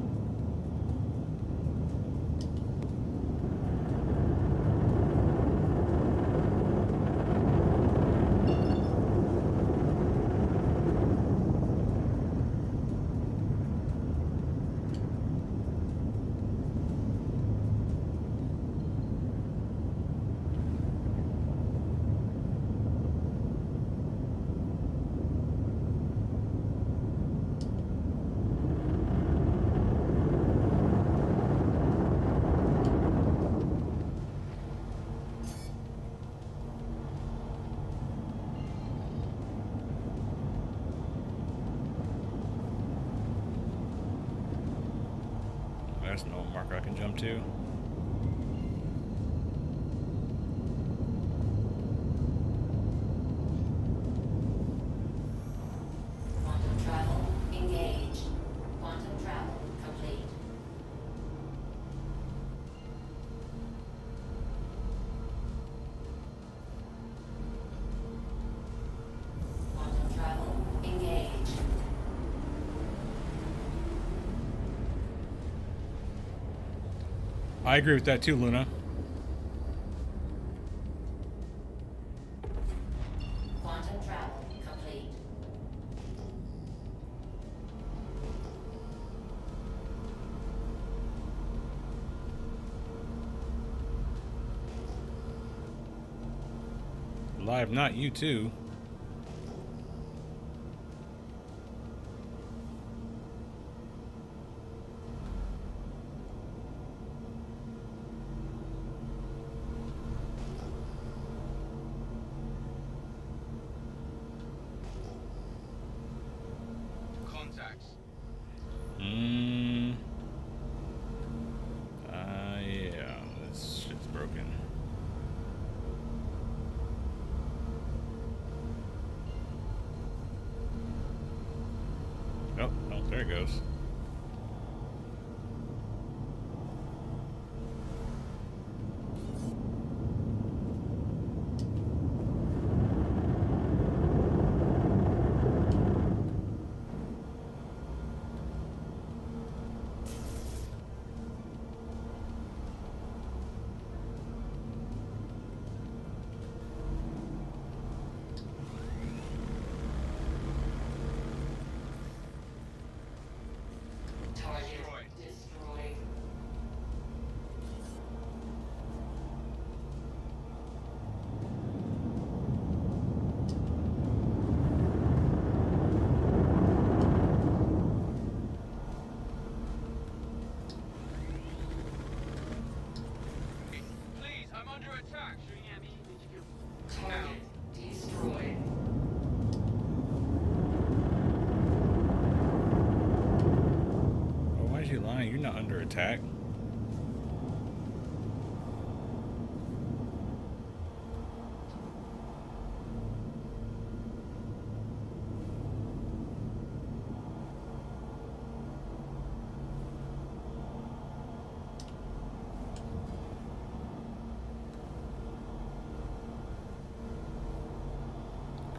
There's no marker I can jump to. Quantum travel engaged. Quantum travel complete. Quantum travel engaged. I agree with that too, Luna. Quantum travel complete. Live, not you too. Contacts. Yeah, this shit's broken. Oh, there it goes. Target destroyed. Please, I'm under attack. Shooting at me. Target destroyed. Oh, why is you lying? You're not under attack.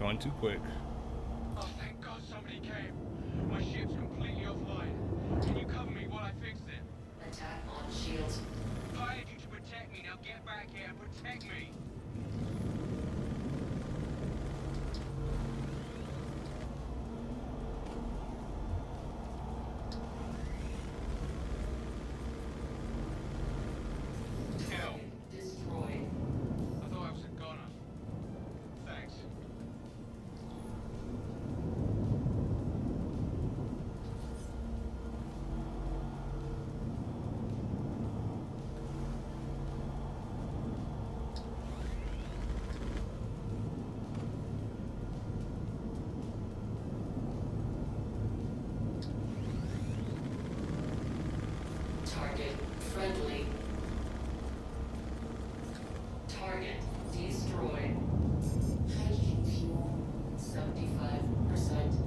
Going too quick. Oh, thank God somebody came. My ship's completely offline. Can you cover me while I fix it? Attack on shields. I hired you to protect me. Now get back here and protect me. Hell. Destroyed. I thought I was a goner. Thanks. Target friendly. Target destroyed. Hydrogen fuel 75%.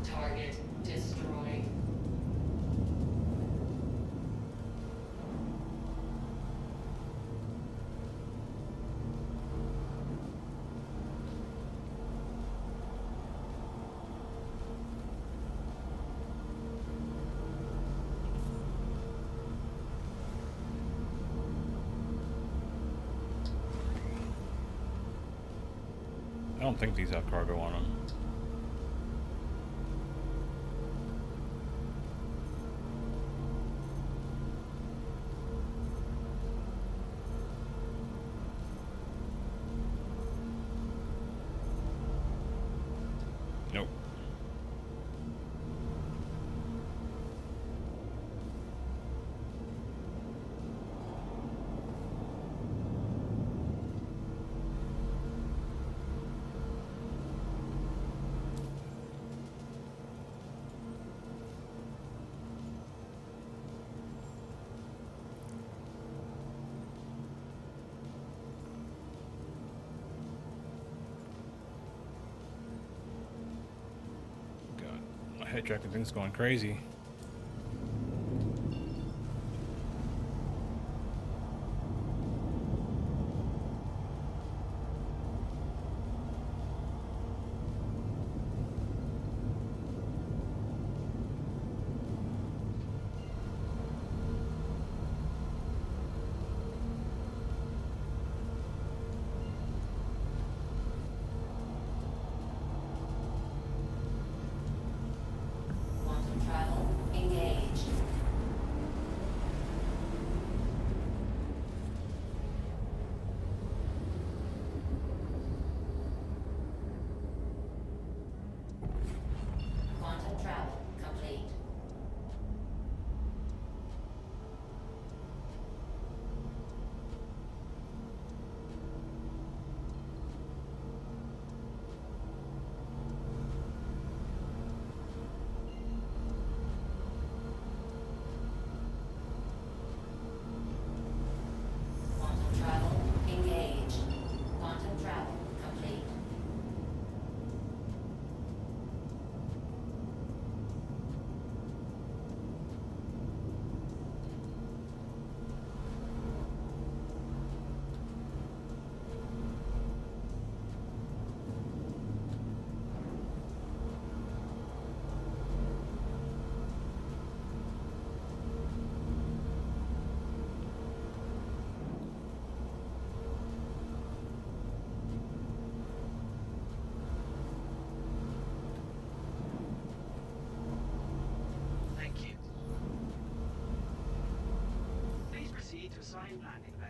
Target destroyed. I don't think these have cargo on them. Nope. God, my head tracking thing's going crazy. Quantum travel engaged. Quantum travel complete. Quantum travel engaged. Quantum travel complete. Thank you. Please proceed to assigned landing bay.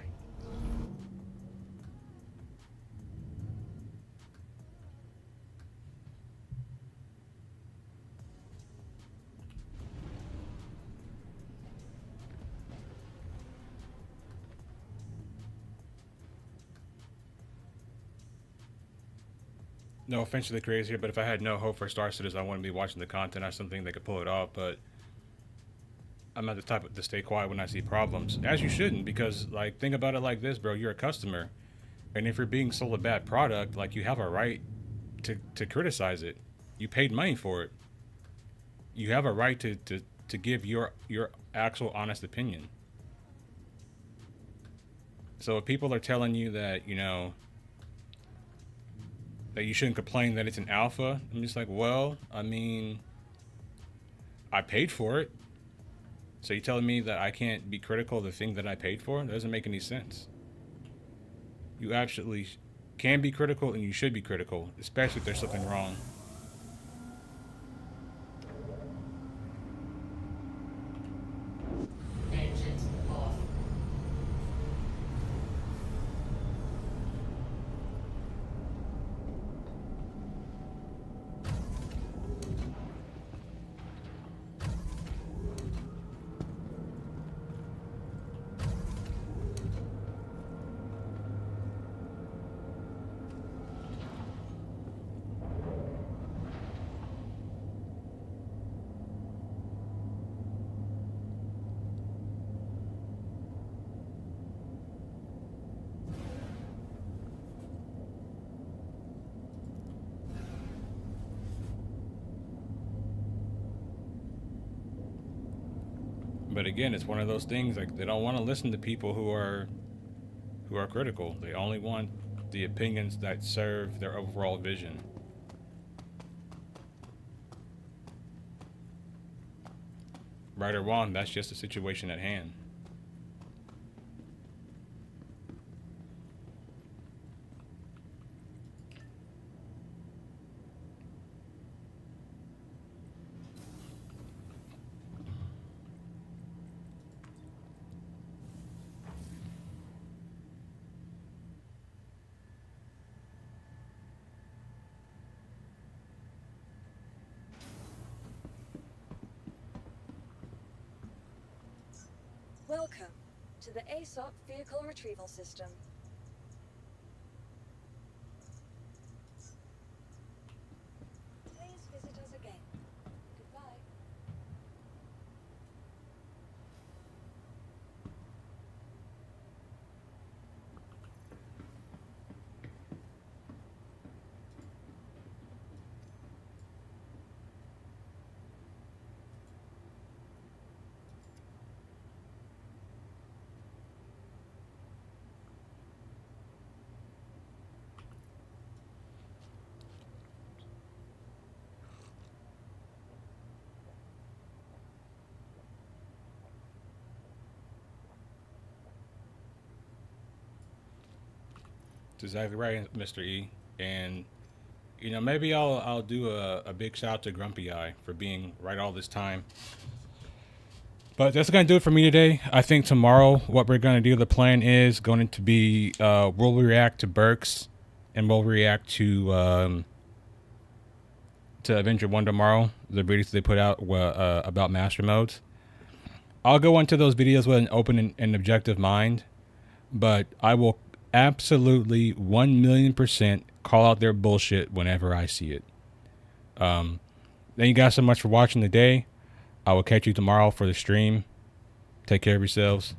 No offense to the creators here, but if I had no hope for Star Citizen, I wouldn't be watching the content. I something they could pull it off, but I'm not the type to stay quiet when I see problems. As you shouldn't, because like think about it like this, bro. You're a customer, and if you're being sold a bad product, like you have a right to criticize it. You paid money for it. You have a right to give your actual honest opinion. So if people are telling you that, you know, that you shouldn't complain that it's an alpha, I'm just like, well, I mean, I paid for it. So you telling me that I can't be critical of the thing that I paid for? That doesn't make any sense. You absolutely can be critical, and you should be critical, especially if there's something wrong. Engines off. But again, it's one of those things, like, they don't want to listen to people who are critical. They only want the opinions that serve their overall vision. Right or wrong, that's just the situation at hand. Welcome to the ASOP Vehicle Retrieval System. Please visit us again. Goodbye. That's exactly right, Mr. E. And you know, maybe I'll do a big shout out to Grumpy Eye for being right all this time. But that's gonna do it for me today. I think tomorrow what we're gonna do, the plan is going to be we'll react to Burks and we'll react to Avenger One tomorrow. The videos they put out about master modes. I'll go into those videos with an open and objective mind, but I will absolutely 1,000,000% call out their bullshit whenever I see it. Thank you guys so much for watching today. I will catch you tomorrow for the stream. Take care of yourselves.